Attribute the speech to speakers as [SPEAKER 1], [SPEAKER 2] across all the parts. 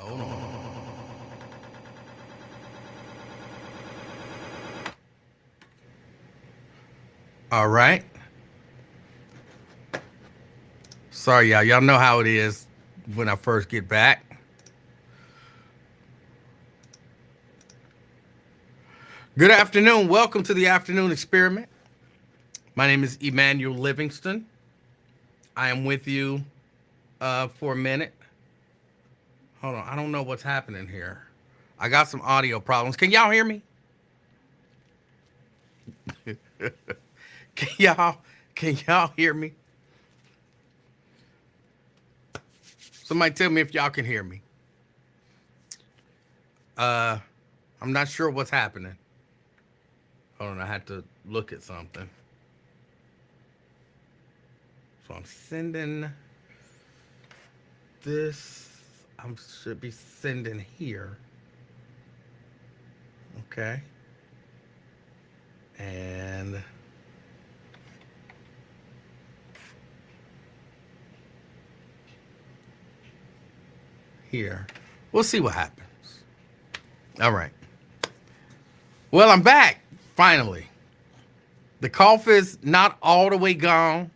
[SPEAKER 1] Hold on. All right. Sorry, y'all. Y'all know how it is when I first get back. Good afternoon. Welcome to the afternoon experiment. My name is Emanuel Livingston. I am with you for a minute. Hold on. I don't know what's happening here. I got some audio problems. Can y'all hear me? Can y'all hear me? Somebody tell me if y'all can hear me. I'm not sure what's happening. Hold on, I had to look at something. So I'm sending this. I should be sending here. Okay. And here. We'll see what happens. All right. Well, I'm back. Finally. The cough is not all the way gone,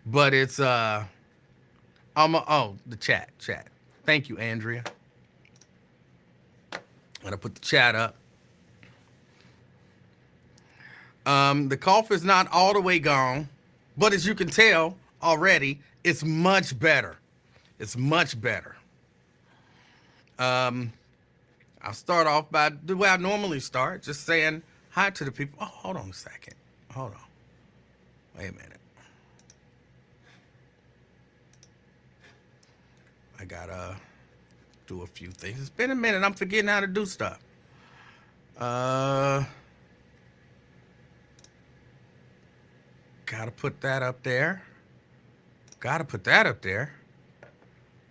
[SPEAKER 1] but it's the chat. Thank you, Andrea. I'm gonna put the chat up. The cough is not all the way gone, but as you can tell already, it's much better. It's much better. I'll start off by the way I normally start, just saying hi to the people. Oh, hold on a second. Hold on. Wait a minute. I gotta do a few things. It's been a minute. I'm forgetting how to do stuff. Gotta put that up there. Gotta put that up there.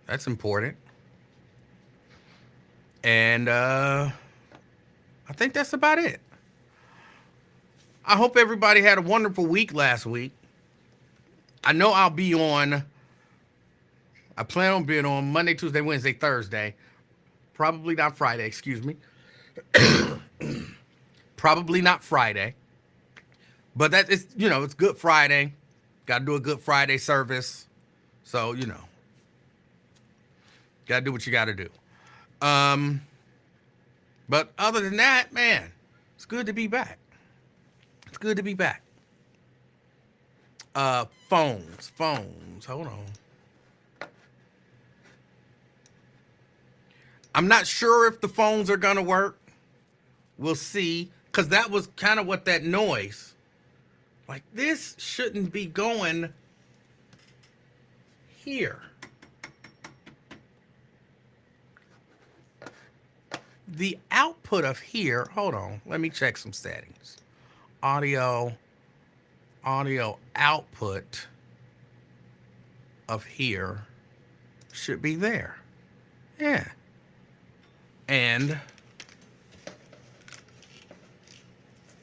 [SPEAKER 1] That's important. And I think that's about it. I hope everybody had a wonderful week last week. I know I'll be on. I plan on being on Monday, Tuesday, Wednesday, Thursday. Probably not Friday, excuse me. Probably not Friday. But that is, it's Good Friday. Got to do a Good Friday service. So, got to do what you got to do. But other than that, man, it's good to be back. It's good to be back. Phones. Hold on. I'm not sure if the phones are going to work. We'll see. Because that was kind of what that noise. Like, this shouldn't be going here. The output of here, hold on, let me check some settings. Audio output of here should be there. Yeah. And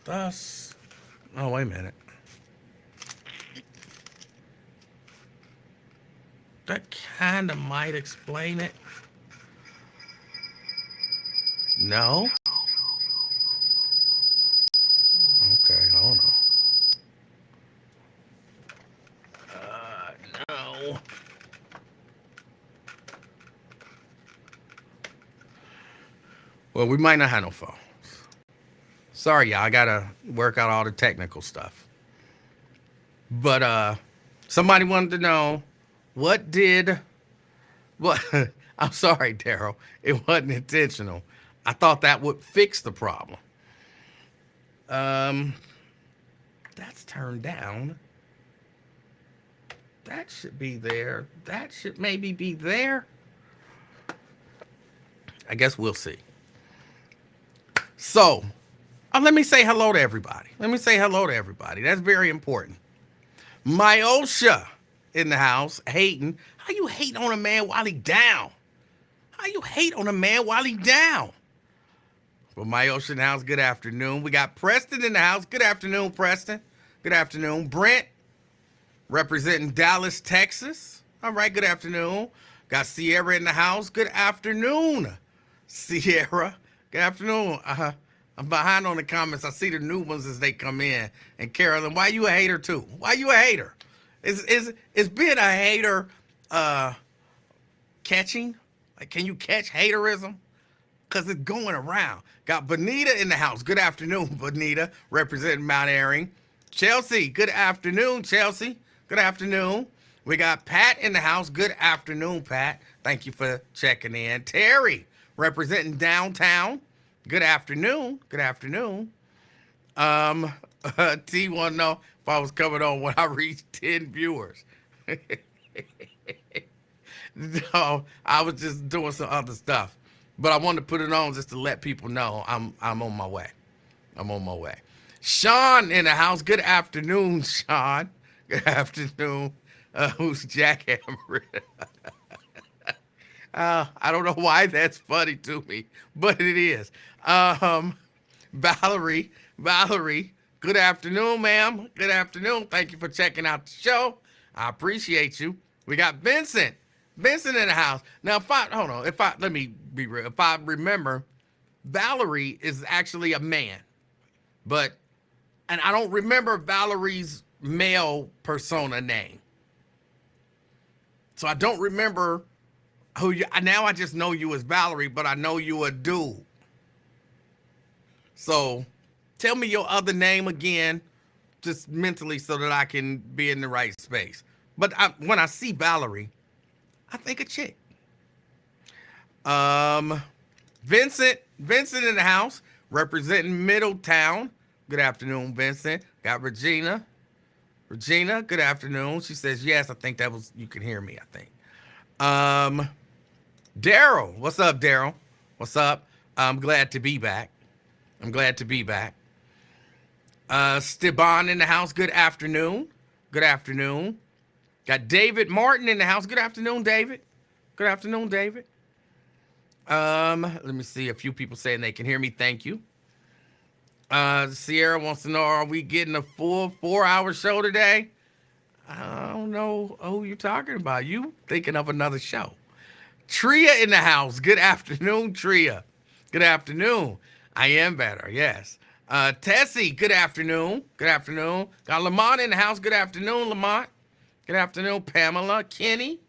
[SPEAKER 1] thus, oh, wait a minute. That kind of might explain it. No? Okay, hold on. No. Well, we might not have no phones. Sorry, y'all. I gotta work out all the technical stuff. But somebody wanted to know what. I'm sorry, Daryl. It wasn't intentional. I thought that would fix the problem. That's turned down. That should be there. That should maybe be there. I guess we'll see. So, let me say hello to everybody. That's very important. Myosha in the house, hating. How you hate on a man while he down? Well, Myosha in the house, good afternoon. We got Preston in the house. Good afternoon, Preston. Good afternoon. Brent, representing Dallas, Texas. All right, good afternoon. Got Sierra in the house. Good afternoon, Sierra. Good afternoon. I'm behind on the comments. I see the new ones as they come in. And Carolyn, why you a hater too? Why you a hater? Is being a hater catching? Like, can you catch haterism? Because it's going around. Got Bonita in the house. Good afternoon, Bonita, representing Mount Airing. Chelsea, good afternoon, Chelsea. Good afternoon. We got Pat in the house. Good afternoon, Pat. Thank you for checking in. Terry, representing downtown. Good afternoon. Good afternoon. T want to know if I was coming on when I reached 10 viewers. No, I was just doing some other stuff. But I wanted to put it on just to let people know I'm on my way. I'm on my way. Sean in the house. Good afternoon, Sean. Good afternoon. Who's jackhammering? I don't know why that's funny to me, but it is. Valerie, good afternoon, ma'am. Good afternoon. Thank you for checking out the show. I appreciate you. We got Vincent in the house. Now, let me be real. If I remember, Valerie is actually a man, and I don't remember Valerie's male persona name. So I don't remember now I just know you as Valerie, but I know you a dude. So tell me your other name again, just mentally so that I can be in the right space. But when I see Valerie, I think a chick. Vincent in the house, representing Middletown. Good afternoon, Vincent. Got Regina, good afternoon. She says, yes, I think you can hear me, I think. Daryl, what's up, Daryl? What's up? I'm glad to be back. Steban in the house, good afternoon. Got David Martin in the house. Good afternoon, David. Let me see, a few people saying they can hear me. Thank you. Sierra wants to know, are we getting a full 4-hour show today? I don't know who you're talking about. You thinking of another show. Tria in the house. Good afternoon, Tria. Good afternoon. I am better, yes. Tessie, good afternoon. Got Lamont in the house. Good afternoon, Lamont. Good afternoon, Pamela. Kenny.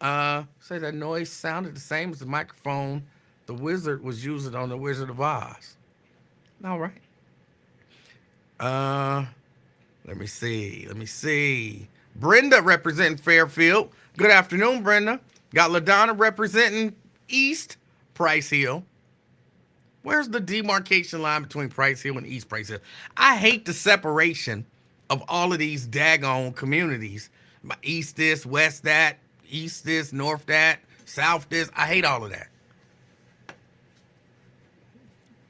[SPEAKER 1] Say that noise sounded the same as the microphone the wizard was using on the Wizard of Oz. All right. Let me see. Brenda representing Fairfield. Good afternoon, Brenda. Got LaDonna representing East Price Hill. Where's the demarcation line between Price Hill and East Price Hill? I hate the separation of all of these daggone communities. East this, west that, east this, north that, south this. I hate all of that.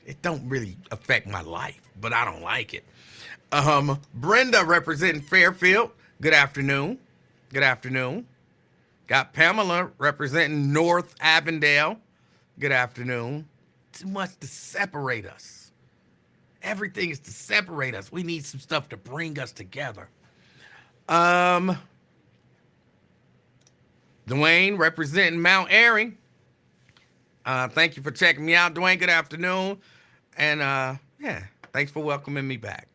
[SPEAKER 1] It don't really affect my life, but I don't like it. Brenda representing Fairfield. Good afternoon. Got Pamela representing North Avondale. Good afternoon. Too much to separate us. Everything is to separate us. We need some stuff to bring us together. Dwayne representing Mount Airing. Thank you for checking me out, Dwayne. Good afternoon. And thanks for welcoming me back.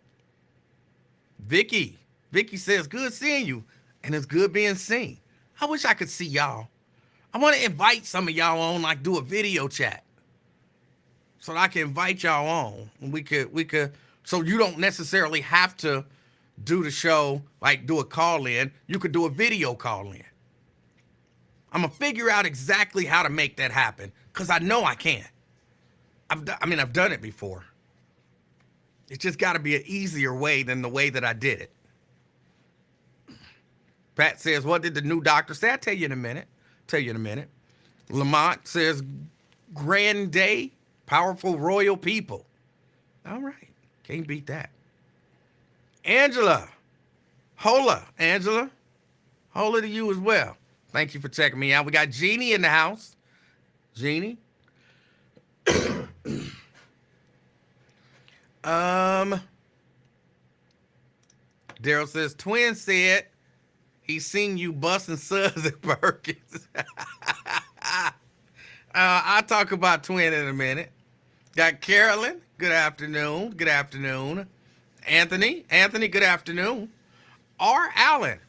[SPEAKER 1] Vicky says, good seeing you, and it's good being seen. I wish I could see y'all. I want to invite some of y'all on, like do a video chat, so that I can invite y'all on. And we could, so you don't necessarily have to do the show, like do a call in. You could do a video call in. I'm gonna figure out exactly how to make that happen, because I know I can. I've done it before. It's just got to be an easier way than the way that I did it. Pat says, what did the new doctor say? I'll tell you in a minute. Lamont says, grand day, powerful royal people. All right. Can't beat that. Angela. Hola, Angela. Hola to you as well. Thank you for checking me out. We got Jeannie in the house. Jeannie. Daryl says, Twin said He's seen you busting suds at Perkins. I'll talk about Twin in a minute. Got Carolyn. Good afternoon. Good afternoon. Anthony, good afternoon. R. Allen.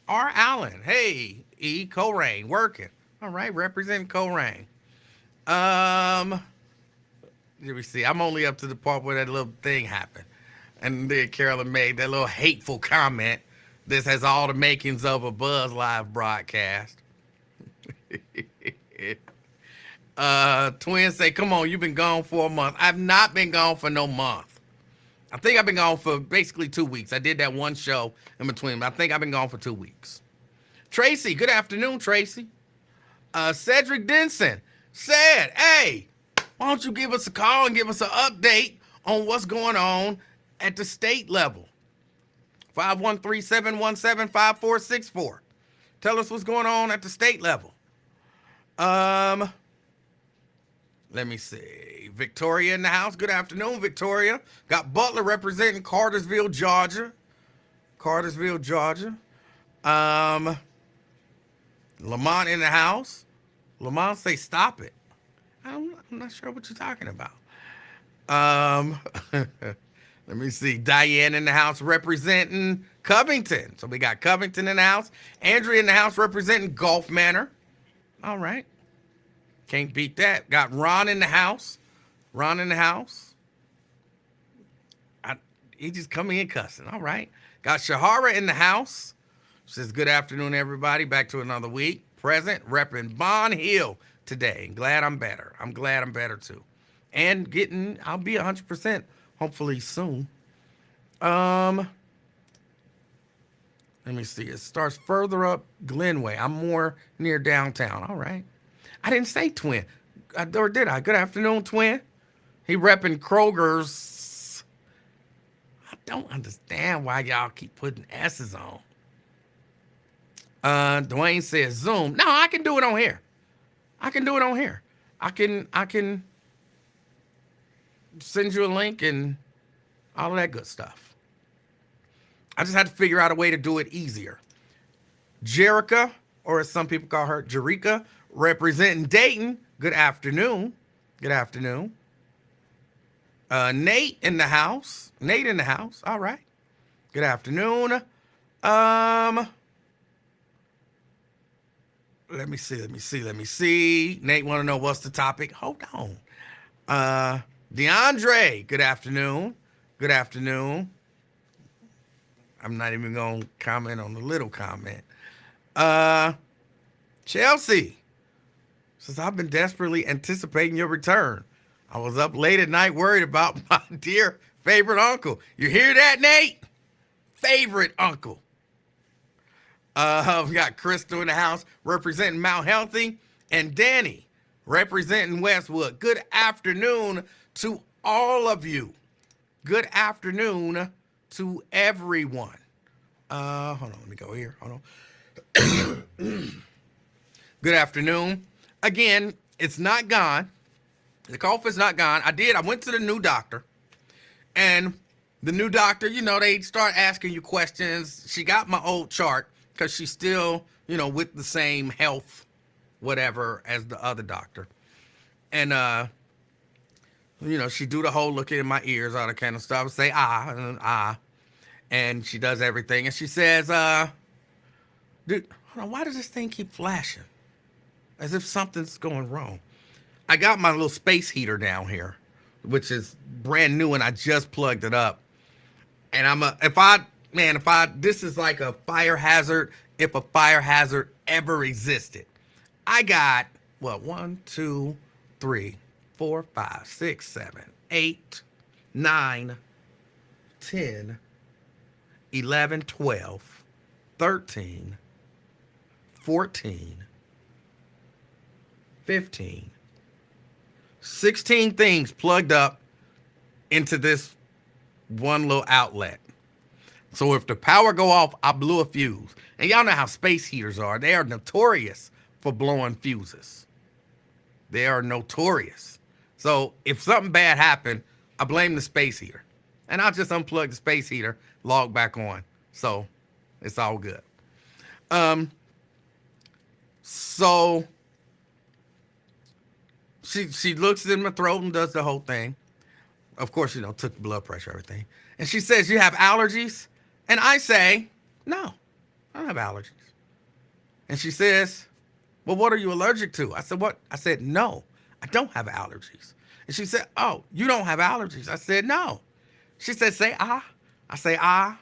[SPEAKER 1] R. Allen. Hey, E. Corain. Working. All right, representing Corain. Let me see. I'm only up to the part where that little thing happened. And then Carolyn made that little hateful comment. This has all the makings of a Buzz Live broadcast. Twins say, come on, you've been gone for a month. I've not been gone for no month. I think I've been gone for basically 2 weeks. I did that one show in between, but I think I've been gone for 2 weeks. Tracy, good afternoon, Tracy. Cedric Denson said, hey, why don't you give us a call and give us an update on what's going on at the state level? 513-717-5464. Tell us what's going on at the state level. Let me see. Victoria in the house. Good afternoon, Victoria. Got Butler representing Cartersville, Georgia. Lamont in the house. Lamont say, stop it. I'm not sure what you're talking about. Let me see. Diane in the house representing Covington. So we got Covington in the house. Andrea in the house representing Gulf Manor. All right. Can't beat that. Got Ron in the house. He just coming in cussing. All right. Got Shahara in the house. Says, good afternoon, everybody. Back to another week. Present, repping Bond Hill today. Glad I'm better. I'm glad I'm better, too. And I'll be 100% hopefully soon. Let me see. It starts further up Glenway. I'm more near downtown. All right. I didn't say Twin. Or did I? Good afternoon, Twin. He repping Kroger's. I don't understand why y'all keep putting S's on. Dwayne says Zoom. No, I can do it on here. I can send you a link and all of that good stuff. I just had to figure out a way to do it easier. Jerica, or as some people call her, Jerica, representing Dayton. Good afternoon. Nate in the house. All right. Good afternoon. Let me see. Nate want to know what's the topic. Hold on. DeAndre, good afternoon. I'm not even going to comment on the little comment. Chelsea says, I've been desperately anticipating your return. I was up late at night worried about my dear favorite uncle. You hear that, Nate? Favorite uncle. We got Crystal in the house representing Mount Healthy, and Danny representing Westwood. Good afternoon to all of you. Good afternoon to everyone. Hold on, let me go here. Hold on. Good afternoon. Again, it's not gone. The cough is not gone. I went to the new doctor, and the new doctor, they start asking you questions. She got my old chart because she's still, with the same health, whatever, as the other doctor. And, she do the whole looking in my ears, all that kind of stuff, say, and she does everything. And she says, dude, hold on, why does this thing keep flashing? As if something's going wrong. I got my little space heater down here, which is brand new, and I just plugged it up. And this is like a fire hazard, if a fire hazard ever existed. I got, 1, 2, 3, 4, 5, 6, 7, 8, 9, 10, 11, 12, 13, 14, 15, 16 things plugged up into this one little outlet. So if the power go off, I blew a fuse. And y'all know how space heaters are. They are notorious for blowing fuses. They are notorious. So if something bad happened, I blame the space heater. And I'll just unplug the space heater, log back on. So it's all good. Um, so she looks in my throat and does the whole thing. Of course, took the blood pressure, everything. And she says, "You have allergies?" And I say, "No, I don't have allergies." And she says, "Well, what are you allergic to?" I said, "What?" I said, "No, I don't have allergies." And she said, "Oh, you don't have allergies?" I said, "No." She said, "Say ah." I say, "Ah."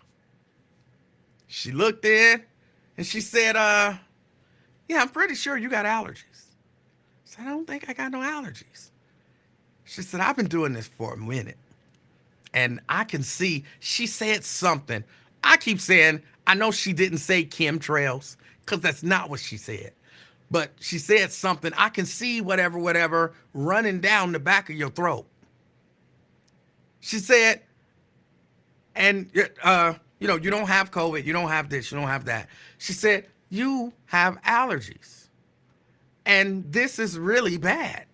[SPEAKER 1] She looked in and she said, "Yeah, I'm pretty sure you got allergies." I said, "I don't think I got no allergies." She said, "I've been doing this for a minute and I can see," she said something. I keep saying, I know she didn't say chemtrails because that's not what she said. But she said something. "I can see whatever running down the back of your throat." She said, "And, you don't have COVID. You don't have this. You don't have that." She said, "You have allergies. And this is really bad."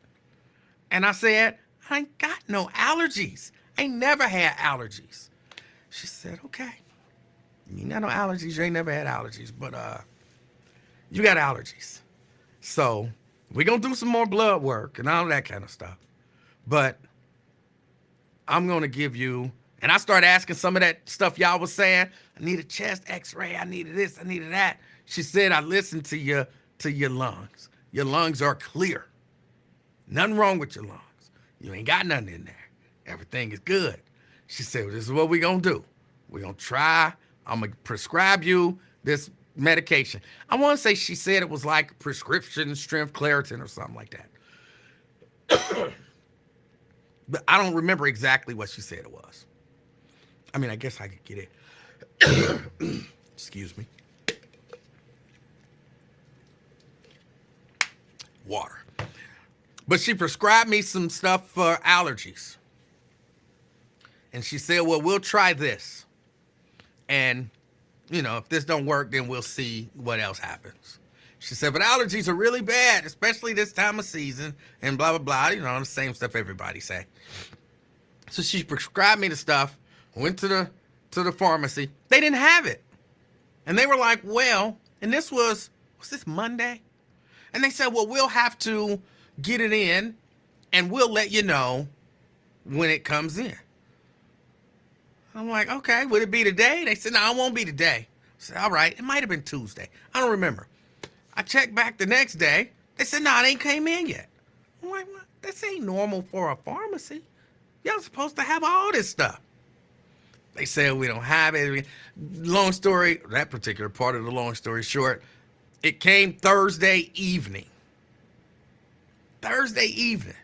[SPEAKER 1] And I said, "I ain't got no allergies. I ain't never had allergies." She said, "Okay. You ain't got no allergies. You ain't never had allergies. But you got allergies. So we're going to do some more blood work and all that kind of stuff. But I'm going to give you," and I started asking some of that stuff y'all was saying. "I need a chest x-ray. I needed this. I needed that." She said, "I listened to your lungs. Your lungs are clear. Nothing wrong with your lungs. You ain't got nothing in there. Everything is good." She said, "Well, this is what we're going to do. We're going to try. I'm going to prescribe you this medication." I want to say she said it was like prescription strength Claritin or something like that. But I don't remember exactly what she said it was. I mean, I guess I could get it. Excuse me. Water. But she prescribed me some stuff for allergies. And she said, "Well, we'll try this. And, if this don't work, then we'll see what else happens." She said, "But allergies are really bad, especially this time of season," and blah, blah, blah. The same stuff everybody say. So she prescribed me the stuff, went to the pharmacy. They didn't have it. And they were like, "Well," and this was this Monday? And they said, "Well, we'll have to get it in and we'll let you know when it comes in." I'm like, "Okay, would it be today?" They said, "No, it won't be today." I said, "All right." It might have been Tuesday. I don't remember. I checked back the next day. They said, "No, it ain't came in yet." I'm like, "What? This ain't normal for a pharmacy. Y'all supposed to have all this stuff." They said, "We don't have it." Long story, that particular part of the long story short, it came Thursday evening. Thursday evening.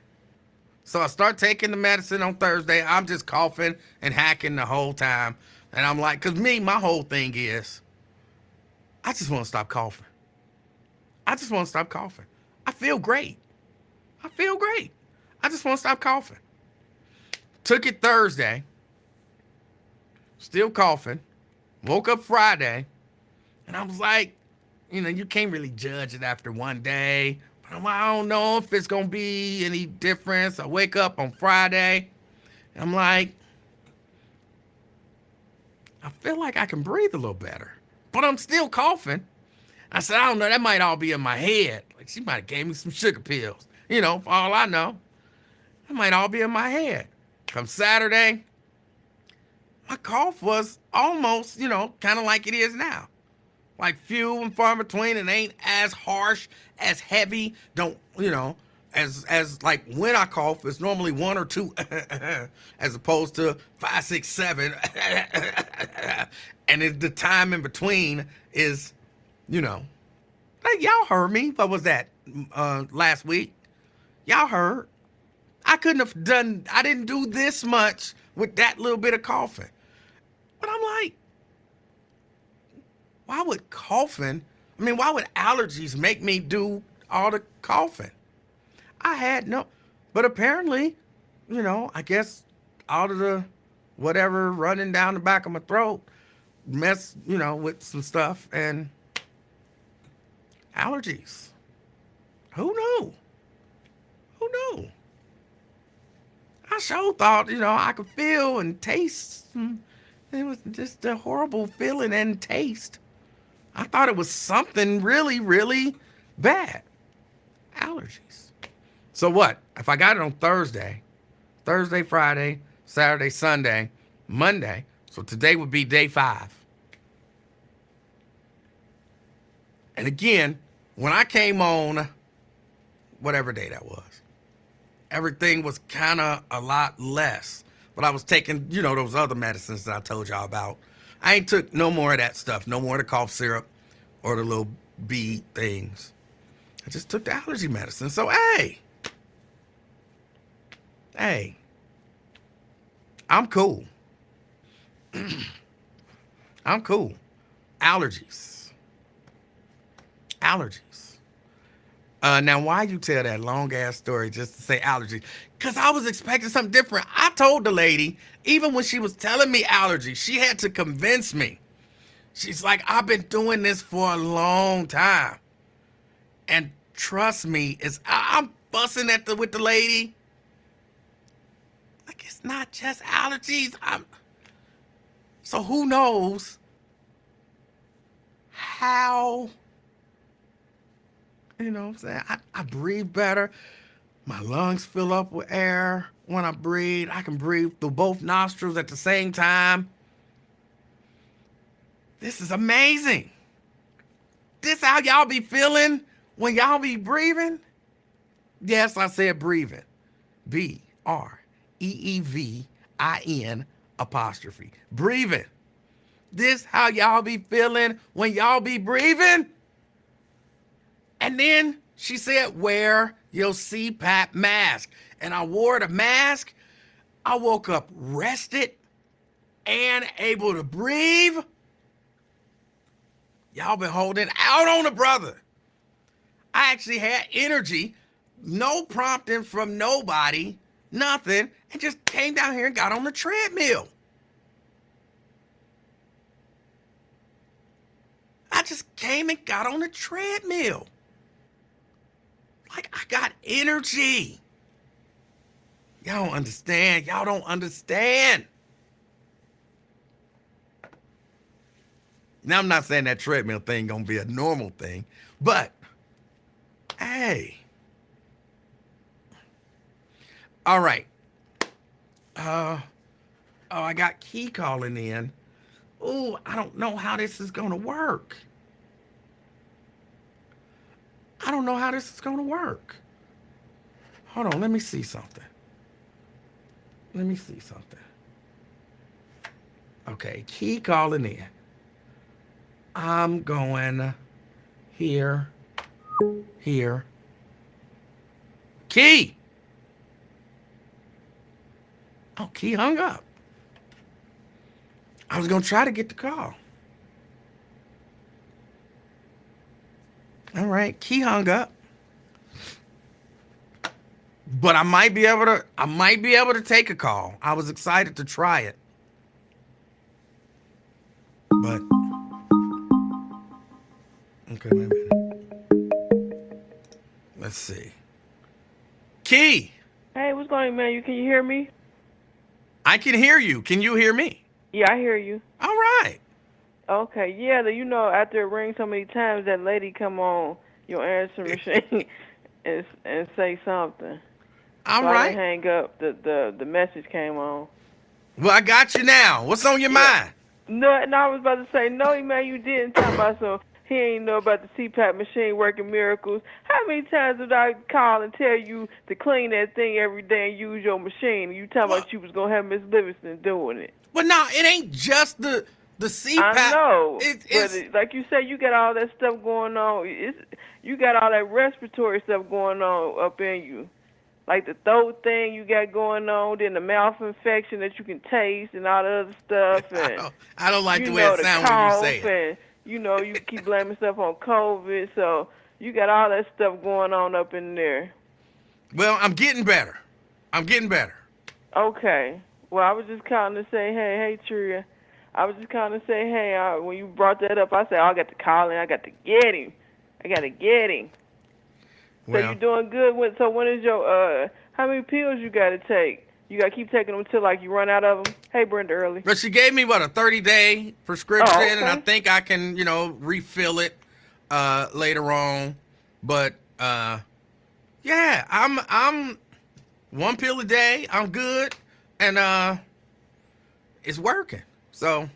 [SPEAKER 1] So I start taking the medicine on Thursday. I'm just coughing and hacking the whole time. And I'm like, because my whole thing is, I just want to stop coughing. I just want to stop coughing. I feel great. I feel great. I just want to stop coughing. Took it Thursday. Still coughing. Woke up Friday. And I was like, you can't really judge it after one day. But I don't know if it's going to be any difference. I wake up on Friday. And I'm like, I feel like I can breathe a little better. But I'm still coughing. I said, I don't know. That might all be in my head. Like she might have gave me some sugar pills. For all I know. That might all be in my head. Come Saturday, my cough was almost, kind of like it is now. Like few and far between. It ain't as harsh, as heavy. Don't, as like when I cough, it's normally one or two as opposed to 5, 6, 7. And the time in between is, like y'all heard me. What was that? Last week? Y'all heard. I didn't do this much with that little bit of coughing. But I'm like, why would allergies make me do all the coughing? I had no, but apparently, I guess all of the whatever running down the back of my throat mess, with some stuff and allergies. Who knew? Who knew? I sure thought, I could feel and taste. It was just a horrible feeling and taste. I thought it was something really, really bad. Allergies. So what? If I got it on Thursday, Friday, Saturday, Sunday, Monday, so today would be day 5. And again, when I came on, whatever day that was, everything was kind of a lot less. But I was taking, those other medicines that I told y'all about. I ain't took no more of that stuff, no more of the cough syrup or the little bee things. I just took the allergy medicine. So, hey, I'm cool. I'm cool. Allergies. Now, why you tell that long ass story just to say allergies? Because I was expecting something different. I told the lady, even when she was telling me allergies, she had to convince me. She's like, I've been doing this for a long time. And trust me, I'm fussing with the lady. Like, it's not just allergies. So who knows how, what I'm saying? I breathe better. My lungs fill up with air when I breathe. I can breathe through both nostrils at the same time. This is amazing. This how y'all be feeling when y'all be breathing? Yes, I said breathing. BREEVIN apostrophe. Breathing. This how y'all be feeling when y'all be breathing? And then she said, wear your CPAP mask. And I wore the mask. I woke up rested and able to breathe. Y'all been holding out on a brother. I actually had energy, no prompting from nobody, nothing, and just came down here and got on the treadmill. I just came and got on the treadmill. Like, I got energy. Y'all don't understand. Y'all don't understand. Now, I'm not saying that treadmill thing gonna be a normal thing, but hey. All right. I got Key calling in. Oh, I don't know how this is gonna work. Hold on, let me see something. Okay, Key calling in. I'm going here. Key! Oh, Key hung up. I was going to try to get the call. All right, Key hung up. But I might be able to take a call. I was excited to try it. But okay, wait a minute. Let's see. Key.
[SPEAKER 2] Hey, what's going on, man? Can you hear me?
[SPEAKER 1] I can hear you. Can you hear me?
[SPEAKER 2] Yeah, I hear you.
[SPEAKER 1] All right.
[SPEAKER 2] Okay, yeah, after it rings so many times, that lady come on your answer machine and say something.
[SPEAKER 1] All
[SPEAKER 2] So I
[SPEAKER 1] right.
[SPEAKER 2] didn't hang up. The message came on.
[SPEAKER 1] Well, I got you now. What's on your mind?
[SPEAKER 2] No, and I was about to say, no, man, you didn't talk about some. He ain't know about the CPAP machine working miracles. How many times did I call and tell you to clean that thing every day and use your machine? You talking about you was gonna have Miss Livingston doing it.
[SPEAKER 1] But no, it ain't just the CPAP.
[SPEAKER 2] I know,
[SPEAKER 1] It's
[SPEAKER 2] like you say, you got all that stuff going on. You got all that respiratory stuff going on up in you, like the throat thing you got going on, then the mouth infection that you can taste and all the other stuff. And
[SPEAKER 1] I don't like the way it sounds when you say it.
[SPEAKER 2] And you keep blaming stuff on COVID, so you got all that stuff going on up in there.
[SPEAKER 1] Well, I'm getting better.
[SPEAKER 2] Okay. Well, I was just calling to say, hey, Tria. I was just calling to say, hey, when you brought that up, I said, I got to call him. I got to get him.
[SPEAKER 1] Well,
[SPEAKER 2] So you doing good? So when is your, how many pills you got to take? You got to keep taking them until, like, you run out of them. Hey, Brenda Early.
[SPEAKER 1] But she gave me, what, a 30-day prescription,
[SPEAKER 2] Oh,
[SPEAKER 1] and I
[SPEAKER 2] okay.
[SPEAKER 1] think I can, refill it later on. But, yeah, I'm one pill a day. I'm good, and it's working. So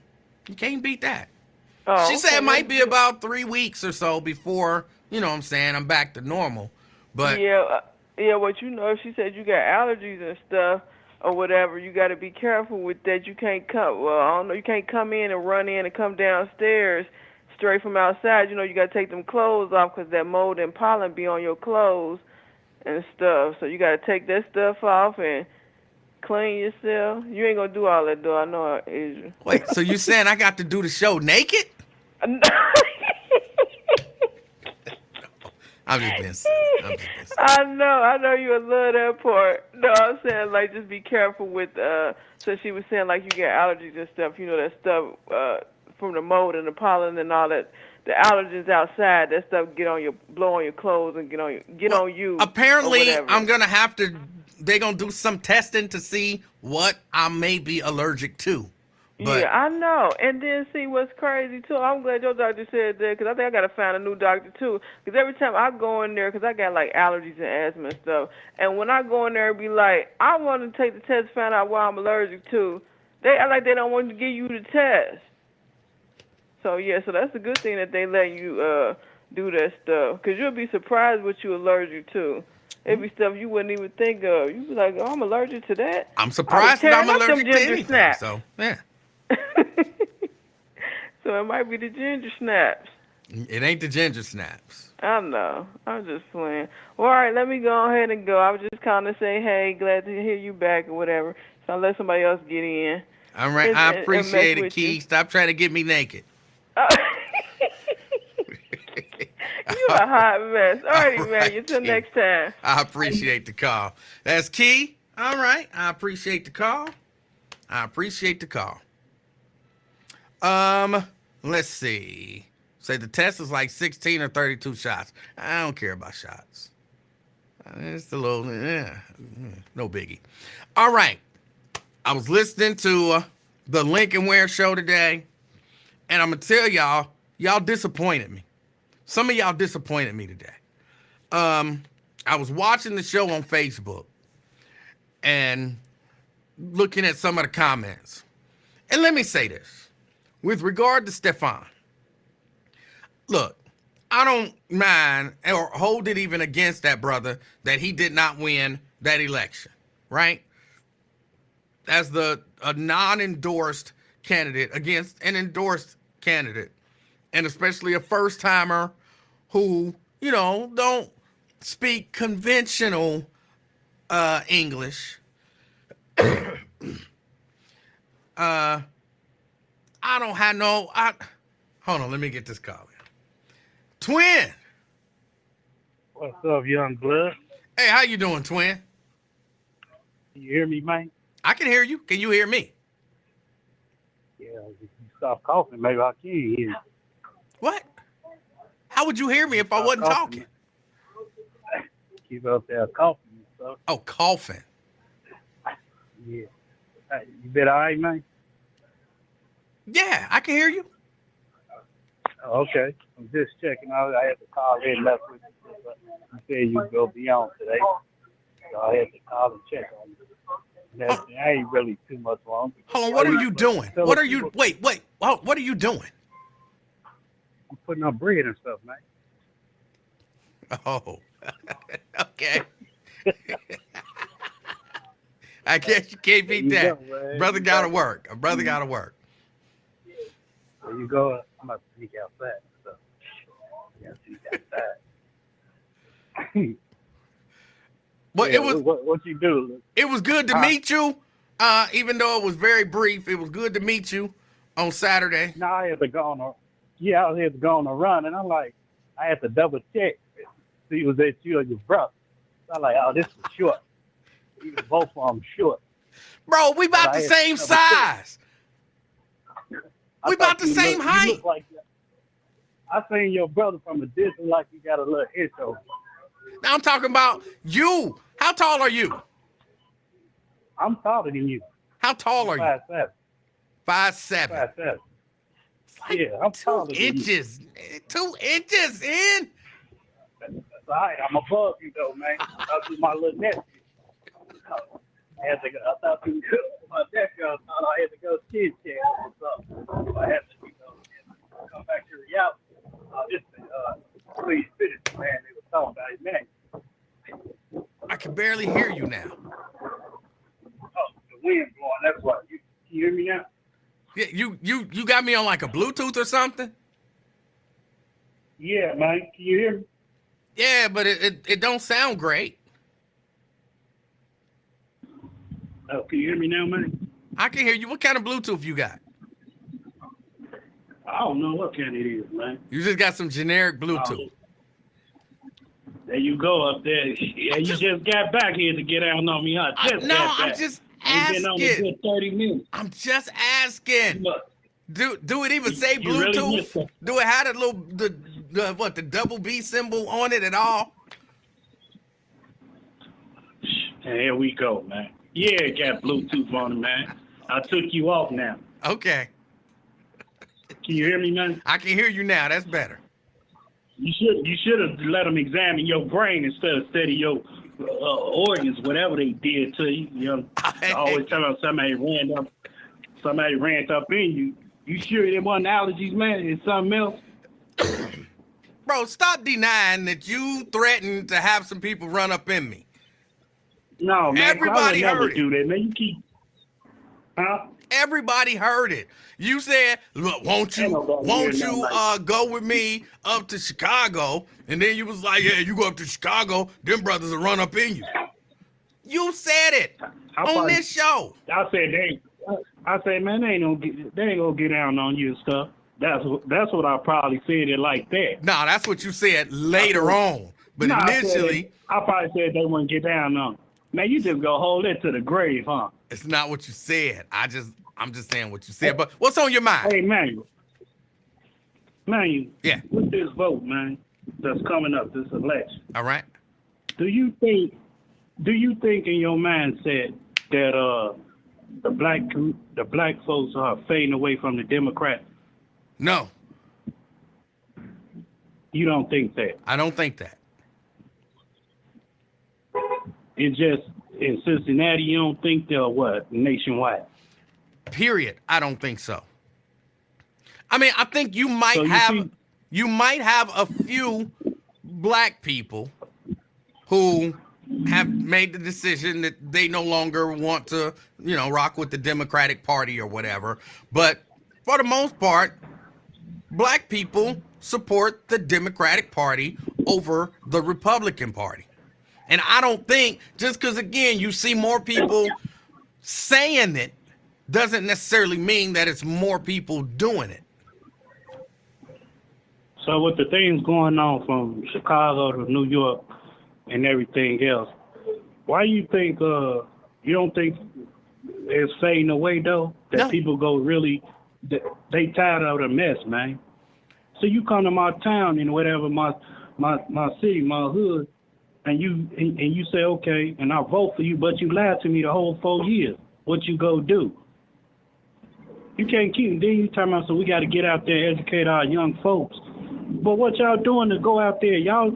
[SPEAKER 1] you can't beat that. She
[SPEAKER 2] Oh,
[SPEAKER 1] said
[SPEAKER 2] okay.
[SPEAKER 1] it might be
[SPEAKER 2] That's good.
[SPEAKER 1] about 3 weeks or so before, what I'm saying, I'm back to normal. But
[SPEAKER 2] Yeah, what you know, if she said you got allergies and stuff or whatever, you got to be careful with that. You can't come, well, I don't know, you can't come in and run in and come downstairs straight from outside. You know, you got to take them clothes off because that mold and pollen be on your clothes and stuff. So you got to take that stuff off and clean yourself. You ain't going to do all that, though. I know, Asia.
[SPEAKER 1] wait, so you saying I got to do the show naked? I'm just being silly.
[SPEAKER 2] I know you love that part. No, I'm saying like just be careful with so she was saying like you get allergies and stuff, you know, that stuff from the mold and the pollen and all that. The allergens outside, that stuff blow on your clothes and get on you or
[SPEAKER 1] Apparently,
[SPEAKER 2] whatever.
[SPEAKER 1] I'm gonna have to. They're gonna do some testing to see what I may be allergic to. But
[SPEAKER 2] Yeah, I know. And then see what's crazy too. I'm glad your doctor said that because I think I gotta find a new doctor too. Because every time I go in there, because I got like allergies and asthma and stuff, and when I go in there, and be like, I want to take the test, find out what I'm allergic to. They act like they don't want to give you the test. So yeah, so that's a good thing that they let you do that stuff. Because you'll be surprised what you're allergic to. It'd be stuff you wouldn't even think of. You'd be like, oh, I'm allergic to that.
[SPEAKER 1] I'm surprised that I'm
[SPEAKER 2] Tearing up them
[SPEAKER 1] allergic to
[SPEAKER 2] ginger
[SPEAKER 1] anything.
[SPEAKER 2] snaps.
[SPEAKER 1] So yeah,
[SPEAKER 2] So it might be the ginger snaps.
[SPEAKER 1] it ain't the ginger snaps.
[SPEAKER 2] I know. I'm just playing. Well, all right, let me go ahead and go. I was just calling to say, hey, glad to hear you back or whatever. So I'll let somebody else get in.
[SPEAKER 1] All right,
[SPEAKER 2] And-
[SPEAKER 1] I
[SPEAKER 2] and mess
[SPEAKER 1] appreciate it,
[SPEAKER 2] with
[SPEAKER 1] Key.
[SPEAKER 2] you.
[SPEAKER 1] Stop trying to get me naked.
[SPEAKER 2] You a hot mess. All righty,
[SPEAKER 1] All
[SPEAKER 2] man.
[SPEAKER 1] right,
[SPEAKER 2] Until
[SPEAKER 1] Key.
[SPEAKER 2] next time.
[SPEAKER 1] I appreciate the call. That's Key. All right, I appreciate the call. I appreciate the call. Let's see. Say the test is like 16 or 32 shots. I don't care about shots. It's a little, no biggie. All right. I was listening to the Lincoln Ware show today, and I'm going to tell y'all disappointed me. Some of y'all disappointed me today. I was watching the show on Facebook and looking at some of the comments. And let me say this. With regard to Stefan, look, I don't mind or hold it even against that brother that he did not win that election, right? As a non-endorsed candidate against an endorsed candidate, and especially a first-timer who, don't speak conventional English. I don't have hold on, let me get this call in. Twin.
[SPEAKER 3] What's up, young blood?
[SPEAKER 1] Hey, how you doing, Twin?
[SPEAKER 3] You hear me, man?
[SPEAKER 1] I can hear you. Can you hear me?
[SPEAKER 3] Yeah, if you stop coughing, maybe I can hear you.
[SPEAKER 1] What? How would you hear me if I wasn't talking?
[SPEAKER 3] Keep up there coughing and stuff.
[SPEAKER 1] Oh, coughing.
[SPEAKER 3] Yeah. Hey, you been all right, man?
[SPEAKER 1] Yeah, I can hear you.
[SPEAKER 3] Okay. I'm just checking out. I had to call in left with you. But you said you'd go beyond today. So I had to call and check on you. I ain't really too much wrong.
[SPEAKER 1] Hold on, what are you doing? What are you, wait, what are you doing?
[SPEAKER 3] I'm putting up bread and stuff, man.
[SPEAKER 1] Oh, okay. I guess you can't beat that. Brother gotta work. A brother gotta work.
[SPEAKER 3] There you go. I'm about to sneak outside and stuff. Yeah, sneak outside.
[SPEAKER 1] Well,
[SPEAKER 3] yeah, what you do?
[SPEAKER 1] It was good to meet you. Even though it was very brief, it was good to meet you on Saturday.
[SPEAKER 3] No, I had to go on I had to go on a run, and I'm like, I had to double check. See, was that you or your brother? So I'm like, oh, this is short. Both of them short.
[SPEAKER 1] Bro, we about the same size. We about the same height.
[SPEAKER 3] You look like that. I seen your brother from a distance like you got a little itch over.
[SPEAKER 1] Now I'm talking about you. How tall are you?
[SPEAKER 3] I'm taller than you.
[SPEAKER 1] How tall are you?
[SPEAKER 3] 5'7".
[SPEAKER 1] 5'7".
[SPEAKER 3] 5'7".
[SPEAKER 1] It's like
[SPEAKER 3] Yeah, I'm
[SPEAKER 1] 2
[SPEAKER 3] taller than you.
[SPEAKER 1] inches. 2 inches in.
[SPEAKER 3] That's all right. I'm above you though, man. I'll do my little nephew. I had to go. I thought you my nephew. I thought I had to go kid check. What's up? I had to, come back to reality. Listen, please finish, man. They were talking about it, man.
[SPEAKER 1] I can barely hear you now.
[SPEAKER 3] Oh, the wind blowing. That's why. Can you hear me now?
[SPEAKER 1] Yeah, you got me on like a Bluetooth or something?
[SPEAKER 3] Yeah, man. Can you hear me?
[SPEAKER 1] Yeah, but it don't sound great.
[SPEAKER 3] Oh, can you hear me now, man?
[SPEAKER 1] I can hear you. What kind of Bluetooth you got?
[SPEAKER 3] I don't know what kind it is, man.
[SPEAKER 1] You just got some generic Bluetooth.
[SPEAKER 3] There you go up there. Yeah, you just got back here to get out on me, huh?
[SPEAKER 1] I'm just asking.
[SPEAKER 3] Been on a good 30 minutes.
[SPEAKER 1] I'm just asking.
[SPEAKER 3] Look,
[SPEAKER 1] Do it even say
[SPEAKER 3] you really
[SPEAKER 1] Bluetooth?
[SPEAKER 3] missed it.
[SPEAKER 1] Do it have the double B symbol on it at all?
[SPEAKER 3] here we go, man. Yeah, it got Bluetooth on it, man. I took you off now.
[SPEAKER 1] Okay.
[SPEAKER 3] Can you hear me, man?
[SPEAKER 1] I can hear you now. That's better.
[SPEAKER 3] You should have let them examine your brain instead of study your organs, whatever they did to you. You know, I always tell them somebody ran up in you. You sure it wasn't allergies, man? It's something else?
[SPEAKER 1] Bro, stop denying that you threatened to have some people run up in me.
[SPEAKER 3] No, man.
[SPEAKER 1] Everybody
[SPEAKER 3] I would never
[SPEAKER 1] heard it.
[SPEAKER 3] do that, man. You keep, huh?
[SPEAKER 1] Everybody heard it. You said, "Look, won't you go with me up to Chicago?" And then you was like, "Yeah, you go up to Chicago, them brothers will run up in you." You said it on this show.
[SPEAKER 3] I said, man, they ain't gonna get down on you and stuff. That's what I probably said it like that.
[SPEAKER 1] No, that's what you said later on. But initially,
[SPEAKER 3] I probably said they wouldn't get down on. Man, you just go hold it to the grave, huh?
[SPEAKER 1] it's not what you said. I'm just saying what you said. But what's on your mind?
[SPEAKER 3] Hey, man,
[SPEAKER 1] Yeah.
[SPEAKER 3] with this vote, man, that's coming up, this election,
[SPEAKER 1] All right.
[SPEAKER 3] do you think in your mindset that the black folks are fading away from the Democrats?
[SPEAKER 1] No,
[SPEAKER 3] You don't think that?
[SPEAKER 1] I don't think that.
[SPEAKER 3] It's just in Cincinnati, you don't think they're what? Nationwide?
[SPEAKER 1] Period. I don't think so. I mean, I think you might
[SPEAKER 3] So
[SPEAKER 1] you might have a few black people who have made the decision that they no longer want to, rock with the Democratic Party or whatever. But for the most part, black people support the Democratic Party over the Republican Party. And I don't think just because, again, you see more people saying it doesn't necessarily mean that it's more people doing it.
[SPEAKER 3] So with the things going on from Chicago to New York and everything else, why you think you don't think it's fading away though? That
[SPEAKER 1] No.
[SPEAKER 3] people go really they tired of the mess, man. So you come to my town and whatever my city, my hood, and you say okay, and I vote for you, but you lied to me the whole 4 years. What you go do? You can't keep. Then you talking about so we got to get out there and educate our young folks. But what y'all doing to go out there? Y'all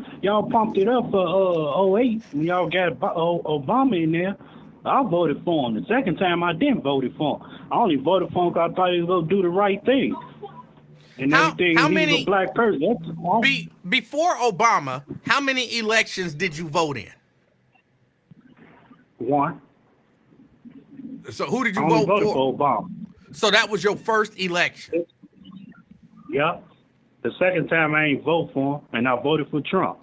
[SPEAKER 3] pumped it up for 08 when y'all got Obama in there. I voted for him. The second time I didn't vote for him. I only voted for him because I thought he was going to do the right thing. And everything.
[SPEAKER 1] How
[SPEAKER 3] He
[SPEAKER 1] many?
[SPEAKER 3] was a black person. That's
[SPEAKER 1] Before Obama, how many elections did you vote in?
[SPEAKER 3] one.
[SPEAKER 1] So who did
[SPEAKER 3] I
[SPEAKER 1] you
[SPEAKER 3] only
[SPEAKER 1] vote
[SPEAKER 3] voted
[SPEAKER 1] for?
[SPEAKER 3] for Obama.
[SPEAKER 1] So that was your first election.
[SPEAKER 3] Yep. The second time I ain't vote for him, and I voted for Trump.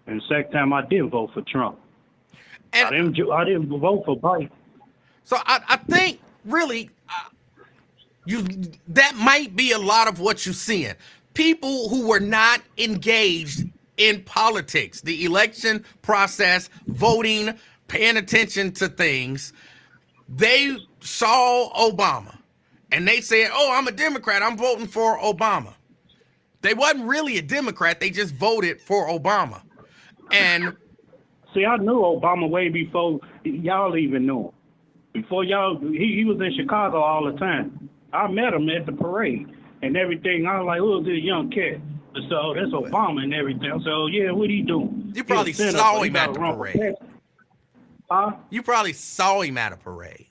[SPEAKER 3] And the second time I did vote for Trump.
[SPEAKER 1] And
[SPEAKER 3] I didn't vote for Biden.
[SPEAKER 1] so I think really that might be a lot of what you're seeing. People who were not engaged in politics, the election process, voting, paying attention to things, they saw Obama and they said, "Oh, I'm a Democrat. I'm voting for Obama." They wasn't really a Democrat. They just voted for Obama. And
[SPEAKER 3] See, I knew Obama way before y'all even knew him. Before y'all, he was in Chicago all the time. I met him at the parade and everything. I was like, who's this young cat? So that's Obama and everything. So yeah, what he doing?
[SPEAKER 1] You probably saw him at the parade.
[SPEAKER 3] Huh?
[SPEAKER 1] You probably saw him at a parade.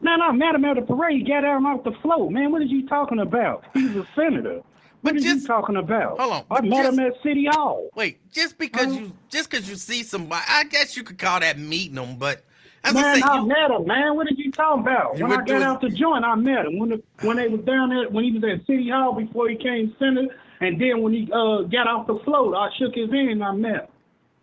[SPEAKER 3] Man, I met him at the parade. Got him off the float. Man, what is you talking about? He's a senator. What are you talking about?
[SPEAKER 1] Hold on.
[SPEAKER 3] I met him at City Hall.
[SPEAKER 1] Wait, just because you see somebody, I guess you could call that meeting them, but as
[SPEAKER 3] Man,
[SPEAKER 1] I
[SPEAKER 3] met him, man. What are you talking about? When I got out the joint, I met him. When they was down there, when he was at City Hall before he came senator, and then when he got off the float, I shook his hand and I met him.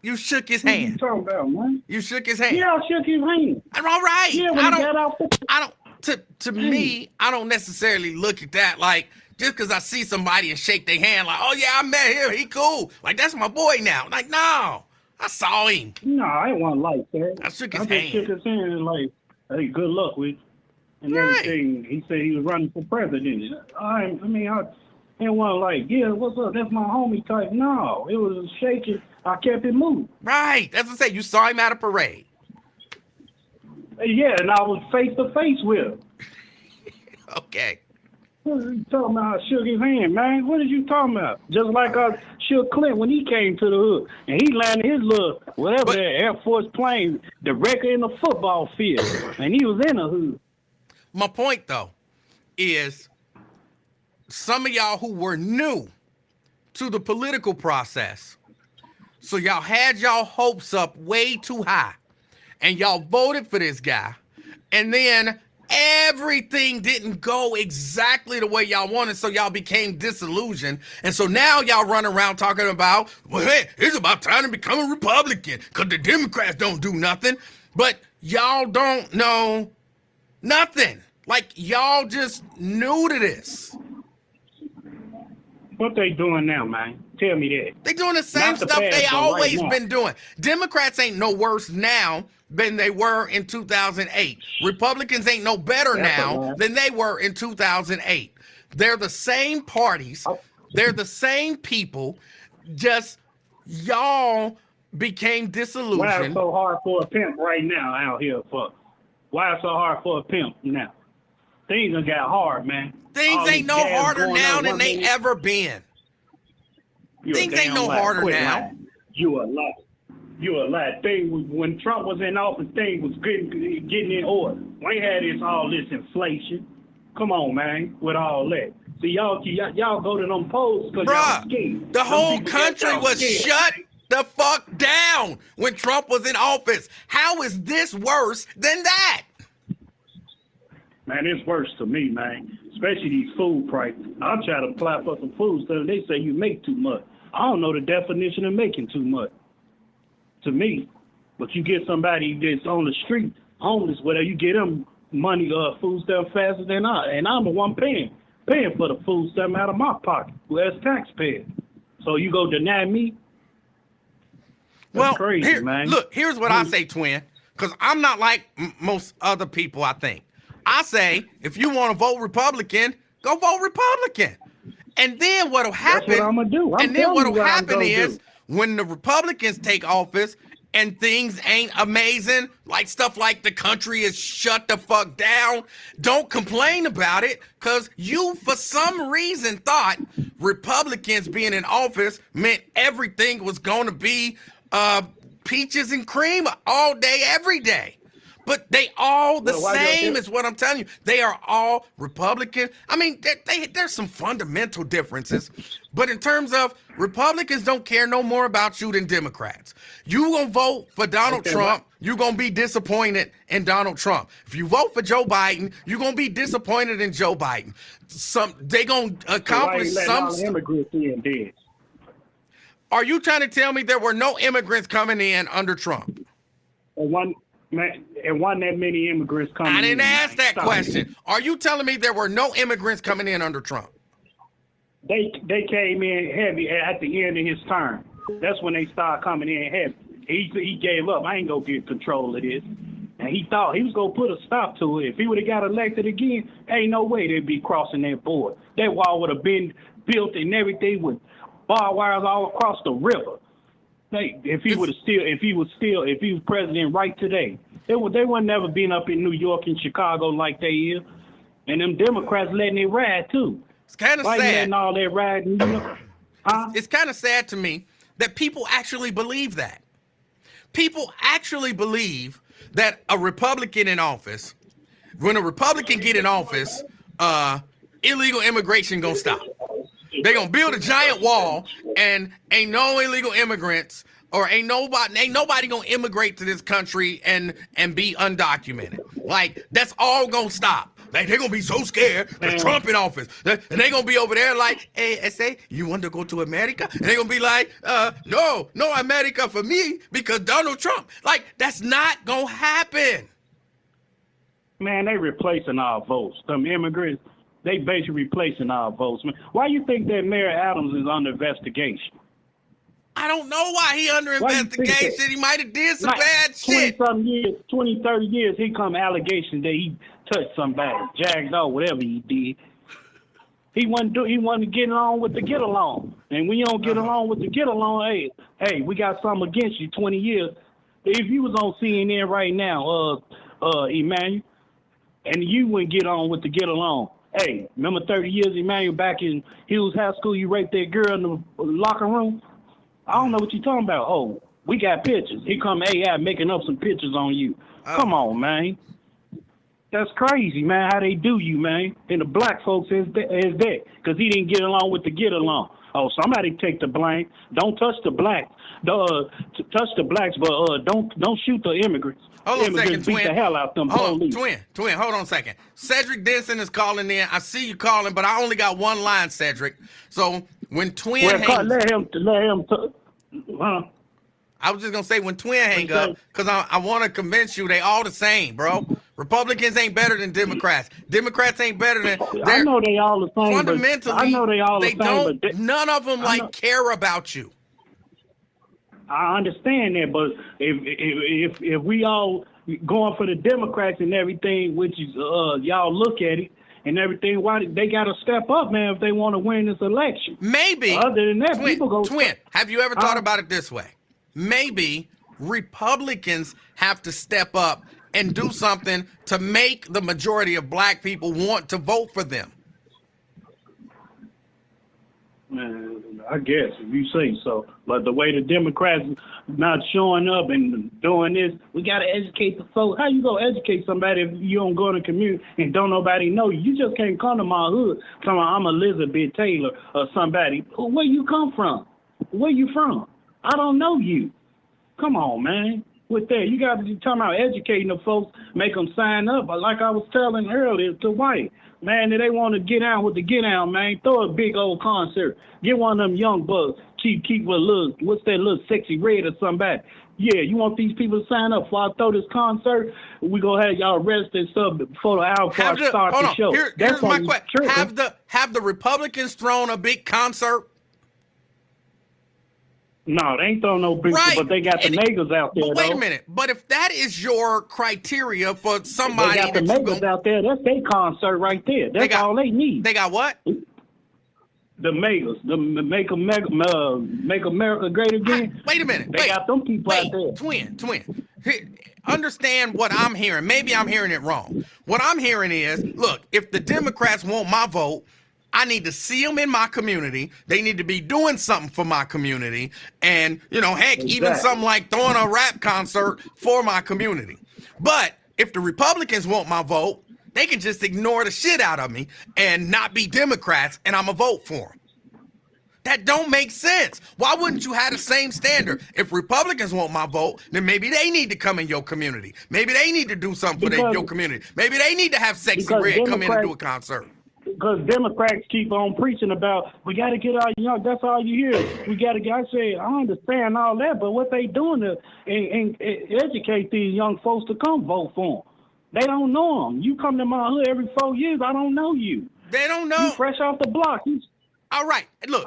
[SPEAKER 1] You shook his hand.
[SPEAKER 3] What are you talking about, man?
[SPEAKER 1] You shook his hand.
[SPEAKER 3] Yeah, I shook his hand.
[SPEAKER 1] All right.
[SPEAKER 3] Yeah, when he got off the
[SPEAKER 1] To me, I don't necessarily look at that like just because I see somebody and shake their hand like, oh yeah, I met him, he cool. Like that's my boy now. Like, no. I saw him.
[SPEAKER 3] No, I ain't want like that.
[SPEAKER 1] I shook his
[SPEAKER 3] hand. I just shook his hand and like, hey, good luck with you. And everything. He said he was running for president. I didn't want to like, yeah, what's up? That's my homie type. No, it was shaking. I kept it moving.
[SPEAKER 1] Right. That's what I said. You saw him at a parade.
[SPEAKER 3] Yeah, and I was face to face with him.
[SPEAKER 1] Okay.
[SPEAKER 3] What are you talking about? I shook his hand, man. What are you talking about? Just like I shook Clint when he came to the hood. And he landed his little, that Air Force plane directly in the football field. And he was in the hood.
[SPEAKER 1] My point, though, is some of y'all who were new to the political process, so y'all had y'all hopes up way too high, and y'all voted for this guy, and then everything didn't go exactly the way y'all wanted, so y'all became disillusioned. And so now y'all run around talking about, well, hey, it's about time to become a Republican because the Democrats don't do nothing. But y'all don't know nothing. Like, y'all just new to this.
[SPEAKER 3] What they doing now, man? Tell me that.
[SPEAKER 1] They doing the same stuff they always been doing. Democrats ain't no worse now than they were in 2008. Republicans ain't no better now than they were in 2008. They're the same parties. They're the same people. Just y'all became disillusioned.
[SPEAKER 3] Why it's so hard for a pimp right now out here? Why it's so hard for a pimp now? Things done got hard, man.
[SPEAKER 1] Things ain't no harder now than they ever been. Things ain't no harder now.
[SPEAKER 3] You a lie. You a lie. When Trump was in office, things was getting in order. We ain't had all this inflation. Come on, man, with all that. See, y'all go to them polls because y'all scared.
[SPEAKER 1] The whole country was shut the fuck down when Trump was in office. How is this worse than that?
[SPEAKER 3] Man, it's worse to me, man. Especially these food prices. I'll try to apply for some food stuff. They say you make too much. I don't know the definition of making too much. To me, but you get somebody that's on the street, homeless, whether you get them money or food stuff faster than and I'm the one paying for the food stuff out of my pocket, who has taxpayers. So you go deny me? That's crazy, man.
[SPEAKER 1] Look, here's what I say, Twin, because I'm not like most other people, I think. I say, if you want to vote Republican, go vote Republican. And then what'll happen?
[SPEAKER 3] That's what I'm gonna do.
[SPEAKER 1] And then what'll happen is when the Republicans take office and things ain't amazing, like stuff like the country is shut the fuck down, don't complain about it, because you, for some reason, thought Republicans being in office meant everything was going to be peaches and cream all day, every day. But they all the same is what I'm telling you. They are all Republican. I mean, there's some fundamental differences. But in terms of Republicans don't care no more about you than Democrats. You gonna vote for Donald Trump, you're gonna be disappointed in Donald Trump. If you vote for Joe Biden, you're gonna be disappointed in Joe Biden. They gonna accomplish some.
[SPEAKER 3] Immigrants in there.
[SPEAKER 1] Are you trying to tell me there were no immigrants coming in under Trump?
[SPEAKER 3] And wasn't that many immigrants coming in.
[SPEAKER 1] I didn't ask that question. Are you telling me there were no immigrants coming in under Trump?
[SPEAKER 3] They came in heavy at the end of his term. That's when they started coming in heavy. He gave up. I ain't gonna get control of this. And he thought he was gonna put a stop to it. If he would have got elected again, ain't no way they'd be crossing that border. That wall would have been built and everything with barbed wires all across the river. If he was president right today, they would never been up in New York and Chicago like they is, and them Democrats letting it ride too.
[SPEAKER 1] It's kind of
[SPEAKER 3] Why you
[SPEAKER 1] sad.
[SPEAKER 3] letting all that ride? Huh?
[SPEAKER 1] It's kind of sad to me that people actually believe that. People actually believe that a Republican in office, when a Republican get in office, illegal immigration gonna stop. They gonna build a giant wall, and ain't no illegal immigrants, or ain't nobody gonna immigrate to this country and be undocumented. Like, that's all gonna stop. Like, they're gonna be so scared that Trump in office, and they gonna be over there like, hey, SA, you want to go to America? And they gonna be like, no America for me because Donald Trump. Like, that's not gonna happen.
[SPEAKER 3] Man, they replacing our votes. Some immigrants, they basically replacing our votes. Man, why you think that Mayor Adams is under investigation?
[SPEAKER 1] I don't know why he under investigation. He might have did some bad shit.
[SPEAKER 3] 20, 30 years, he come allegations that he touched somebody, jagged off, whatever he did. He wasn't getting along with the get along. And when you don't get along with the get along, hey, we got something against you 20 years. If you was on CNN right now, Emanuel, and you wouldn't get on with the get along. Hey, remember 30 years, Emanuel, back in Hughes High School, you raped that girl in the locker room? I don't know what you're talking about. Oh, we got pictures. Here come AI making up some pictures on you. Come on, man. That's crazy, man, how they do you, man. And the black folks is that, because he didn't get along with the get along. Oh, somebody take the blame. Don't touch the blacks. Touch the blacks, but don't shoot the immigrants.
[SPEAKER 1] Hold on a second,
[SPEAKER 3] beat
[SPEAKER 1] twin.
[SPEAKER 3] the hell out them police.
[SPEAKER 1] Twin, hold on a second. Cedric Denson is calling in. I see you calling, but I only got one line, Cedric. So when Twin hangs...
[SPEAKER 3] Let him
[SPEAKER 1] I was just going to say, when Twin hang up, because I want to convince you they all the same, bro. Republicans ain't better than Democrats. Democrats ain't better than...
[SPEAKER 3] I know they all the same.
[SPEAKER 1] Fundamentally,
[SPEAKER 3] I know they all the same.
[SPEAKER 1] None of them care about you.
[SPEAKER 3] I understand that, but if we all going for the Democrats and everything, which is y'all look at it and everything, why they got to step up, man, if they want to win this election?
[SPEAKER 1] Maybe.
[SPEAKER 3] Other than that,
[SPEAKER 1] Twin, have you ever thought about it this way? Maybe Republicans have to step up and do something to make the majority of black people want to vote for them.
[SPEAKER 3] Man, I guess if you say so. But the way the Democrats not showing up and doing this, we got to educate the folks. How you going to educate somebody if you don't go to the community and don't nobody know you? You just can't come to my hood telling I'm Elizabeth Taylor or somebody. Where you come from? Where you from? I don't know you. Come on, man. With that, you got to be talking about educating the folks, make them sign up. But like I was telling earlier to White, man, if they want to get out with the get out, man, throw a big old concert. Get one of them young bucks. Keep a little, what's that little sexy red or somebody. Yeah, you want these people to sign up before I throw this concert? We gonna have y'all register stuff before the hour before I start the show.
[SPEAKER 1] Here's my question. Have the Republicans thrown a big concert?
[SPEAKER 3] No, they ain't throwing no big, but they got the niggas out there.
[SPEAKER 1] But wait a minute. But if that is your criteria for somebody,
[SPEAKER 3] they got the niggas out there. That's their concert right there. That's all they need.
[SPEAKER 1] They got what?
[SPEAKER 3] The makers, the make America great again.
[SPEAKER 1] Wait a minute.
[SPEAKER 3] They got them people out there.
[SPEAKER 1] Twin. Understand what I'm hearing. Maybe I'm hearing it wrong. What I'm hearing is, look, if the Democrats want my vote, I need to see them in my community. They need to be doing something for my community. And, heck, even something like throwing a rap concert for my community. But if the Republicans want my vote, they can just ignore the shit out of me and not be Democrats, and I'm going to vote for them. That don't make sense. Why wouldn't you have the same standard? If Republicans want my vote, then maybe they need to come in your community. Maybe they need to do something for your community. Maybe they need to have Sexy Red come in and do a concert.
[SPEAKER 3] Because Democrats keep on preaching about, we got to get our young, that's all you hear. We got to get, I say, I understand all that, but what they doing to and educate these young folks to come vote for them. They don't know them. You come to my hood every 4 years, I don't know you.
[SPEAKER 1] They don't know.
[SPEAKER 3] You fresh off the block.
[SPEAKER 1] All right, look.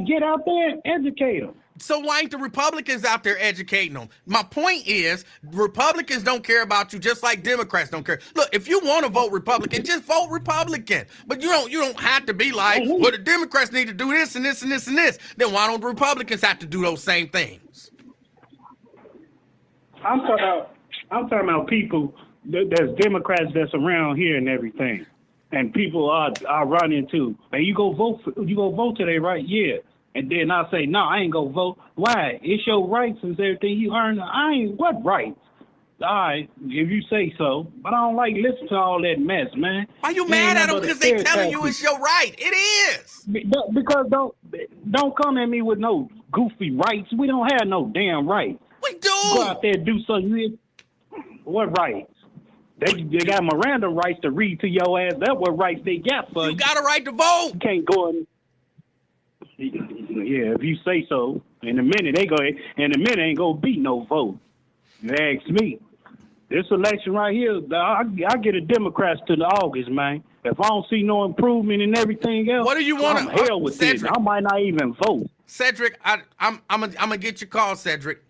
[SPEAKER 3] Get out there and educate them.
[SPEAKER 1] So why ain't the Republicans out there educating them? My point is, Republicans don't care about you just like Democrats don't care. Look, if you want to vote Republican, just vote Republican. But you don't have to be like, well, the Democrats need to do this and this and this and this. Then why don't the Republicans have to do those same things?
[SPEAKER 3] I'm talking about people. There's Democrats that's around here and everything, and people are running too. And you go vote today, right? Yeah. And then I say, no, I ain't go vote. Why? It's your rights and everything you earn. I ain't what rights? All right, if you say so. But I don't like listening to all that mess, man.
[SPEAKER 1] Why you mad at them because they telling you it's your right? It is.
[SPEAKER 3] Because don't come at me with no goofy rights. We don't have no damn rights.
[SPEAKER 1] We do.
[SPEAKER 3] Go out there and do something. What rights? They got Miranda rights to read to your ass. That's what rights they got for you.
[SPEAKER 1] You got a right to vote.
[SPEAKER 3] You can't go in. Yeah, if you say so. In a minute ain't gonna be no vote. You ask me. This election right here, I get a Democrats to the August, man. If I don't see no improvement in everything else,
[SPEAKER 1] what do you want?
[SPEAKER 3] I'm hell with this. I might not even vote.
[SPEAKER 1] Cedric, I'm gonna get your call, Cedric.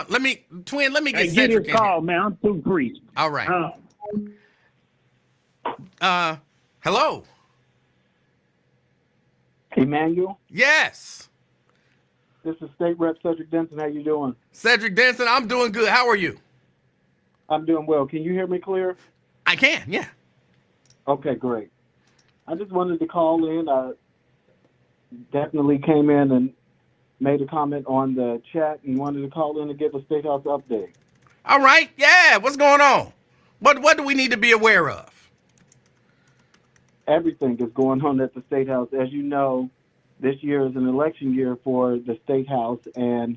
[SPEAKER 1] Let me get
[SPEAKER 3] Get
[SPEAKER 1] Cedric
[SPEAKER 3] his call,
[SPEAKER 1] in
[SPEAKER 3] man. I'm too greasy.
[SPEAKER 1] All right. Hello.
[SPEAKER 4] Emanuel?
[SPEAKER 1] Yes.
[SPEAKER 4] This is State Rep Cedric Denson. How you doing?
[SPEAKER 1] Cedric Denson, I'm doing good. How are you?
[SPEAKER 4] I'm doing well. Can you hear me clear?
[SPEAKER 1] I can, yeah.
[SPEAKER 4] Okay, great. I just wanted to call in. I definitely came in and made a comment on the chat and wanted to call in and give a State House update.
[SPEAKER 1] All right, yeah. What's going on? What do we need to be aware of?
[SPEAKER 4] Everything is going on at the State House. As you know, this year is an election year for the State House, and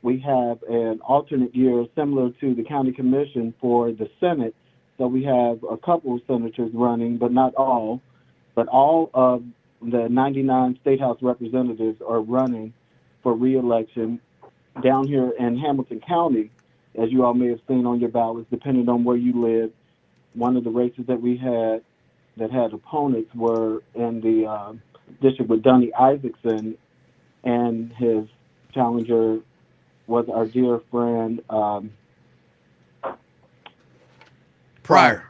[SPEAKER 4] we have an alternate year similar to the county commission for the Senate. So we have a couple of senators running, but not all. But all of the 99 State House representatives are running for re-election. Down here in Hamilton County, as you all may have seen on your ballots, depending on where you live, one of the races that we had that had opponents were in the district with Donnie Isaacson, and his challenger was our dear friend
[SPEAKER 1] Pryor.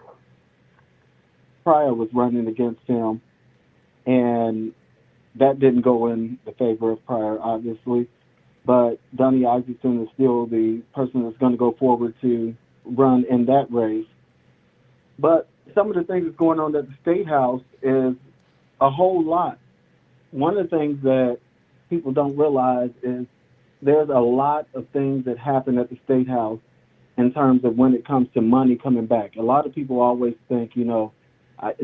[SPEAKER 4] Pryor was running against him, and that didn't go in the favor of Pryor, obviously. But Donnie Isaacson is still the person that's going to go forward to run in that race. But some of the things that's going on at the State House is a whole lot. One of the things that people don't realize is there's a lot of things that happen at the State House in terms of when it comes to money coming back. A lot of people always think, and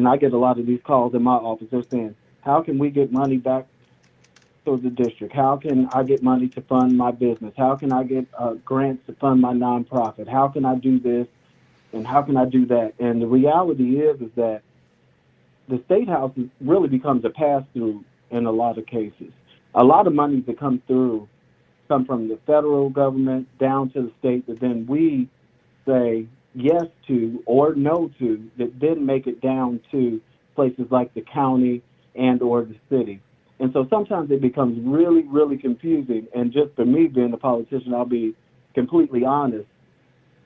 [SPEAKER 4] I get a lot of these calls in my office, they're saying, how can we get money back to the district? How can I get money to fund my business? How can I get grants to fund my nonprofit? How can I do this? And how can I do that? And the reality is that the State House really becomes a pass-through in a lot of cases. A lot of monies that come through come from the federal government down to the state that then we say yes to or no to, that then make it down to places like the county and or the city. And so sometimes it becomes really, really confusing. And just for me being a politician, I'll be completely honest,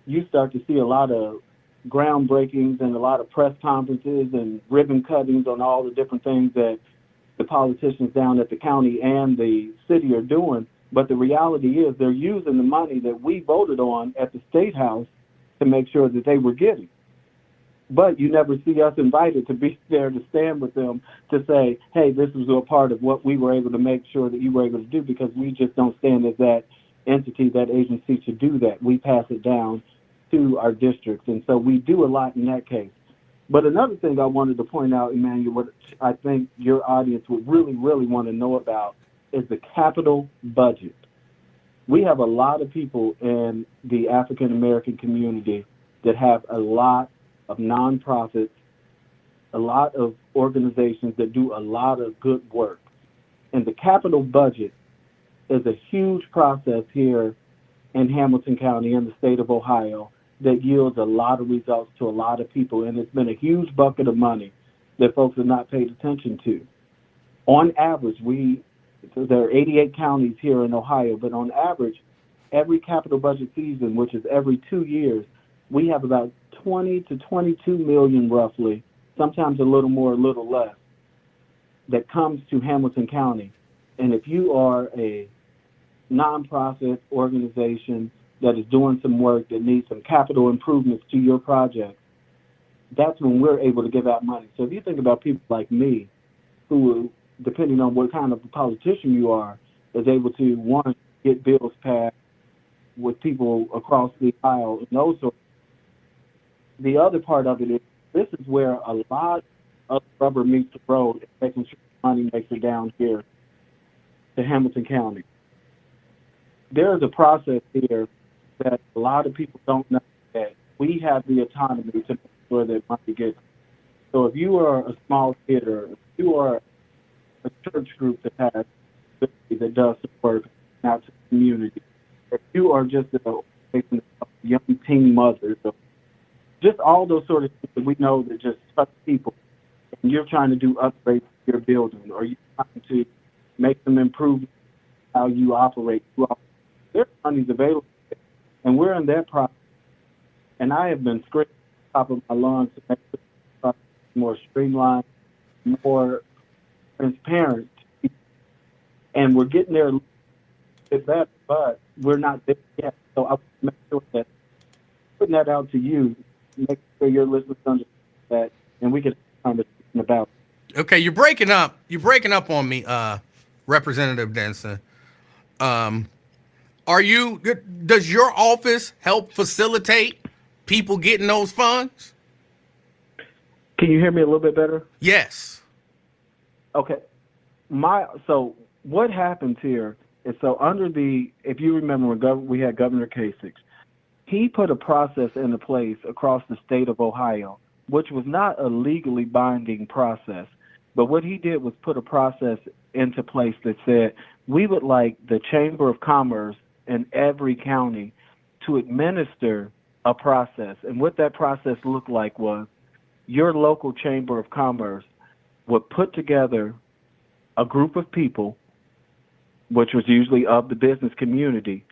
[SPEAKER 4] you start to see a lot of groundbreakings and a lot of press conferences and ribbon cuttings on all the different things that the politicians down at the county and the city are doing. But the reality is they're using the money that we voted on at the State House to make sure that they were getting. But you never see us invited to be there to stand with them to say, hey, this was a part of what we were able to make sure that you were able to do, because we just don't stand as that entity, that agency to do that. We pass it down to our districts. And so we do a lot in that case. But another thing I wanted to point out, Emanuel, what I think your audience would really, really want to know about is the capital budget. We have a lot of people in the African American community that have a lot of nonprofits, a lot of organizations that do a lot of good work. And the capital budget is a huge process here in Hamilton County in the state of Ohio that yields a lot of results to a lot of people. And it's been a huge bucket of money that folks have not paid attention to. On average, there are 88 counties here in Ohio, but on average, every capital budget season, which is every 2 years, we have about 20 to 22 million roughly, sometimes a little more, a little less, that comes to Hamilton County. And if you are a nonprofit organization that is doing some work that needs some capital improvements to your project, that's when we're able to give out money. So if you think about people like me, who, depending on what kind of politician you are, is able to, one, get bills passed with people across the aisle and those sorts. The other part of it is this is where a lot of rubber meets the road in making sure money makes it down here to Hamilton County. There's a process here that a lot of people don't know, that we have the autonomy to make sure that money gets. So if you are a small theater, if you are a church group that has that does some work out to the community, if you are just a young teen mothers, or just all those sort of things that we know that just touch people, and you're trying to do upgrades to your building, or you're trying to make some improvements how you operate. There's money's available, and we're in that process. And I have been scraping the top of my lungs to make the process more streamlined, more transparent, and we're getting there a little bit better, but we're not there yet. So I want to make sure that putting that out to you, make sure your listeners understand that, and we can have a conversation about it.
[SPEAKER 1] Okay, you're breaking up. You're breaking up on me, Representative Denson. Does your office help facilitate people getting those funds?
[SPEAKER 4] Can you hear me a little bit better?
[SPEAKER 1] Yes.
[SPEAKER 4] Okay. So what happens here is, so if you remember when we had Governor Kasich, he put a process into place across the state of Ohio, which was not a legally binding process. But what he did was put a process into place that said, we would like the Chamber of Commerce in every county to administer a process. And what that process looked like was your local Chamber of Commerce would put together a group of people, which was usually of the business community.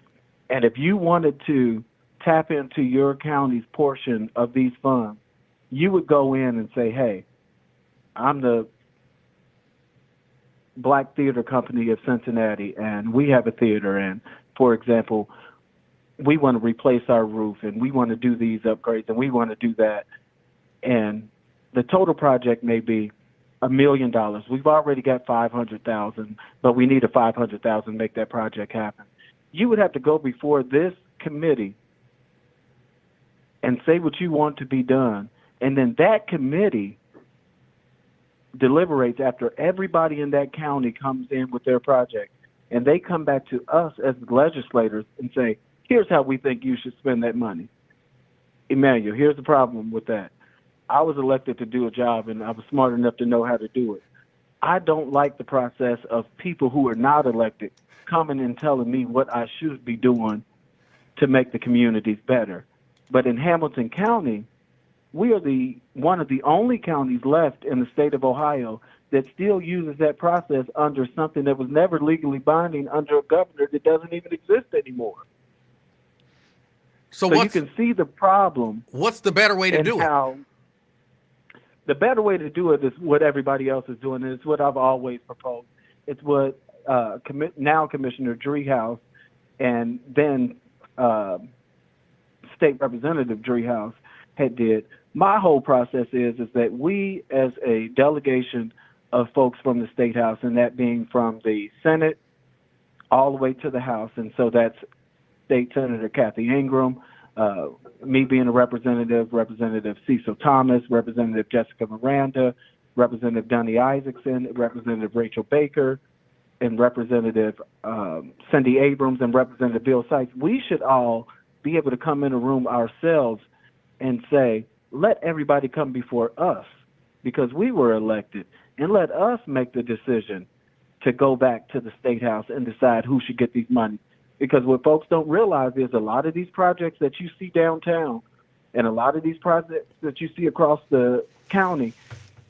[SPEAKER 4] And if you wanted to tap into your county's portion of these funds, you would go in and say, hey, I'm the Black Theater Company of Cincinnati, and we have a theater, and, for example, we want to replace our roof, and we want to do these upgrades, and we want to do that. And the total project may be $1 million. We've already got $500,000, but we need a $500,000 to make that project happen. You would have to go before this committee and say what you want to be done, and then that committee deliberates after everybody in that county comes in with their project, and they come back to us as legislators and say, here's how we think you should spend that money. Emanuel, here's the problem with that. I was elected to do a job, and I was smart enough to know how to do it. I don't like the process of people who are not elected coming and telling me what I should be doing to make the communities better. But in Hamilton County, we are one of the only counties left in the state of Ohio that still uses that process under something that was never legally binding, under a governor that doesn't even exist anymore. So you can see the problem.
[SPEAKER 1] What's the better way to do it?
[SPEAKER 4] The better way to do it is what everybody else is doing, and it's what I've always proposed. It's what now Commissioner Driehaus and then State Representative Driehaus had did. My whole process is that we, as a delegation of folks from the State House, and that being from the Senate all the way to the House, and so that's State Senator Kathy Ingram, me being a representative, Representative Cecil Thomas, Representative Jessica Miranda, Representative Donnie Isaacson, Representative Rachel Baker, and Representative Cindy Abrams, and Representative Bill Sykes. We should all be able to come in a room ourselves and say, let everybody come before us because we were elected, and let us make the decision to go back to the State House and decide who should get these money. Because what folks don't realize is a lot of these projects that you see downtown and a lot of these projects that you see across the county,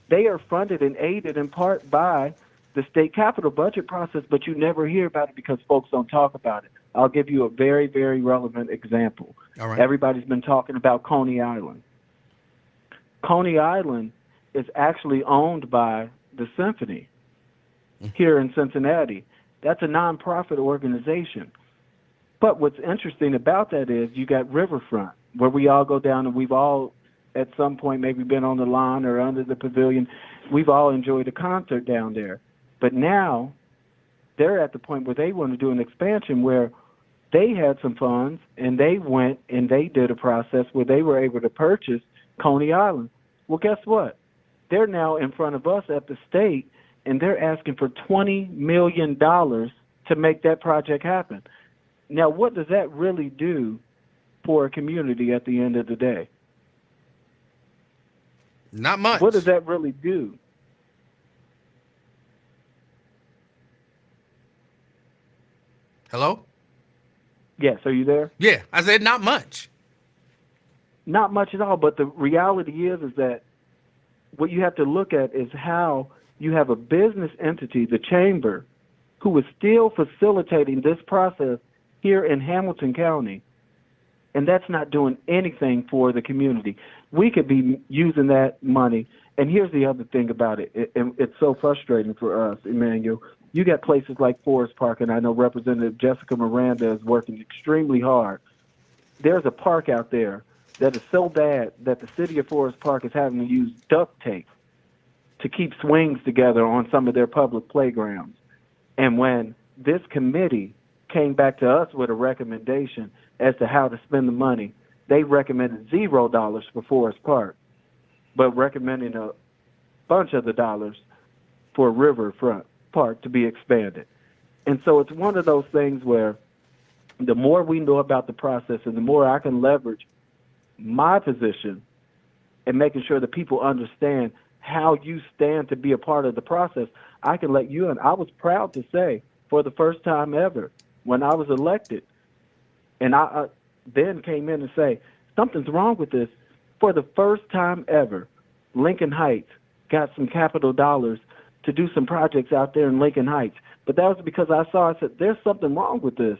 [SPEAKER 4] they are funded and aided in part by the state capital budget process, but you never hear about it because folks don't talk about it. I'll give you a very, very relevant example.
[SPEAKER 1] All right.
[SPEAKER 4] Everybody's been talking about Coney Island. Coney Island is actually owned by the Symphony here in Cincinnati. That's a nonprofit organization. But what's interesting about that is you got Riverfront, where we all go down and we've all at some point maybe been on the lawn or under the pavilion. We've all enjoyed a concert down there. But now they're at the point where they want to do an expansion where they had some funds and they went and they did a process where they were able to purchase Coney Island. Well, guess what? They're now in front of us at the state and they're asking for $20 million to make that project happen. Now, what does that really do for a community at the end of the day?
[SPEAKER 1] Not much.
[SPEAKER 4] What does that really do?
[SPEAKER 1] Hello?
[SPEAKER 4] Yes, are you there?
[SPEAKER 1] Yeah, I said not much.
[SPEAKER 4] Not much at all, but the reality is that what you have to look at is how you have a business entity, the chamber, who is still facilitating this process here in Hamilton County, and that's not doing anything for the community. We could be using that money. And here's the other thing about it. It's so frustrating for us, Emanuel. You got places like Forest Park, and I know Representative Jessica Miranda is working extremely hard. There's a park out there that is so bad that the city of Forest Park is having to use duct tape to keep swings together on some of their public playgrounds. And when this committee came back to us with a recommendation as to how to spend the money, they recommended $0 for Forest Park, but recommending a bunch of the dollars for Riverfront Park to be expanded. And so it's one of those things where the more we know about the process and the more I can leverage my position and making sure that people understand how you stand to be a part of the process, I can let you in. I was proud to say for the first time ever when I was elected, and I then came in and say, something's wrong with this. For the first time ever, Lincoln Heights got some capital dollars to do some projects out there in Lincoln Heights. But that was because I said, there's something wrong with this.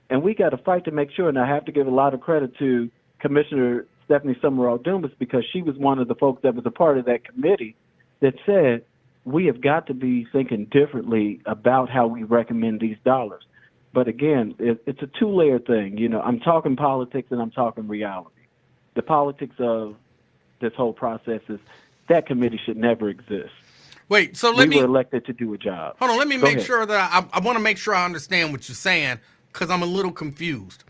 [SPEAKER 4] And we got to fight to make sure. And I have to give a lot of credit to Commissioner Stephanie Summerall Dumas, because she was one of the folks that was a part of that committee that said, we have got to be thinking differently about how we recommend these dollars. But again, it's a two-layer thing. You know, I'm talking politics and I'm talking reality. The politics of this whole process is that committee should never exist.
[SPEAKER 1] Wait, so
[SPEAKER 4] we were elected to do a job.
[SPEAKER 1] Hold on, let me
[SPEAKER 4] Go
[SPEAKER 1] make
[SPEAKER 4] ahead.
[SPEAKER 1] sure that I want to make sure I understand what you're saying, because I'm a little confused.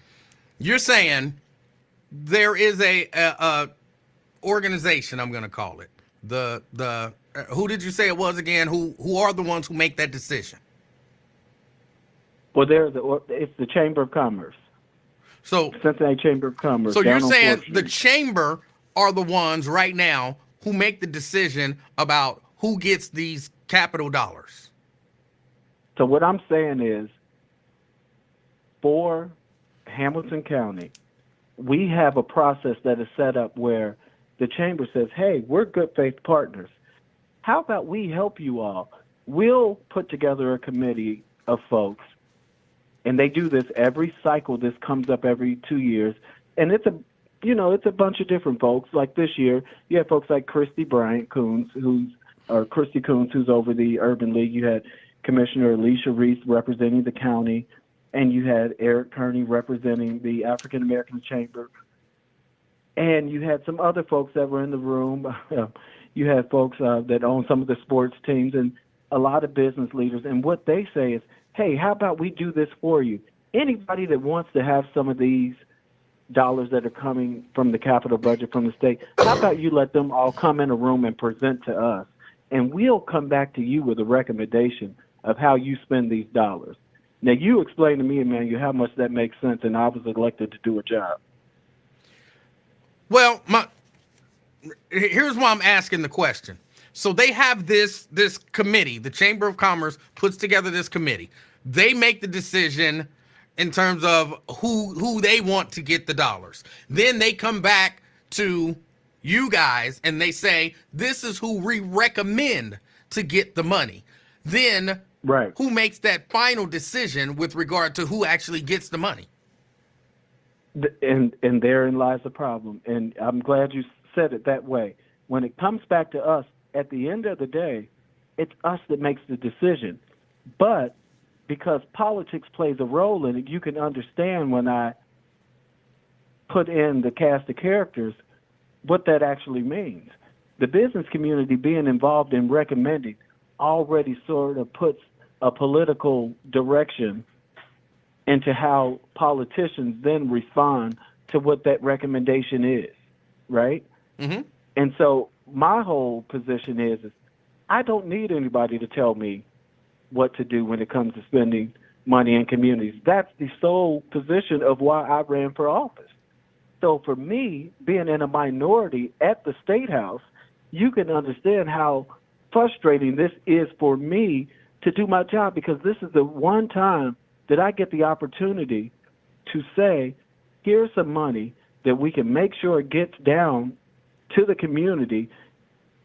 [SPEAKER 1] You're saying there is a organization, I'm going to call it. The who did you say it was again? Who are the ones who make that decision?
[SPEAKER 4] Well, it's the Chamber of Commerce.
[SPEAKER 1] So
[SPEAKER 4] Cincinnati Chamber of Commerce.
[SPEAKER 1] So you're
[SPEAKER 4] down on
[SPEAKER 1] saying
[SPEAKER 4] 4th
[SPEAKER 1] the
[SPEAKER 4] Street.
[SPEAKER 1] chamber are the ones right now who make the decision about who gets these capital dollars?
[SPEAKER 4] So what I'm saying is, for Hamilton County, we have a process that is set up where the chamber says, hey, we're good faith partners. How about we help you all? We'll put together a committee of folks, and they do this every cycle. This comes up every 2 years, and it's a bunch of different folks. Like this year, you have folks like Christy Coons, who's over the Urban League. You had Commissioner Alicia Reese representing the county, and you had Eric Kearney representing the African American Chamber. And you had some other folks that were in the room. You had folks that own some of the sports teams and a lot of business leaders. And what they say is, hey, how about we do this for you? Anybody that wants to have some of these dollars that are coming from the capital budget from the state, how about you let them all come in a room and present to us? And we'll come back to you with a recommendation of how you spend these dollars. Now, you explain to me, Emmanuel, how much that makes sense, and I was elected to do a job.
[SPEAKER 1] Well, here's why I'm asking the question. So they have this committee. The Chamber of Commerce puts together this committee. They make the decision in terms of who they want to get the dollars. Then they come back to you guys and they say, this is who we recommend to get the money. Then
[SPEAKER 4] right.
[SPEAKER 1] Who makes that final decision with regard to who actually gets the money?
[SPEAKER 4] And therein lies the problem. And I'm glad you said it that way. When it comes back to us, at the end of the day, it's us that makes the decision. But because politics plays a role in it, you can understand when I put in the cast of characters what that actually means. The business community being involved in recommending already sort of puts a political direction into how politicians then respond to what that recommendation is, right?
[SPEAKER 1] Mm-hmm.
[SPEAKER 4] And so my whole position is I don't need anybody to tell me what to do when it comes to spending money in communities. That's the sole position of why I ran for office. So for me, being in a minority at the State House, you can understand how frustrating this is for me to do my job, because this is the one time that I get the opportunity to say, here's some money that we can make sure it gets down to the community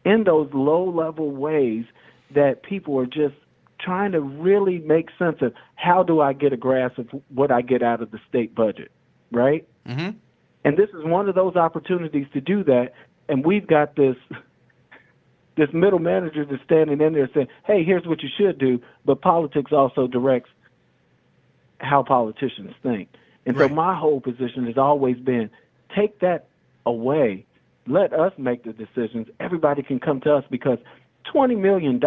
[SPEAKER 4] in those low-level ways that people are just trying to really make sense of how do I get a grasp of what I get out of the state budget, right?
[SPEAKER 1] Mm-hmm.
[SPEAKER 4] And this is one of those opportunities to do that, and we've got this middle manager that's standing in there saying, hey, here's what you should do, but politics also directs how politicians think. And so my whole position has always been, take that away. Let us make the decisions. Everybody can come to us, because $20 million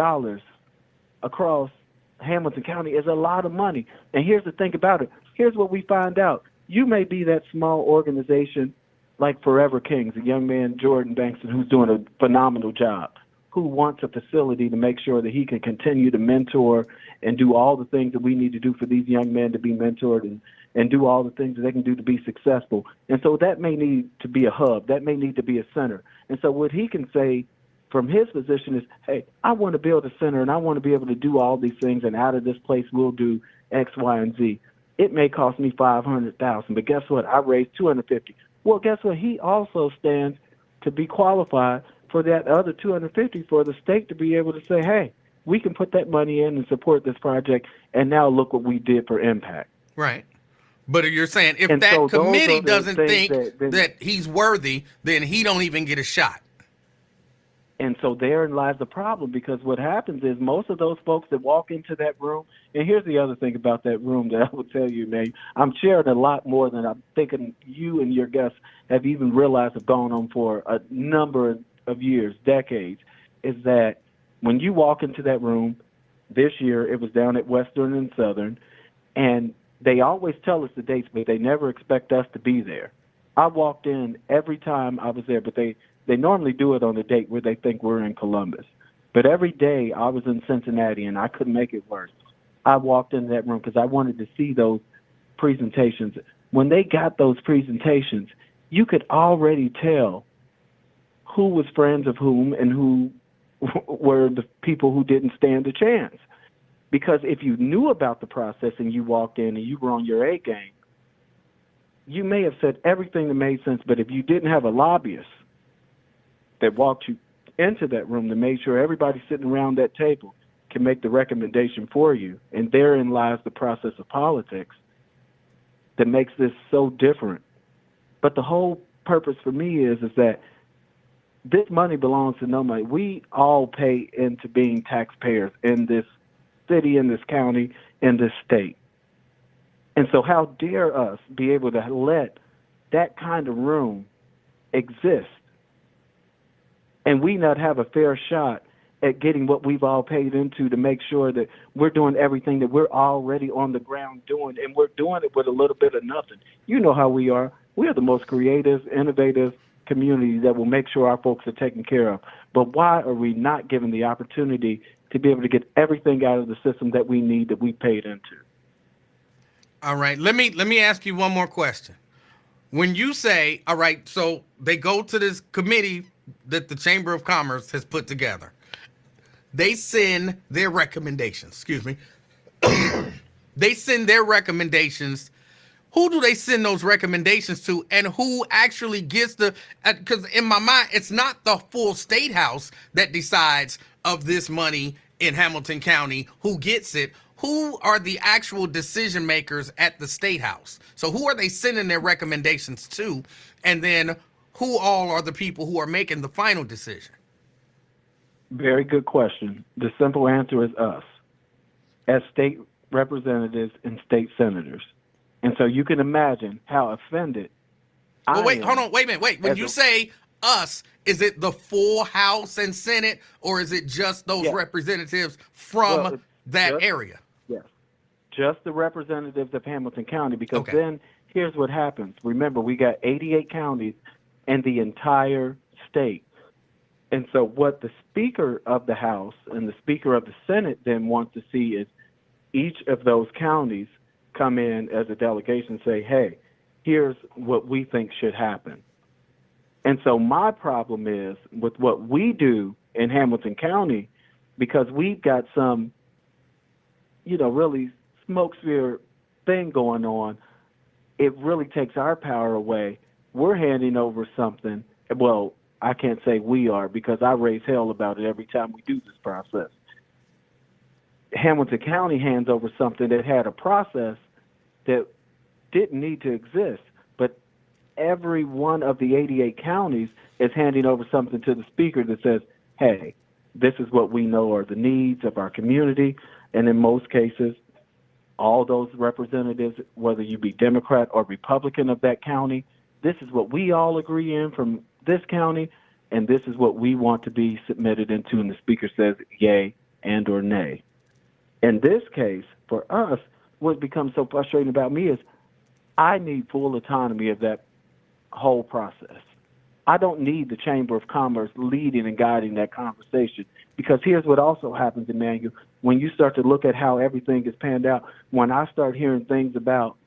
[SPEAKER 4] across Hamilton County is a lot of money. And here's the thing about it. Here's what we find out. You may be that small organization like Forever Kings, a young man, Jordan Bankston, who's doing a phenomenal job, who wants a facility to make sure that he can continue to mentor and do all the things that we need to do for these young men to be mentored, and do all the things that they can do to be successful. And so that may need to be a hub. That may need to be a center. And so what he can say from his position is, hey, I want to build a center, and I want to be able to do all these things, and out of this place we'll do X, Y, and Z. It may cost me $500,000, but guess what? I raised $250,000. Well, guess what? He also stands to be qualified for that other $250,000 for the state to be able to say, hey, we can put that money in and support this project, and now look what we did for impact.
[SPEAKER 1] Right. But you're saying if
[SPEAKER 4] And
[SPEAKER 1] that
[SPEAKER 4] so
[SPEAKER 1] committee
[SPEAKER 4] those are the
[SPEAKER 1] doesn't
[SPEAKER 4] things
[SPEAKER 1] think that he's worthy, then he don't even get a shot.
[SPEAKER 4] And so therein lies the problem, because what happens is most of those folks that walk into that room, and here's the other thing about that room that I will tell you, man, I'm sharing a lot more than I'm thinking you and your guests have even realized have gone on for a number of years, decades, is that when you walk into that room, this year it was down at Western and Southern, and they always tell us the dates, but they never expect us to be there. I walked in every time I was there, but they normally do it on a date where they think we're in Columbus. But every day I was in Cincinnati, and I couldn't make it worse. I walked into that room because I wanted to see those presentations. When they got those presentations, you could already tell who was friends of whom and who were the people who didn't stand a chance. Because if you knew about the process and you walked in and you were on your A game, you may have said everything that made sense, but if you didn't have a lobbyist that walked you into that room to make sure everybody sitting around that table can make the recommendation for you, and therein lies the process of politics that makes this so different. But the whole purpose for me is that this money belongs to nobody. We all pay into being taxpayers in this city, in this county, in this state. And so how dare us be able to let that kind of room exist and we not have a fair shot at getting what we've all paid into to make sure that we're doing everything that we're already on the ground doing, and we're doing it with a little bit of nothing. You know how we are. We are the most creative, innovative community that will make sure our folks are taken care of. But why are we not given the opportunity to be able to get everything out of the system that we need, that we paid into?
[SPEAKER 1] All right. Let me ask you one more question. When you say, all right, so they go to this committee that the Chamber of Commerce has put together. They send their recommendations. Excuse me. They send their recommendations. Who do they send those recommendations to, and who actually gets the, because in my mind, it's not the full state house that decides of this money in Hamilton County, who gets it. Who are the actual decision makers at the state house? So who are they sending their recommendations to? And then who all are the people who are making the final decision? Very
[SPEAKER 4] good question. The simple answer is us. As state representatives and state senators. And so you can imagine how offended
[SPEAKER 1] Well,
[SPEAKER 4] I
[SPEAKER 1] wait,
[SPEAKER 4] am.
[SPEAKER 1] hold on, wait a minute, wait. When
[SPEAKER 4] as
[SPEAKER 1] you
[SPEAKER 4] a-
[SPEAKER 1] say us, is it the full House and Senate, or is it just those
[SPEAKER 4] Yes.
[SPEAKER 1] representatives from
[SPEAKER 4] Well, it's
[SPEAKER 1] that
[SPEAKER 4] just-
[SPEAKER 1] area?
[SPEAKER 4] Yes. Just the representatives of Hamilton County, because
[SPEAKER 1] Okay.
[SPEAKER 4] then here's what happens. Remember, we got 88 counties in the entire state. And so what the Speaker of the House and the Speaker of the Senate then wants to see is each of those counties come in as a delegation and say, hey, here's what we think should happen. And so my problem is with what we do in Hamilton County, because we've got some, really smoke sphere thing going on, it really takes our power away. We're handing over something. Well, I can't say we are, because I raise hell about it every time we do this process. Hamilton County hands over something that had a process that didn't need to exist, but every one of the 88 counties is handing over something to the speaker that says, hey, this is what we know are the needs of our community. And in most cases, all those representatives, whether you be Democrat or Republican of that county, this is what we all agree in from this county, and this is what we want to be submitted into, and the speaker says yay and or nay. In this case, for us, what becomes so frustrating about me is I need full autonomy of that whole process. I don't need the Chamber of Commerce leading and guiding that conversation, because here's what also happens, Emanuel. When you start to look at how everything is panned out, when I start hearing things about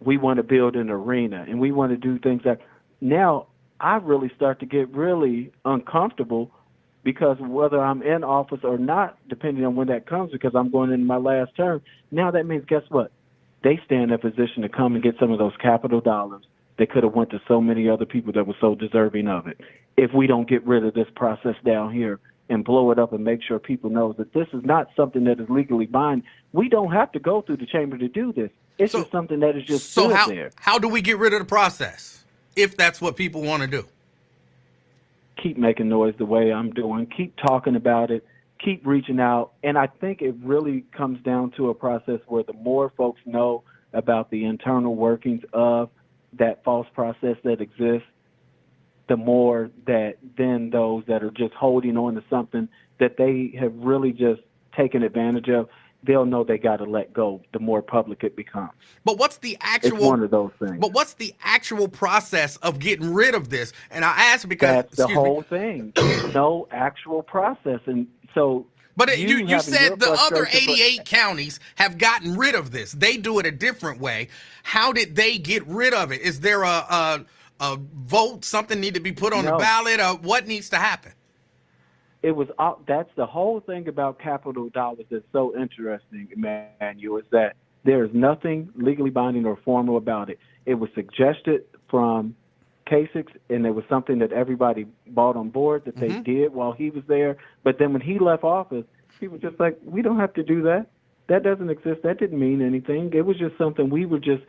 [SPEAKER 4] we want to build an arena and we want to do things that, now I really start to get really uncomfortable, because whether I'm in office or not, depending on when that comes, because I'm going into my last term, now that means, guess what? They stand in a position to come and get some of those capital dollars that could have went to so many other people that were so deserving of it. If we don't get rid of this process down here and blow it up and make sure people know that this is not something that is legally binding, we don't have to go through the chamber to do this. It's just something that is just
[SPEAKER 1] so
[SPEAKER 4] stood there.
[SPEAKER 1] How do we get rid of the process if that's what people want to do?
[SPEAKER 4] Keep making noise the way I'm doing. Keep talking about it. Keep reaching out. And I think it really comes down to a process where the more folks know about the internal workings of that false process that exists, the more that then those that are just holding on to something that they have really just taken advantage of, they'll know they got to let go the more public it becomes.
[SPEAKER 1] But what's the actual?
[SPEAKER 4] It's one of those things.
[SPEAKER 1] But what's the actual process of getting rid of this? And I ask because
[SPEAKER 4] that's the whole thing. There's no actual process, and so.
[SPEAKER 1] But you said the other
[SPEAKER 4] frustration
[SPEAKER 1] 88 counties have gotten rid of this. They do it a different way. How did they get rid of it? Is there a vote? Something need to be put on the ballot? What needs to happen?
[SPEAKER 4] It was that's the whole thing about capital dollars that's so interesting, Emanuel, is that there is nothing legally binding or formal about it. It was suggested from Kasich, and it was something that everybody bought on board that they did while he was there. But then when he left office, he was just like, we don't have to do that. That doesn't exist. That didn't mean anything. It was just something we were just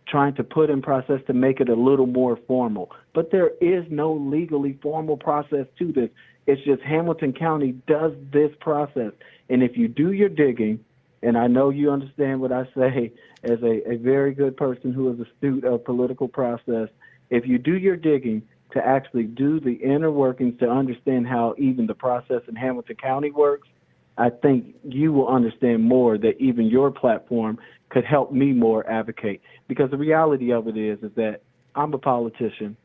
[SPEAKER 4] trying to put in process to make it a little more formal. But there is no legally formal process to this. It's just Hamilton County does this process. And if you do your digging, and I know you understand what I say as a very good person who is astute of political process, if you do your digging to actually do the inner workings to understand how even the process in Hamilton County works, I think you will understand more that even your platform could help me more advocate. Because the reality of it is that I'm a politician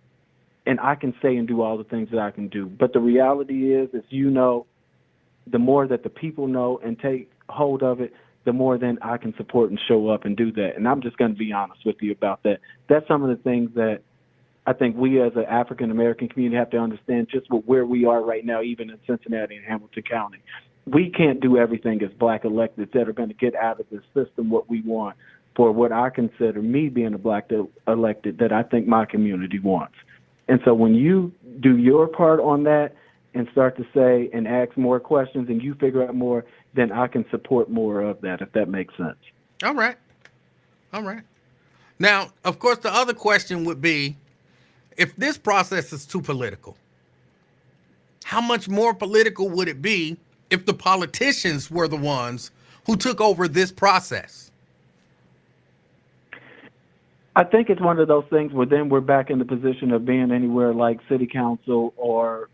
[SPEAKER 4] and I can say and do all the things that I can do. But the reality is, the more that the people know and take hold of it, the more then I can support and show up and do that. And I'm just going to be honest with you about that. That's some of the things that I think we as an African-American community have to understand just where we are right now, even in Cincinnati and Hamilton County. We can't do everything as black electeds that are going to get out of this system what we want for what I consider me being a black elected that I think my community wants. And so when you do your part on that and start to say and ask more questions and you figure out more, then I can support more of that, if that makes sense.
[SPEAKER 1] All right. Now, of course, the other question would be, if this process is too political, how much more political would it be if the politicians were the ones who took over this process?
[SPEAKER 4] I think it's one of those things where then we're back in the position of being anywhere like City Council or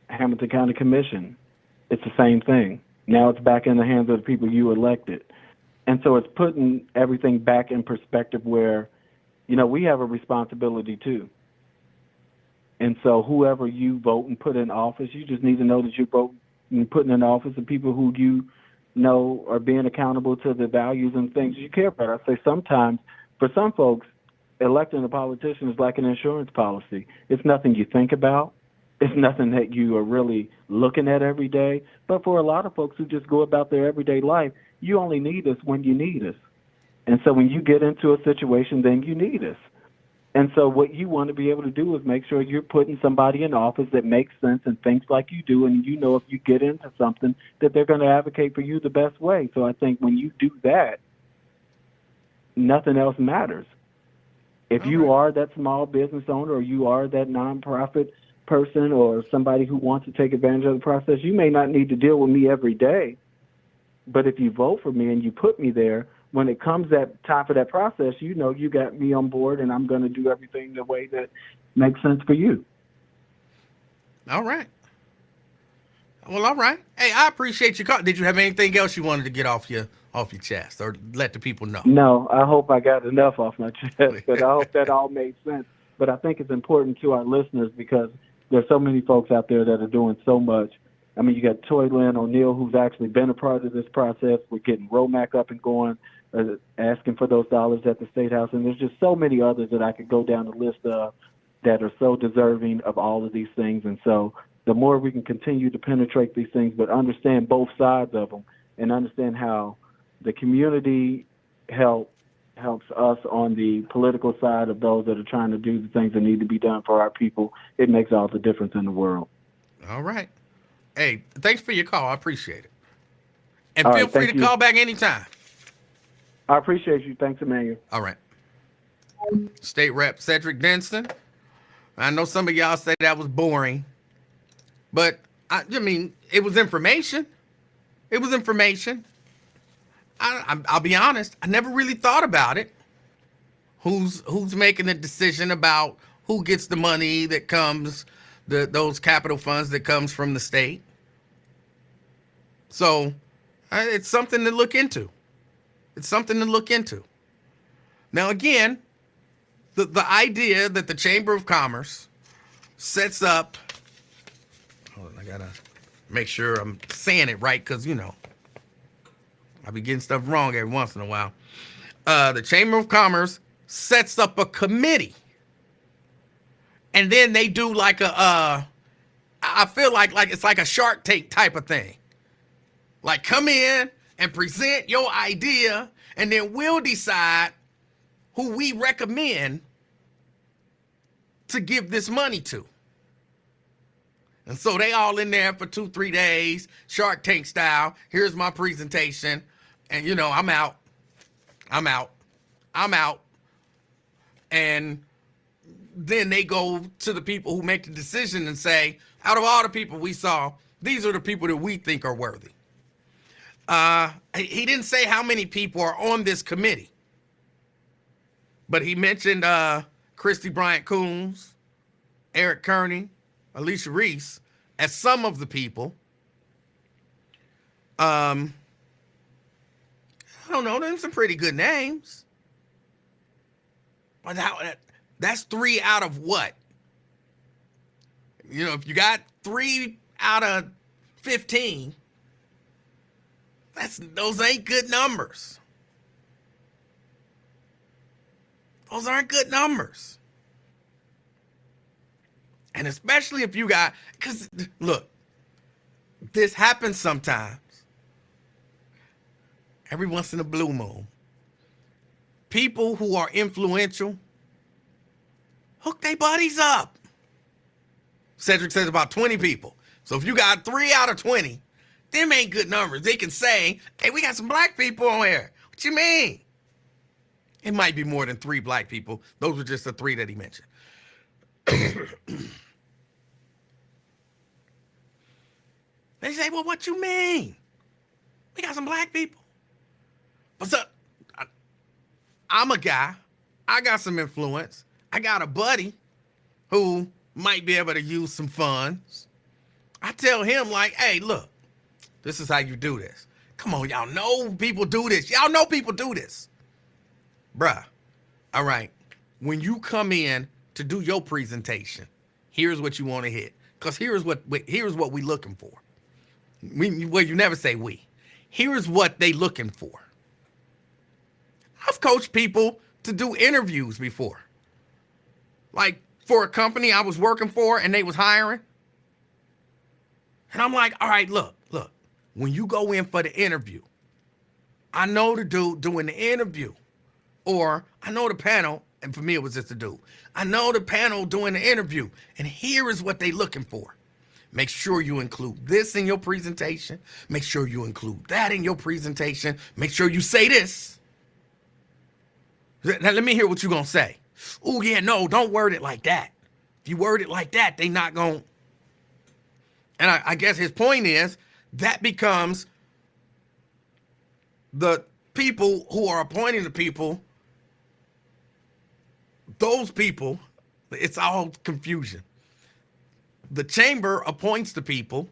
[SPEAKER 4] Hamilton County Commission. It's the same thing. Now it's back in the hands of the people you elected. And so it's putting everything back in perspective where, we have a responsibility too. And so whoever you vote and put in office, you just need to know that you're putting in office the people who you know are being accountable to the values and things you care about. I say sometimes, for some folks, electing a politician is like an insurance policy. It's nothing you think about. It's nothing that you are really looking at every day. But for a lot of folks who just go about their everyday life, you only need us when you need us. And so when you get into a situation, then you need us. And so what you want to be able to do is make sure you're putting somebody in office that makes sense and thinks like you do, and if you get into something that they're going to advocate for you the best way. So I think when you do that, nothing else matters. If you are that small business owner or you are that nonprofit person or somebody who wants to take advantage of the process, you may not need to deal with me every day. But if you vote for me and you put me there, when it comes at top of that process, you got me on board and I'm going to do everything the way that makes sense for you.
[SPEAKER 1] All right. Well, all right. Hey, I appreciate your call. Did you have anything else you wanted to get off your chest or let the people know?
[SPEAKER 4] No, I hope I got enough off my chest, but I hope that all made sense. But I think it's important to our listeners because there's so many folks out there that are doing so much. I mean, you got Toy Lynn O'Neill, who's actually been a part of this process. We're getting Romac up and going, asking for those dollars at the State House. And there's just so many others that I could go down the list of that are so deserving of all of these things. And so the more we can continue to penetrate these things, but understand both sides of them and understand how the community helps us on the political side of those that are trying to do the things that need to be done for our people, it makes all the difference in the world.
[SPEAKER 1] All right. Hey, thanks for your call. I appreciate it. And
[SPEAKER 4] all
[SPEAKER 1] feel
[SPEAKER 4] right,
[SPEAKER 1] free to call back anytime.
[SPEAKER 4] I appreciate you. Thanks, Emmanuel.
[SPEAKER 1] All right. State Rep Cedric Denson. I know some of y'all say that was boring, but I mean, it was information. It was information. I'll be honest. I never really thought about it. Who's making the decision about who gets the money that comes, those capital funds that comes from the state? So it's something to look into. It's something to look into. Now, again, the idea that the Chamber of Commerce sets up, hold on, I gotta make sure I'm saying it right because, I be getting stuff wrong every once in a while. The Chamber of Commerce sets up a committee. And then they do like I feel like it's like a Shark Tank type of thing. Like come in and present your idea, and then we'll decide who we recommend to give this money to. And so they all in there for 2-3 days, Shark Tank style. Here's my presentation. And, I'm out. And then they go to the people who make the decision and say, out of all the people we saw, these are the people that we think are worthy. He didn't say how many people are on this committee, but he mentioned Christy Bryant Coons, Eric Kearney, Alicia Reese as some of the people. I don't know, them some pretty good names. But that's 3 out of what? If you got 3 out of 15, those ain't good numbers. Those aren't good numbers. And especially if you got, because look, this happens sometimes. Every once in a blue moon. People who are influential hook their buddies up. Cedric says about 20 people. So if you got 3 out of 20, them ain't good numbers. They can say, hey, we got some black people on here. What you mean? It might be more than 3 black people. Those were just the 3 that he mentioned. They say, well, what you mean? We got some black people. What's up? I'm a guy. I got some influence. I got a buddy who might be able to use some funds. I tell him, like, hey, look, this is how you do this. Come on, y'all know people do this. Y'all know people do this. Bruh, all right, when you come in to do your presentation, here's what you want to hit. Because here's what we looking for. Well, you never say we. Here's what they looking for. I've coached people to do interviews before. Like for a company I was working for and they was hiring. And I'm like, all right, look, when you go in for the interview, I know the dude doing the interview, or I know the panel, and for me it was just a dude. I know the panel doing the interview, and here is what they looking for. Make sure you include this in your presentation. Make sure you include that in your presentation. Make sure you say this. Now let me hear what you're gonna say. Oh yeah, no, don't word it like that. If you word it like that, they not gonna. And I guess his point is that becomes the people who are appointing the people, those people, it's all confusion. The chamber appoints the people,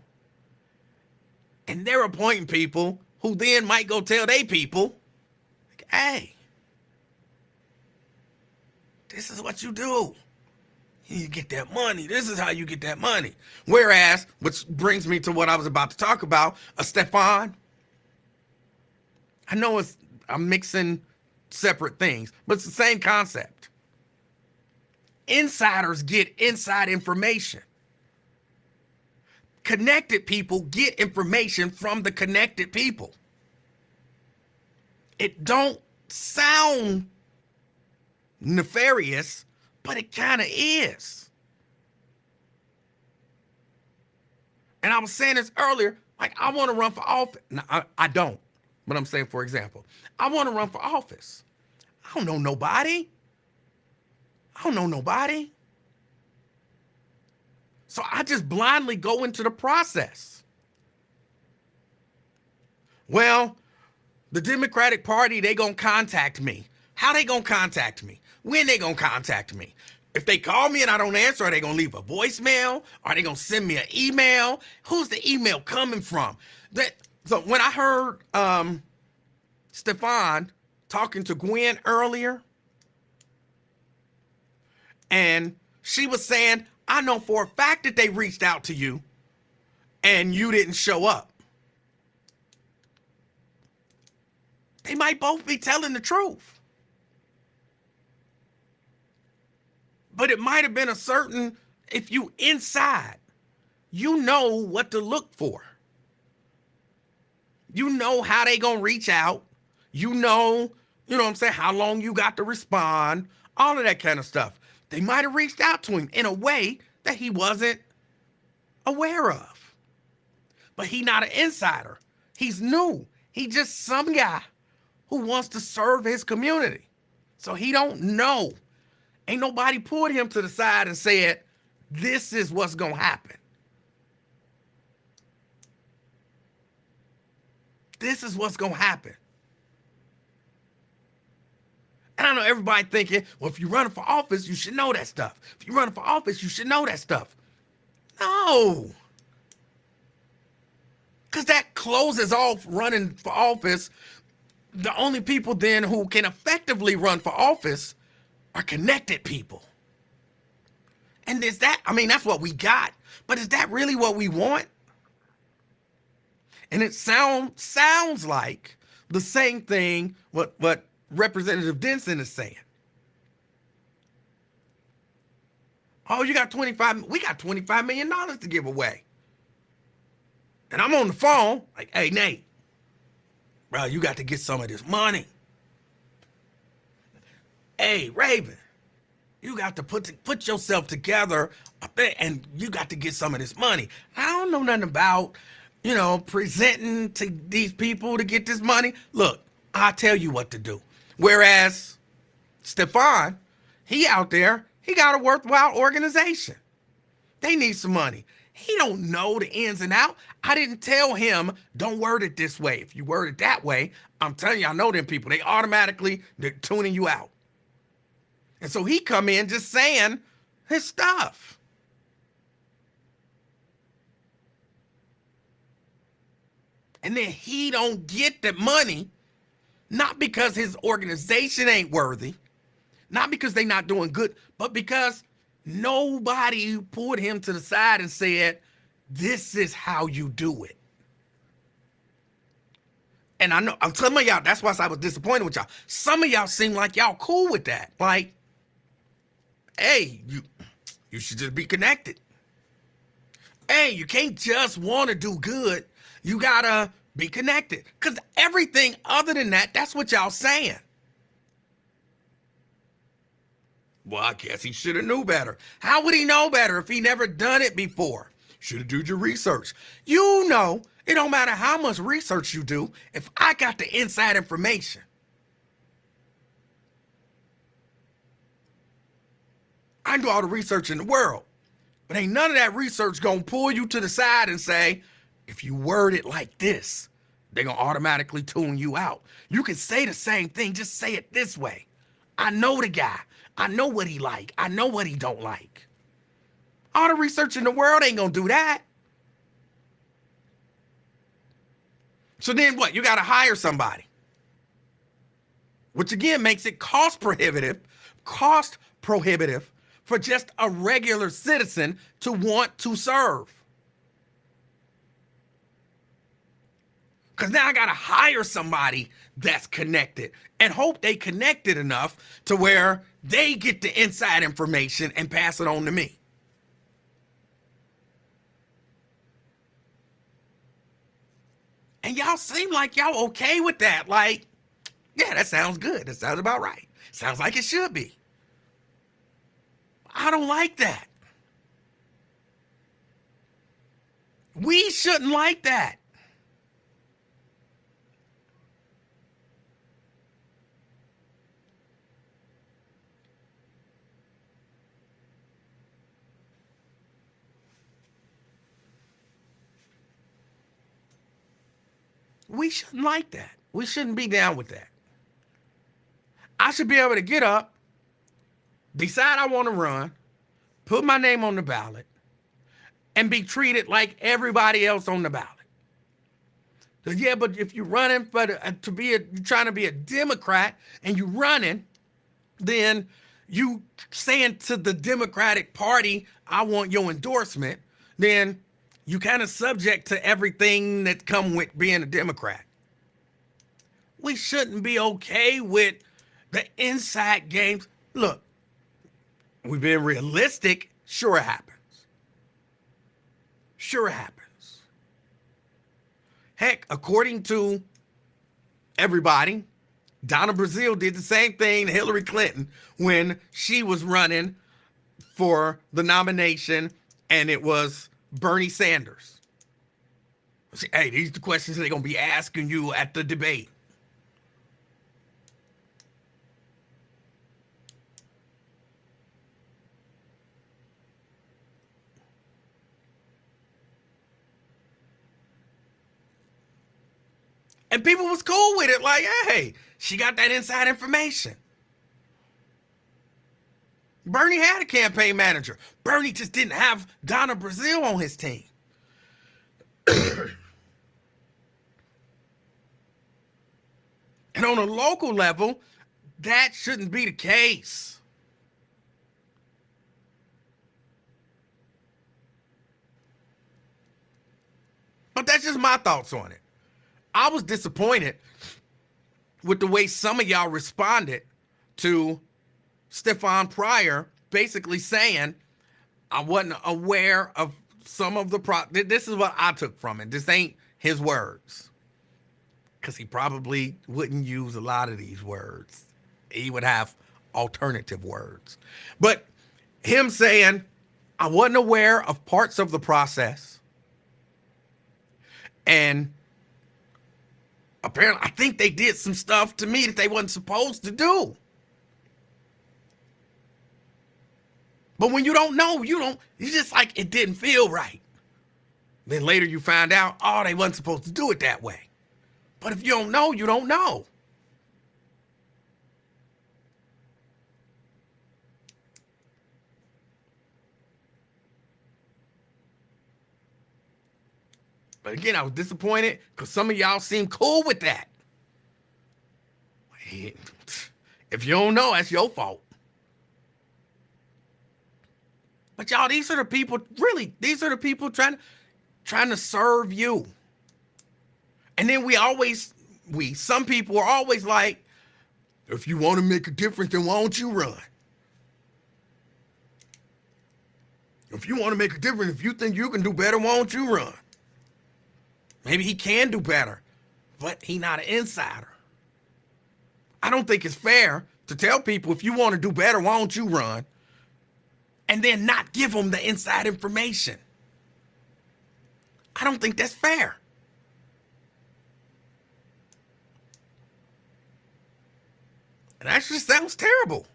[SPEAKER 1] and they're appointing people who then might go tell they people, like, hey, this is what you do. You get that money. This is how you get that money. Whereas, which brings me to what I was about to talk about, Stefan. I know I'm mixing separate things, but it's the same concept. Insiders get inside information. Connected people get information from the connected people. It don't sound nefarious, but it kind of is. And I was saying this earlier, like I want to run for office. No, I don't. But I'm saying, for example, I want to run for office. I don't know nobody. So I just blindly go into the process. Well, the Democratic Party, they gonna contact me. How they gonna contact me? When they gonna contact me? If they call me and I don't answer, are they gonna leave a voicemail? Are they gonna send me an email? Who's the email coming from? So when I heard Stefan talking to Gwen earlier, and she was saying, I know for a fact that they reached out to you and you didn't show up. They might both be telling the truth. But it might have been a certain, if you inside, you know what to look for. You know how they gonna reach out. You know what I'm saying, how long you got to respond, all of that kind of stuff. They might have reached out to him in a way that he wasn't aware of. But he not an insider. He's new. He just some guy who wants to serve his community. So he don't know. Ain't nobody pulled him to the side and said, this is what's going to happen. This is what's going to happen. And I know everybody thinking, well, if you're running for office, you should know that stuff. If you're running for office, you should know that stuff. No. Because that closes off running for office. The only people then who can effectively run for office are connected people. And is that, that's what we got. But is that really what we want? And it sounds like the same thing what Representative Denson is saying. Oh, we got $25 million to give away. And I'm on the phone, like, hey, Nate, bro, you got to get some of this money. Hey, Raven, you got to put yourself together and you got to get some of this money. I don't know nothing about, presenting to these people to get this money. Look, I'll tell you what to do. Whereas Stefan, he out there, he got a worthwhile organization. They need some money. He don't know the ins and out. I didn't tell him, don't word it this way. If you word it that way, I'm telling you, I know them people. They're tuning you out. And so he come in just saying his stuff. And then he don't get the money, not because his organization ain't worthy, not because they not doing good, but because nobody pulled him to the side and said, this is how you do it. And I know, I'm telling y'all, that's why I was disappointed with y'all. Some of y'all seem like y'all cool with that. Like, hey, you should just be connected. Hey, you can't just want to do good. You gotta be connected. Because everything other than that, that's what y'all saying. Well, I guess he should have knew better. How would he know better if he never done it before? Should have done your research. You know, it don't matter how much research you do if I got the inside information. I do all the research in the world, but ain't none of that research gonna pull you to the side and say, if you word it like this, they're gonna automatically tune you out. You can say the same thing, just say it this way. I know the guy. I know what he like. I know what he don't like. All the research in the world ain't gonna do that. So then what? You gotta hire somebody. Which again makes it cost prohibitive for just a regular citizen to want to serve. Because now I got to hire somebody that's connected and hope they connected enough to where they get the inside information and pass it on to me. And y'all seem like y'all okay with that. Like, yeah, that sounds good. That sounds about right. Sounds like it should be. I don't like that. We shouldn't like that. We shouldn't like that. We shouldn't be down with that. I should be able to get up, decide I want to run, put my name on the ballot, and be treated like everybody else on the ballot. So yeah, but if you're running for you're trying to be a Democrat and you're running, then you saying to the Democratic Party, I want your endorsement, then you kind of subject to everything that come with being a Democrat. We shouldn't be okay with the inside games. Look, we've been realistic. Sure it happens. Sure it happens. Heck, according to everybody, Donna Brazile did the same thing to Hillary Clinton when she was running for the nomination and it was Bernie Sanders. Hey, these are the questions they're going to be asking you at the debate. And people was cool with it. Like, hey, she got that inside information. Bernie had a campaign manager. Bernie just didn't have Donna Brazile on his team. And on a local level, that shouldn't be the case. But that's just my thoughts on it. I was disappointed with the way some of y'all responded to Stefan Pryor basically saying, I wasn't aware of some of the this is what I took from it. This ain't his words. Because he probably wouldn't use a lot of these words. He would have alternative words. But him saying, I wasn't aware of parts of the process. And apparently, I think they did some stuff to me that they wasn't supposed to do. But when you don't know, you just like, it didn't feel right. Then later you find out, oh, they wasn't supposed to do it that way. But if you don't know, you don't know. But again, I was disappointed because some of y'all seem cool with that. If you don't know, that's your fault. But y'all, these are the people, really, these are the people trying to serve you. And then some people are always like, if you want to make a difference, then why don't you run? If you want to make a difference, if you think you can do better, why don't you run? Maybe he can do better, but he's not an insider. I don't think it's fair to tell people, if you want to do better, why don't you run? And then not give them the inside information. I don't think that's fair. And that just sounds terrible.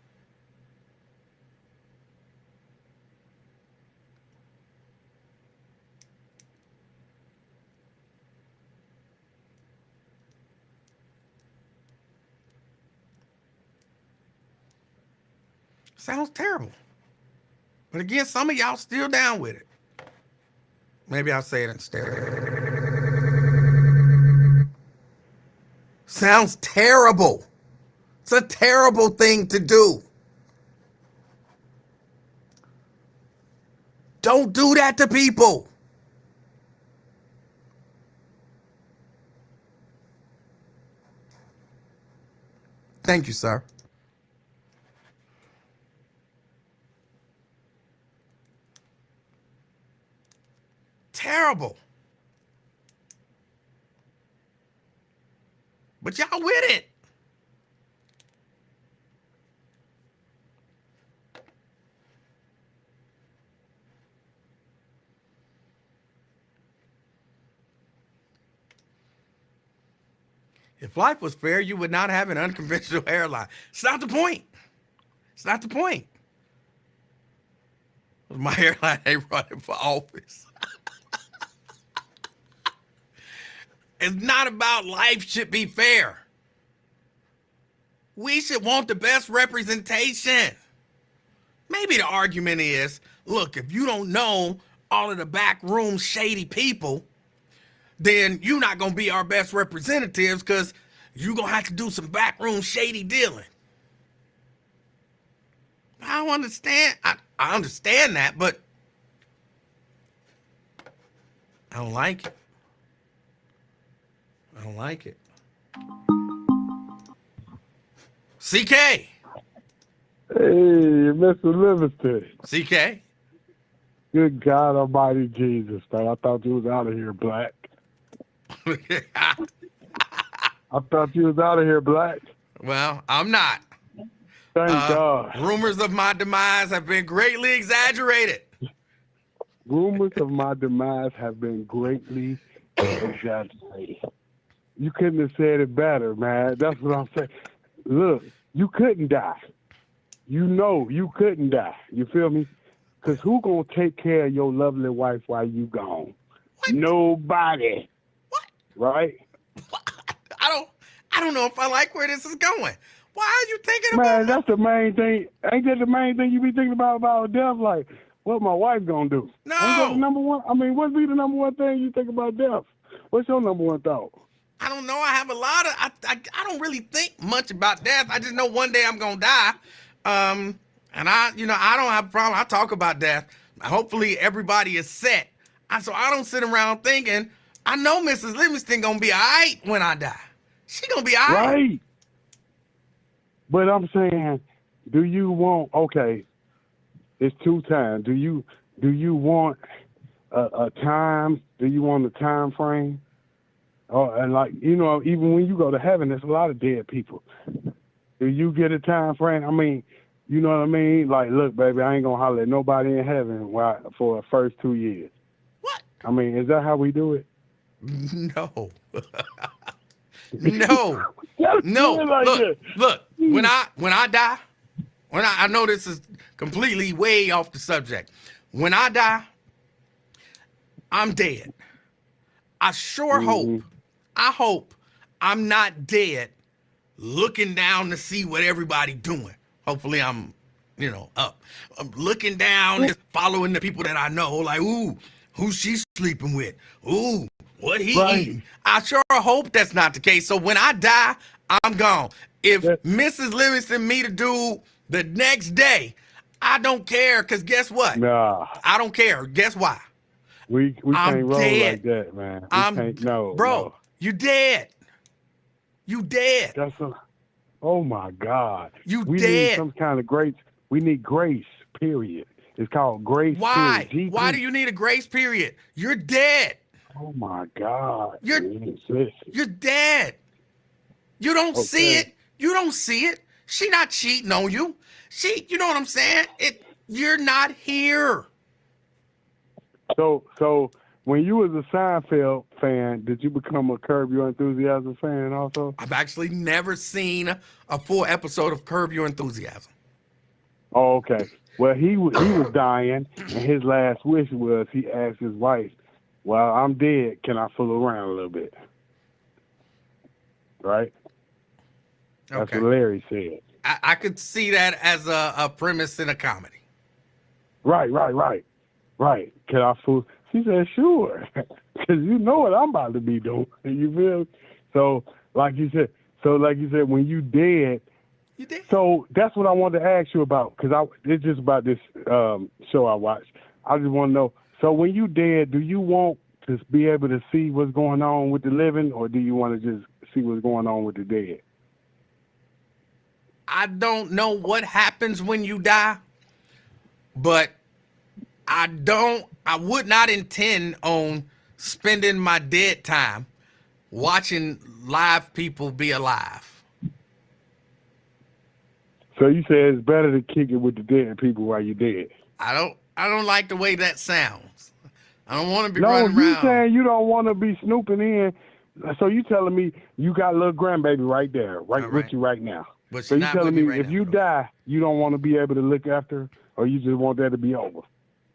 [SPEAKER 1] Sounds terrible. But again, some of y'all still down with it. Maybe I'll say it instead. Sounds terrible. It's a terrible thing to do. Don't do that to people. Thank you, sir. Terrible. But y'all with it. If life was fair, you would not have an unconventional hairline. It's not the point. It's not the point. My hairline ain't running for office. It's not about life should be fair. We should want the best representation. Maybe the argument is, look, if you don't know all of the backroom shady people, then you're not going to be our best representatives because you're going to have to do some backroom shady dealing. I don't understand. I understand that, but I don't like it. I don't like it. CK.
[SPEAKER 5] Hey, Mr. Livingston.
[SPEAKER 1] CK.
[SPEAKER 5] Good God Almighty Jesus, man. I thought you was out of here, Black. I thought you was out of here, Black.
[SPEAKER 1] Well, I'm not.
[SPEAKER 5] Thank God.
[SPEAKER 1] Rumors of my demise have been greatly exaggerated.
[SPEAKER 5] Rumors of my demise have been greatly exaggerated. You couldn't have said it better, man. That's what I'm saying. Look, you couldn't die. You know you couldn't die. You feel me? Because who going to take care of your lovely wife while you gone?
[SPEAKER 1] What?
[SPEAKER 5] Nobody.
[SPEAKER 1] What?
[SPEAKER 5] Right?
[SPEAKER 1] I don't know if I like where this is going. Why are you thinking about
[SPEAKER 5] Man, that's the main thing. Ain't that the main thing you be thinking about death? Like, what my wife gonna do?
[SPEAKER 1] No.
[SPEAKER 5] Ain't that the number one? I mean, what be the number one thing you think about death? What's your number one thought?
[SPEAKER 1] I don't know. I have a lot of, I don't really think much about death. I just know one day I'm going to die. And I don't have a problem. I talk about death. Hopefully everybody is set. So I don't sit around thinking, I know Mrs. Livingston going to be all right when I die. She going to be all right.
[SPEAKER 5] Right. But I'm saying, do you want, okay, it's 2 times. Do you want a time? Do you want a time frame? And like, even when you go to heaven, there's a lot of dead people. Do you get a time frame? I mean, you know what I mean? Like, look, baby, I ain't going to holler at nobody in heaven for the first 2 years.
[SPEAKER 1] What?
[SPEAKER 5] I mean, is that how we do it?
[SPEAKER 1] No. No. No.
[SPEAKER 5] Like
[SPEAKER 1] Look, when I die, when I know this is completely way off the subject. When I die, I'm dead. I sure hope I'm not dead looking down to see what everybody doing. Hopefully I'm, up. I'm looking down and following the people that I know, like, ooh, who she sleeping with? Ooh, what he eating? I sure hope that's not the case. So when I die, I'm gone. If Mrs. Livingston meet a dude the next day, I don't care, because guess what?
[SPEAKER 5] Nah.
[SPEAKER 1] I don't care. Guess why?
[SPEAKER 5] We can't roll
[SPEAKER 1] dead.
[SPEAKER 5] like that, man.
[SPEAKER 1] Bro, you dead. You dead.
[SPEAKER 5] Oh my God.
[SPEAKER 1] We
[SPEAKER 5] dead. Need some kind of grace. We need grace, period. It's called grace.
[SPEAKER 1] Why?
[SPEAKER 5] Period.
[SPEAKER 1] Why do you need a grace period? You're dead.
[SPEAKER 5] Oh my God.
[SPEAKER 1] You're dead. You don't see it. You don't see it. She not cheating on you. You know what I'm saying? You're not here.
[SPEAKER 5] So when you was a Seinfeld fan, did you become a Curb Your Enthusiasm fan also?
[SPEAKER 1] I've actually never seen a full episode of Curb Your Enthusiasm.
[SPEAKER 5] Oh, okay. Well, he was dying, and his last wish was he asked his wife, "Well, I'm dead. Can I fool around a little bit?" Right? That's what Larry said.
[SPEAKER 1] I could see that as a premise in a comedy.
[SPEAKER 5] Right. Can I fool? She said, "Sure," because you know what I'm about to be doing. You feel? So, like you said, when you dead.
[SPEAKER 1] You dead.
[SPEAKER 5] So that's what I wanted to ask you about, because it's just about this show I watched. I just want to know. So when you dead, do you want to be able to see what's going on with the living, or do you want to just see what's going on with the dead?
[SPEAKER 1] I don't know what happens when you die, but I would not intend on spending my dead time watching live people be alive.
[SPEAKER 5] So you say it's better to kick it with the dead people while you're dead.
[SPEAKER 1] I don't like the way that sounds. I don't want to be running around.
[SPEAKER 5] No, you saying you don't want to be snooping in. So you telling me you got a little grandbaby right there, right with you right now.
[SPEAKER 1] But
[SPEAKER 5] so you telling me if you die, you don't want to be able to look after her, or you just want that to be over?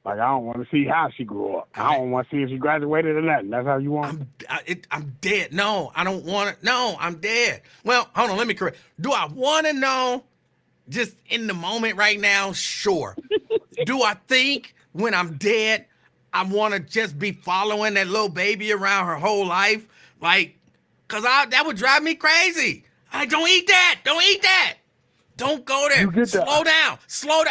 [SPEAKER 5] Like, I don't want to see how she grew up. I don't want to see if she graduated or nothing. That's how you want it?
[SPEAKER 1] I'm dead. No, I don't want it. No, I'm dead. Well, hold on. Let me correct. Do I want to know just in the moment right now? Sure. Do I think when I'm dead, I want to just be following that little baby around her whole life? Like, because that would drive me crazy. Don't eat that. Don't eat that. Don't go there. Slow down.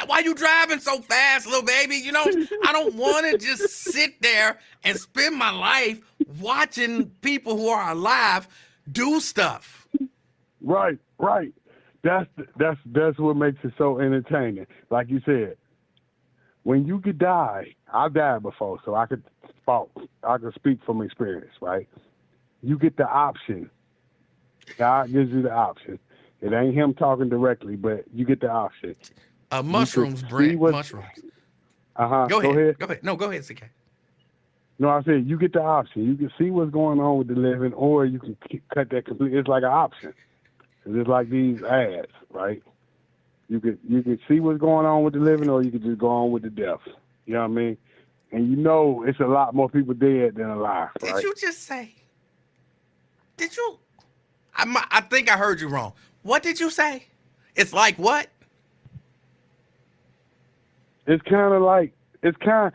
[SPEAKER 1] Why you driving so fast, little baby? I don't want to just sit there and spend my life watching people who are alive do stuff.
[SPEAKER 5] Right. That's what makes it so entertaining. Like you said, when you could die, I died before, so I could speak from experience, right? You get the option. God gives you the option. It ain't him talking directly, but you get the option.
[SPEAKER 1] Mushrooms, Brent. Mushrooms. Go ahead. No, go ahead, CK.
[SPEAKER 5] No, I said you get the option. You can see what's going on with the living, or you can cut that completely. It's like an option. It's like these ads, right? You could see what's going on with the living, or you could just go on with the death. You know what I mean? And it's a lot more people dead than alive, right?
[SPEAKER 1] Did you just say? Did you? I think I heard you wrong. What did you say? It's like what?
[SPEAKER 5] It's kind of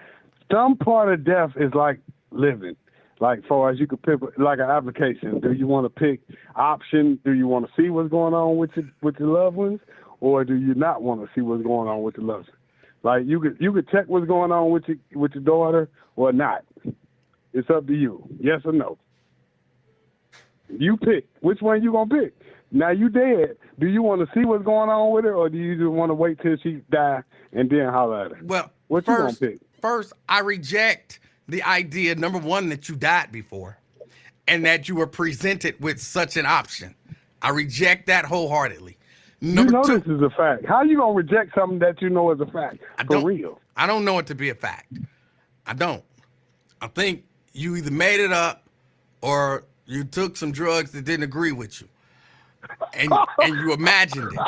[SPEAKER 5] some part of death is like living. Like, far as you could pick, like an application. Do you want to pick option? Do you want to see what's going on with your loved ones, or do you not want to see what's going on with your loved ones? Like, you could check what's going on with your daughter or not. It's up to you. Yes or no. You pick. Which one you gonna pick? Now you dead. Do you want to see what's going on with her, or do you just want to wait till she die and then holler at her?
[SPEAKER 1] Well,
[SPEAKER 5] what you gonna pick?
[SPEAKER 1] First, I reject the idea, number one, that you died before and that you were presented with such an option. I reject that wholeheartedly. Number two,
[SPEAKER 5] this is a fact. How you going to reject something that you know is a fact? Real.
[SPEAKER 1] I don't know it to be a fact. I don't. I think you either made it up or you took some drugs that didn't agree with you. And you imagined it.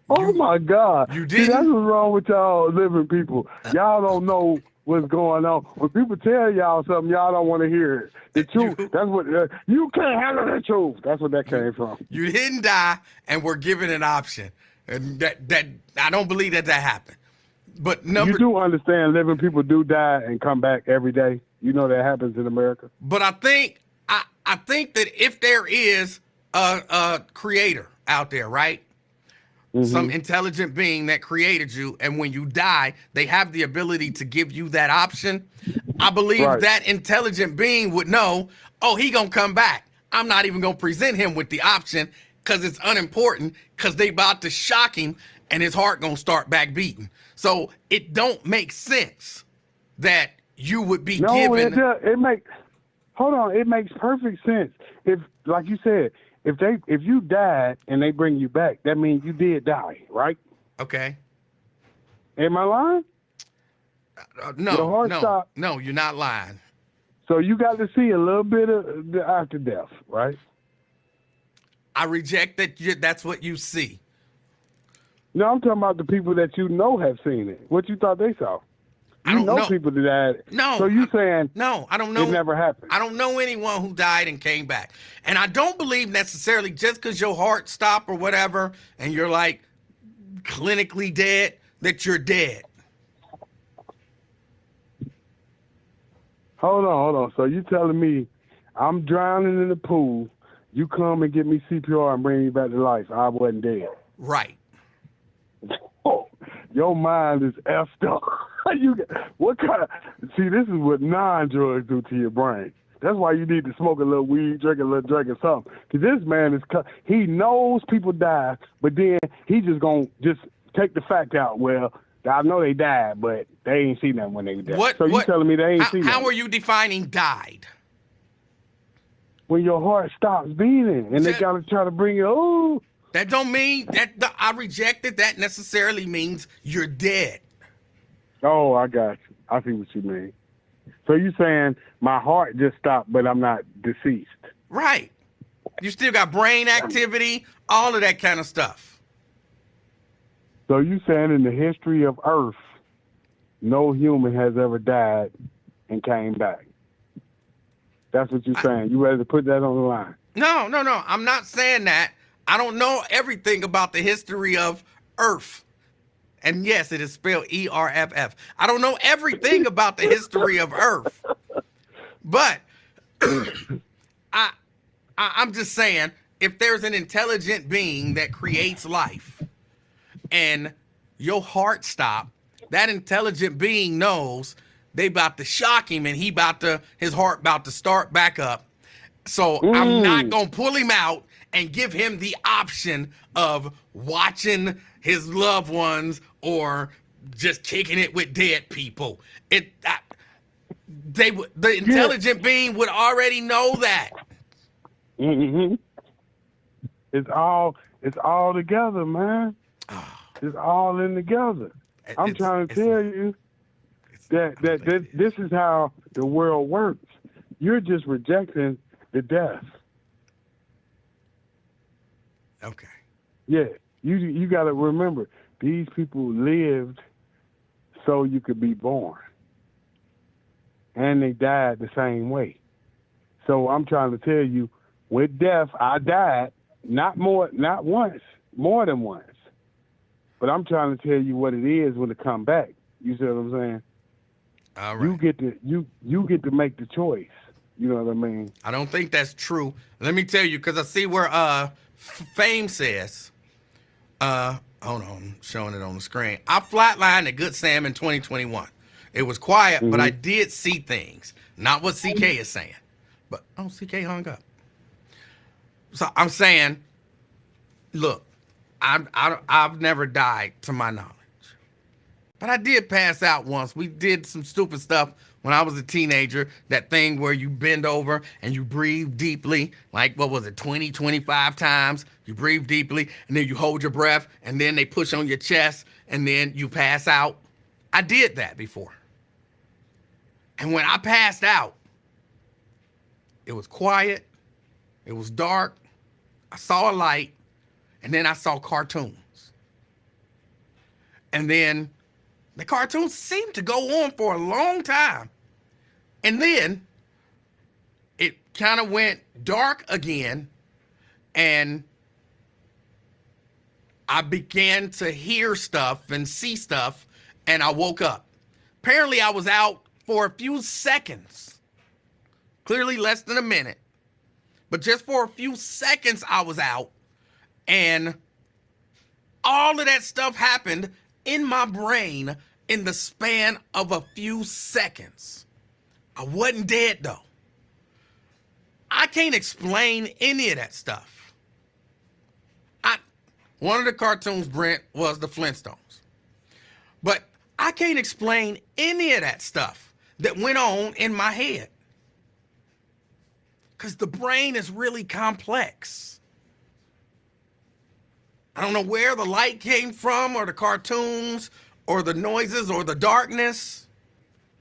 [SPEAKER 5] Oh my God!
[SPEAKER 1] You
[SPEAKER 5] See, that's
[SPEAKER 1] didn't?
[SPEAKER 5] what's wrong with y'all living people. Y'all don't know what's going on. When people tell y'all something, y'all don't want to hear it. The truth. That's what you can't handle the truth. That's what that came from.
[SPEAKER 1] You didn't die, and we're given an option, and that I don't believe that happened. But
[SPEAKER 5] You do understand living people do die and come back every day. You know that happens in America.
[SPEAKER 1] But I think that if there is a creator out there, right? Some intelligent being that created you, and when you die, they have the ability to give you that option. I believe
[SPEAKER 5] Right.
[SPEAKER 1] that intelligent being would know, oh, he gonna come back. I'm not even gonna present him with the option because it's unimportant, because they about to shock him and his heart gonna start back beating. So it don't make sense that you would be given.
[SPEAKER 5] It makes. Hold on, it makes perfect sense. If, like you said, if you died and they bring you back, that means you did die, right?
[SPEAKER 1] Okay.
[SPEAKER 5] Am I lying? Your heart stopped.
[SPEAKER 1] No, you're not lying.
[SPEAKER 5] So you got to see a little bit of the after death, right?
[SPEAKER 1] I reject that. That's what you see.
[SPEAKER 5] No, I'm talking about the people that you know have seen it. What you thought they saw?
[SPEAKER 1] I
[SPEAKER 5] You
[SPEAKER 1] don't
[SPEAKER 5] know
[SPEAKER 1] know.
[SPEAKER 5] people that died.
[SPEAKER 1] No.
[SPEAKER 5] So you saying
[SPEAKER 1] No, I don't know.
[SPEAKER 5] it never happened?
[SPEAKER 1] I don't know anyone who died and came back. And I don't believe necessarily just because your heart stopped or whatever and you're like clinically dead that you're dead.
[SPEAKER 5] Hold on. So you telling me I'm drowning in the pool, you come and get me CPR and bring me back to life. I wasn't dead.
[SPEAKER 1] Right.
[SPEAKER 5] Oh, your mind is effed up. What kind of, see, this is what non-drugs do to your brain. That's why you need to smoke a little weed, drink a little drink or something. Because this man he knows people die, but then he just gonna just take the fact out. Well, I know they died, but they ain't seen them when they died. So you telling me they ain't seen them?
[SPEAKER 1] How are you defining died?
[SPEAKER 5] When your heart stops beating and they gotta try to bring you, oh.
[SPEAKER 1] That don't mean that I reject it. That necessarily means you're dead.
[SPEAKER 5] Oh, I got you. I see what you mean. So you saying my heart just stopped, but I'm not deceased?
[SPEAKER 1] Right. You still got brain activity, all of that kind of stuff.
[SPEAKER 5] So you saying in the history of Earth, no human has ever died and came back? That's what you're saying. You ready to put that on the line?
[SPEAKER 1] No. I'm not saying that. I don't know everything about the history of Earth. And yes, it is spelled ERFF. I don't know everything about the history of Earth. But I'm just saying, if there's an intelligent being that creates life and your heart stopped, that intelligent being knows they about to shock him and his heart about to start back up. So I'm not going to pull him out and give him the option of watching his loved ones or just kicking it with dead people. The intelligent being would already know that.
[SPEAKER 5] Mm-hmm. It's all together, man. It's all in together. I'm trying to tell you that this is how the world works. You're just rejecting the death.
[SPEAKER 1] Okay.
[SPEAKER 5] Yeah, you got to remember, these people lived so you could be born. And they died the same way. So I'm trying to tell you, with death, I died, not once, more than once. But I'm trying to tell you what it is when it come back. You see what I'm saying?
[SPEAKER 1] All right.
[SPEAKER 5] You get to make the choice. You know what I mean?
[SPEAKER 1] I don't think that's true. Let me tell you, because I see where Fame says, hold on, showing it on the screen. I flatlined at Good Sam in 2021. It was quiet, but I did see things. Not what CK is saying. But, CK hung up. So I'm saying, look, I've never died to my knowledge. But I did pass out once. We did some stupid stuff when I was a teenager. That thing where you bend over and you breathe deeply. Like, 20, 25 times. You breathe deeply and then you hold your breath and then they push on your chest and then you pass out. I did that before. And when I passed out, it was quiet. It was dark. I saw a light and then I saw cartoons. And then the cartoons seemed to go on for a long time. And then it kind of went dark again. And I began to hear stuff and see stuff. And I woke up. Apparently, I was out for a few seconds. Clearly less than a minute. But just for a few seconds, I was out. And all of that stuff happened in my brain in the span of a few seconds. I wasn't dead, though. I can't explain any of that stuff. One of the cartoons, Brent, was the Flintstones. But I can't explain any of that stuff that went on in my head. Because the brain is really complex. I don't know where the light came from, or the cartoons, or the noises, or the darkness.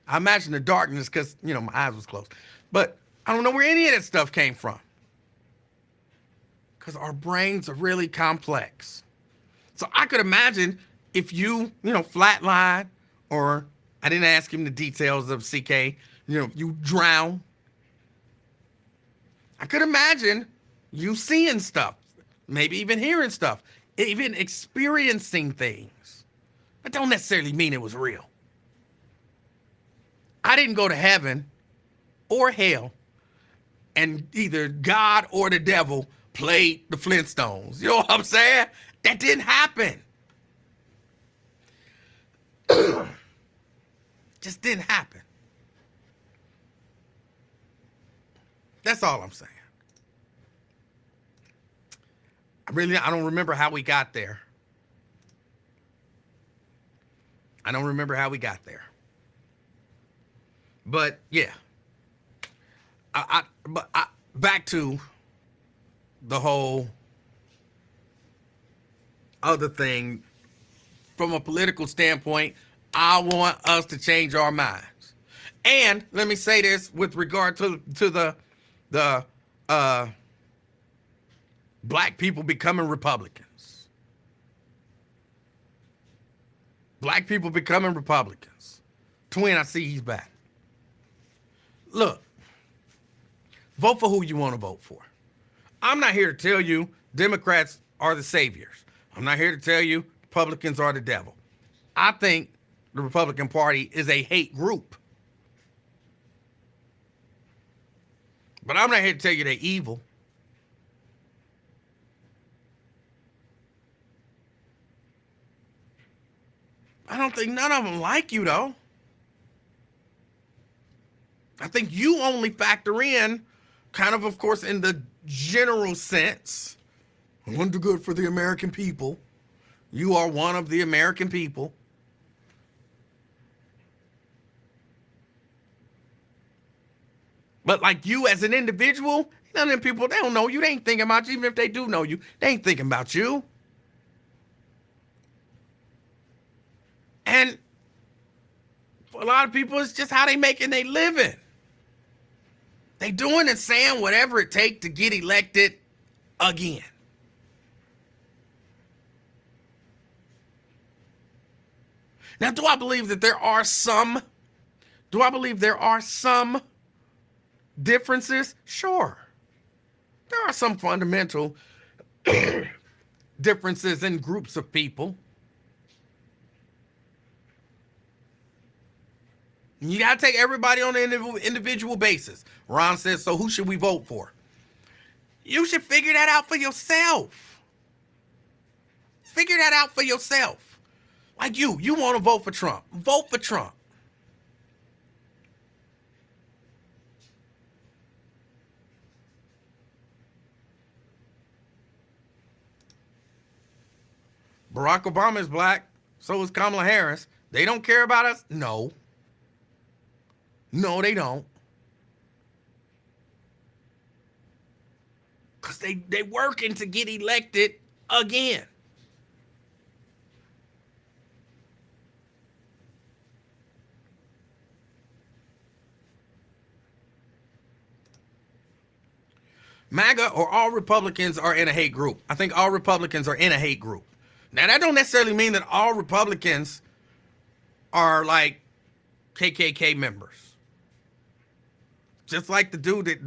[SPEAKER 1] I imagine the darkness because, my eyes was closed. But I don't know where any of that stuff came from. Because our brains are really complex. So I could imagine if you, flatline, or I didn't ask him the details of CK, if you drown. I could imagine you seeing stuff, maybe even hearing stuff, even experiencing things. That don't necessarily mean it was real. I didn't go to heaven or hell, and either God or the devil played the Flintstones. You know what I'm saying? That didn't happen. Just didn't happen. That's all I'm saying. I don't remember how we got there. But yeah. Back to the whole other thing. From a political standpoint, I want us to change our minds. And let me say this with regard to the black people becoming Republicans. Black people becoming Republicans. Twin, I see he's back. Look, vote for who you want to vote for. I'm not here to tell you Democrats are the saviors. I'm not here to tell you Republicans are the devil. I think the Republican Party is a hate group. But I'm not here to tell you they're evil. I don't think none of them like you, though. I think you only factor in, of course, in the general sense, I want to do good for the American people. You are one of the American people. But like you as an individual, none of them people, they don't know you. They ain't thinking about you. Even if they do know you, they ain't thinking about you. And for a lot of people, it's just how they making their living. They doing and saying whatever it takes to get elected again. Now, do I believe there are some differences? Sure. There are some fundamental differences in groups of people. You got to take everybody on an individual basis. Ron says, so who should we vote for? You should figure that out for yourself. Figure that out for yourself. Like you want to vote for Trump. Vote for Trump. Barack Obama is black. So is Kamala Harris. They don't care about us? No. No, they don't. Because they working to get elected again. MAGA or all Republicans are in a hate group. I think all Republicans are in a hate group. Now, that don't necessarily mean that all Republicans are like KKK members. Just like the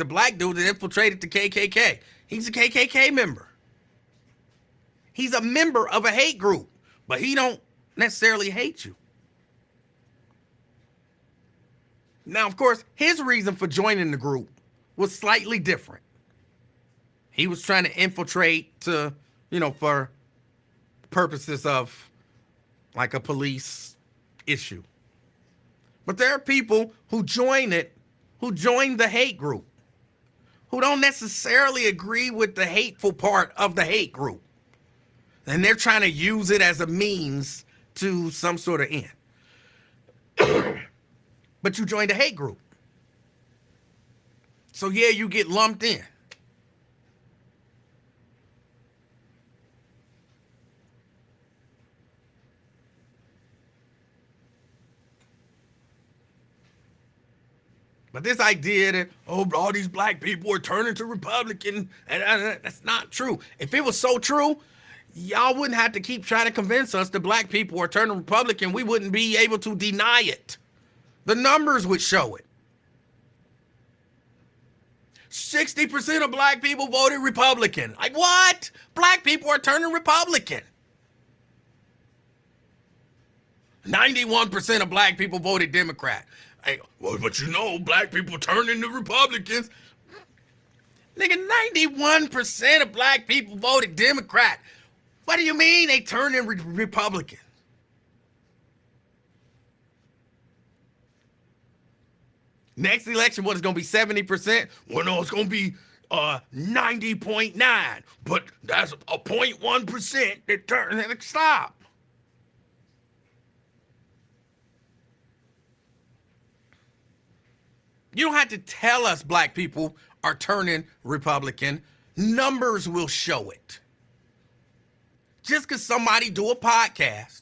[SPEAKER 1] black dude that infiltrated the KKK. He's a KKK member. He's a member of a hate group, but he don't necessarily hate you. Now, of course, his reason for joining the group was slightly different. He was trying to infiltrate to, for purposes of like a police issue. But there are people who join the hate group, who don't necessarily agree with the hateful part of the hate group. And they're trying to use it as a means to some sort of end. But you joined a hate group. So yeah, you get lumped in. But this idea that, all these black people are turning to Republican, and that's not true. If it was so true, y'all wouldn't have to keep trying to convince us that black people are turning Republican. We wouldn't be able to deny it. The numbers would show it. 60% of black people voted Republican. Like, what? Black people are turning Republican. 91% of black people voted Democrat. Hey, well, but black people turn into Republicans. Nigga, 91% of black people voted Democrat. What do you mean they turn into Republicans? Next election, what is going to be 70%? Well, no, it's going to be 90.9, but that's a 0.1% that turn. Stop. You don't have to tell us black people are turning Republican. Numbers will show it. Just because somebody do a podcast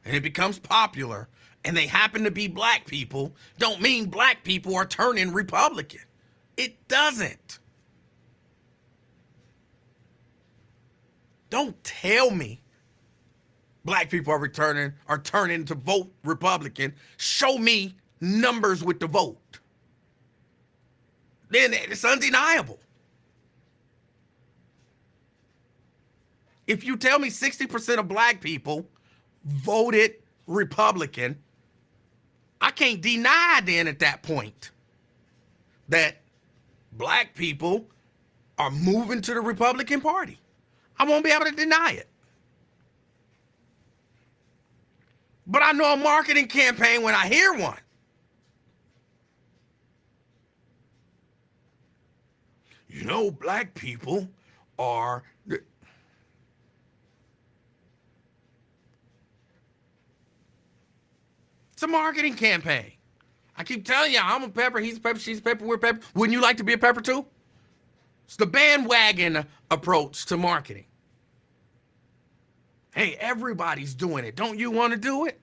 [SPEAKER 1] and it becomes popular and they happen to be black people, don't mean black people are turning Republican. It doesn't. Don't tell me black people are turning to vote Republican. Show me numbers with the vote. Then it's undeniable. If you tell me 60% of black people voted Republican, I can't deny then at that point that black people are moving to the Republican Party. I won't be able to deny it. But I know a marketing campaign when I hear one. Black people are... It's a marketing campaign. I keep telling you, I'm a pepper, he's a pepper, she's a pepper, we're a pepper. Wouldn't you like to be a pepper too? It's the bandwagon approach to marketing. Hey, everybody's doing it. Don't you want to do it?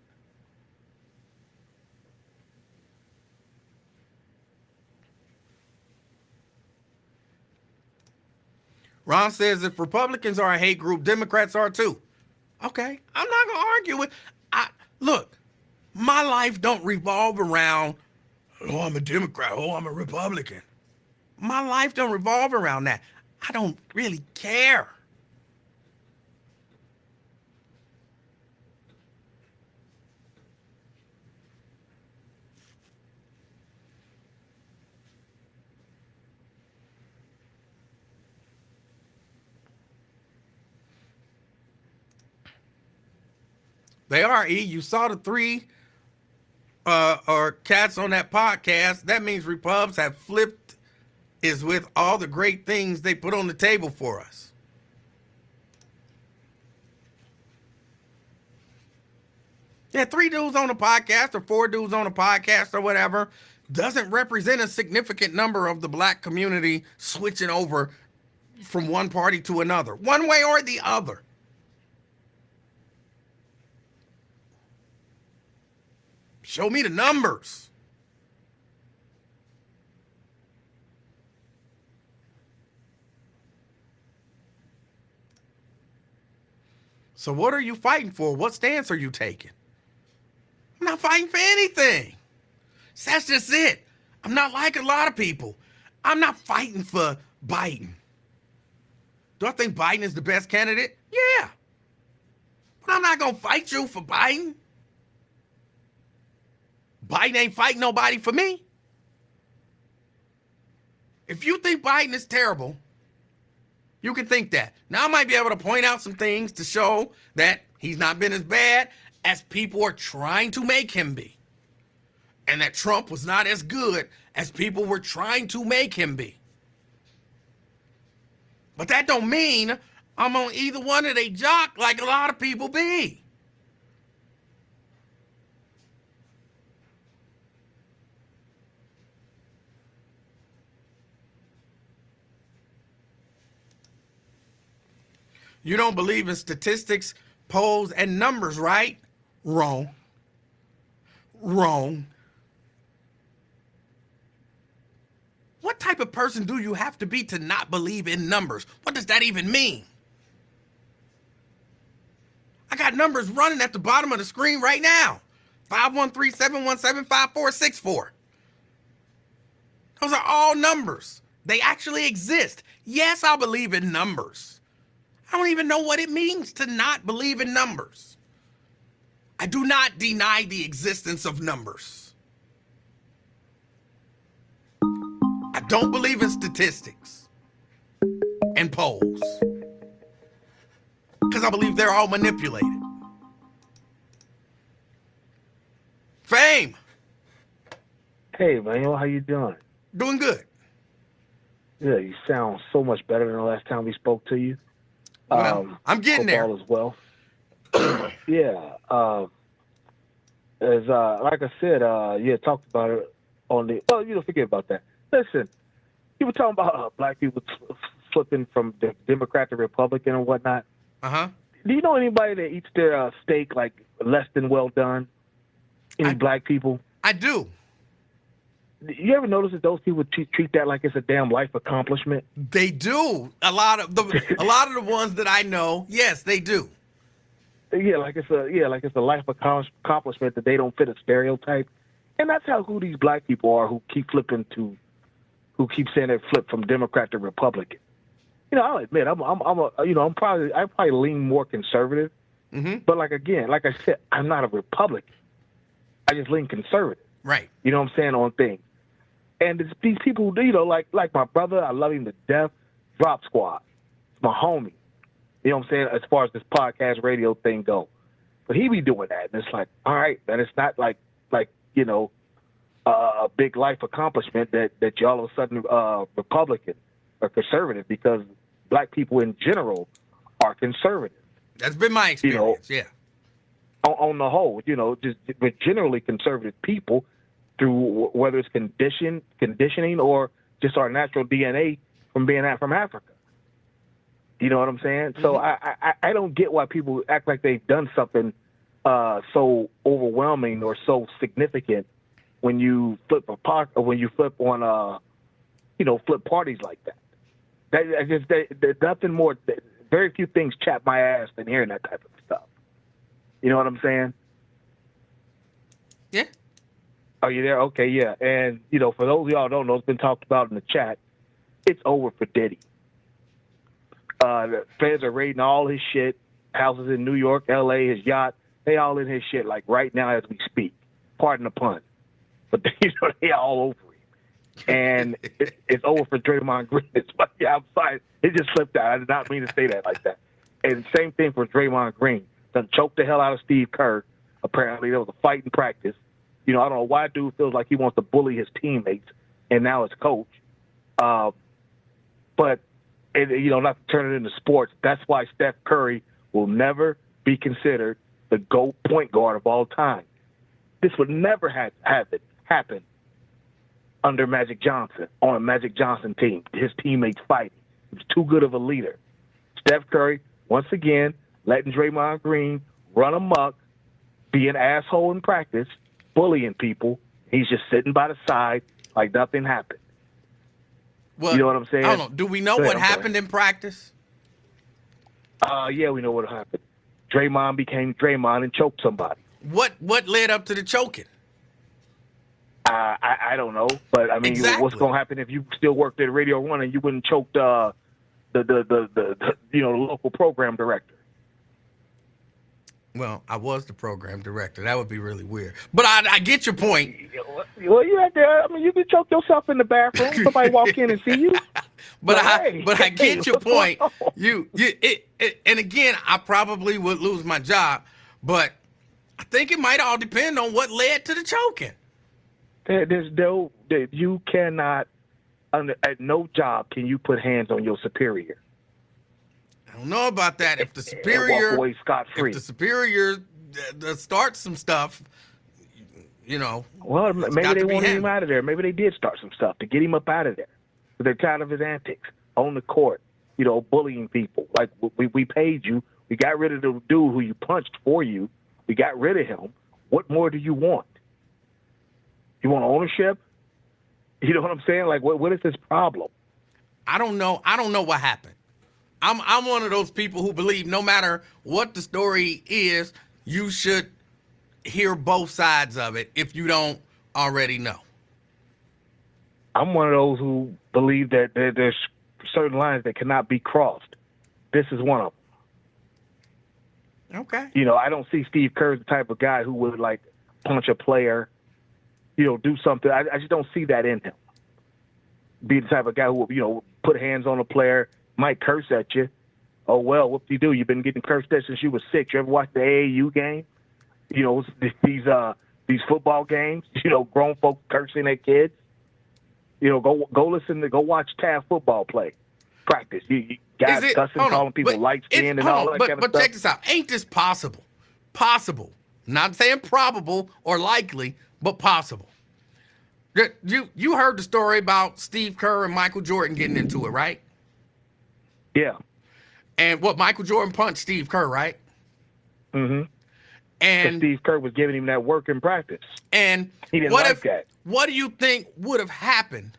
[SPEAKER 1] Ron says if Republicans are a hate group, Democrats are too. Okay, I'm not going to argue with... Look, my life don't revolve around, I'm a Democrat, I'm a Republican. My life don't revolve around that. I don't really care. They are, E. You saw the three or cats on that podcast. That means Repubs have flipped is with all the great things they put on the table for us. Yeah, 3 dudes on a podcast or 4 dudes on a podcast or whatever doesn't represent a significant number of the black community switching over from one party to another, one way or the other. Show me the numbers. So what are you fighting for? What stance are you taking? I'm not fighting for anything. So that's just it. I'm not like a lot of people. I'm not fighting for Biden. Do I think Biden is the best candidate? Yeah. But I'm not going to fight you for Biden. Biden ain't fighting nobody for me. If you think Biden is terrible, you can think that. Now I might be able to point out some things to show that he's not been as bad as people are trying to make him be. And that Trump was not as good as people were trying to make him be. But that don't mean I'm on either one of they jock like a lot of people be. You don't believe in statistics, polls, and numbers, right? Wrong. Wrong. What type of person do you have to be to not believe in numbers? What does that even mean? I got numbers running at the bottom of the screen right now. 513-717-5464. Those are all numbers. They actually exist. Yes, I believe in numbers. I don't even know what it means to not believe in numbers. I do not deny the existence of numbers. I don't believe in statistics and polls because I believe they're all manipulated. Fame.
[SPEAKER 6] Hey, Emanuel, how you doing?
[SPEAKER 1] Doing good.
[SPEAKER 6] Yeah, you sound so much better than the last time we spoke to you.
[SPEAKER 1] Well, I'm getting there.
[SPEAKER 6] All is well. Yeah. As like I said, yeah, talked about it on the. Oh, forget about that. Listen, you were talking about black people flipping from the Democrat to Republican and whatnot.
[SPEAKER 1] Uh-huh.
[SPEAKER 6] Do you know anybody that eats their steak like less than well done? Any black people?
[SPEAKER 1] I do.
[SPEAKER 6] You ever notice that those people treat that like it's a damn life accomplishment?
[SPEAKER 1] They do. A lot of the ones that I know, yes, they do.
[SPEAKER 6] Yeah, like it's a life accomplishment that they don't fit a stereotype, and that's who these black people are who keep saying they flip from Democrat to Republican. I'll admit I probably lean more conservative, but like I said, I'm not a Republican. I just lean conservative.
[SPEAKER 1] Right.
[SPEAKER 6] You know what I'm saying, on things. And it's these people, like my brother, I love him to death, Drop Squad. It's my homie. You know what I'm saying, as far as this podcast radio thing goes. But he be doing that, and it's like, all right, then it's not like a big life accomplishment that you all of a sudden Republican or conservative, because black people in general are conservative.
[SPEAKER 1] That's been my experience, yeah.
[SPEAKER 6] On the whole, just with generally conservative people, through whether it's conditioning or just our natural DNA from being from Africa. You know what I'm saying? So I don't get why people act like they've done something so overwhelming or so significant when you flip flip on flip parties like that. There's nothing more. Very few things chap my ass than hearing that type of stuff. You know what I'm saying?
[SPEAKER 1] Yeah.
[SPEAKER 6] Are you there? Okay, yeah. And, for those of y'all who don't know, it's been talked about in the chat. It's over for Diddy. The feds are raiding all his shit, houses in New York, L.A., his yacht. They all in his shit, like right now as we speak. Pardon the pun. But, they all over him. And it's over for Draymond Green. Yeah, I'm sorry. It just slipped out. I did not mean to say that like that. And same thing for Draymond Green. Done choked the hell out of Steve Kerr. Apparently, there was a fight in practice. I don't know why dude feels like he wants to bully his teammates and now his coach. But, not to turn it into sports, that's why Steph Curry will never be considered the GOAT point guard of all time. This would never happen under Magic Johnson, on a Magic Johnson team. His teammates fighting. He was too good of a leader. Steph Curry, once again, letting Draymond Green run amok, be an asshole in practice, bullying people. He's just sitting by the side like nothing happened.
[SPEAKER 1] Well,
[SPEAKER 6] you know what I'm saying?
[SPEAKER 1] I don't know. Do we know what happened in practice?
[SPEAKER 6] Yeah, we know what happened. Draymond became Draymond and choked somebody.
[SPEAKER 1] What led up to the choking?
[SPEAKER 6] I don't know, but I mean,
[SPEAKER 1] Exactly.
[SPEAKER 6] what's going to happen if you still worked at Radio 1 and you wouldn't choke the local program director?
[SPEAKER 1] Well, I was the program director. That would be really weird. But I get your point.
[SPEAKER 6] Well, you had there. I mean, you can choke yourself in the bathroom. Somebody walk in and see you.
[SPEAKER 1] But
[SPEAKER 6] Hey,
[SPEAKER 1] I get your
[SPEAKER 6] what's going
[SPEAKER 1] point.
[SPEAKER 6] on?
[SPEAKER 1] And again, I probably would lose my job, but I think it might all depend on what led to the choking.
[SPEAKER 6] You cannot, at no job can you put hands on your superior.
[SPEAKER 1] I don't know about that. If the
[SPEAKER 6] And
[SPEAKER 1] superior,
[SPEAKER 6] walk away scot-free.
[SPEAKER 1] if the superior starts some stuff,
[SPEAKER 6] Well,
[SPEAKER 1] it's
[SPEAKER 6] maybe
[SPEAKER 1] got
[SPEAKER 6] they
[SPEAKER 1] to be
[SPEAKER 6] wanted him
[SPEAKER 1] handled.
[SPEAKER 6] out of there. Maybe they did start some stuff to get him up out of there. They're tired of his antics on the court, bullying people. Like, we paid you. We got rid of the dude who you punched for you. We got rid of him. What more do you want? You want ownership? You know what I'm saying? Like, what is this problem?
[SPEAKER 1] I don't know. I don't know what happened. I'm one of those people who believe no matter what the story is, you should hear both sides of it if you don't already know.
[SPEAKER 6] I'm one of those who believe that there's certain lines that cannot be crossed. This is one of them.
[SPEAKER 1] Okay.
[SPEAKER 6] I don't see Steve Kerr as the type of guy who would, like, punch a player, do something. I just don't see that in him. Be the type of guy who will, put hands on a player, might curse at you. Oh, well, what do you do? You've been getting cursed at since you were 6. You ever watched the AAU game? These football games, grown folks cursing at kids. Go watch TAF football play. Practice. You guys cussing, calling people light skinned and all that kind of stuff.
[SPEAKER 1] But check this out. Ain't this possible? Possible. Not saying probable or likely, but possible. You heard the story about Steve Kerr and Michael Jordan getting into it, right?
[SPEAKER 6] Yeah.
[SPEAKER 1] And what Michael Jordan punched Steve Kerr, right?
[SPEAKER 6] Mm-hmm.
[SPEAKER 1] And
[SPEAKER 6] Steve Kerr was giving him that work in practice.
[SPEAKER 1] And
[SPEAKER 6] he didn't like that.
[SPEAKER 1] What do you think would have happened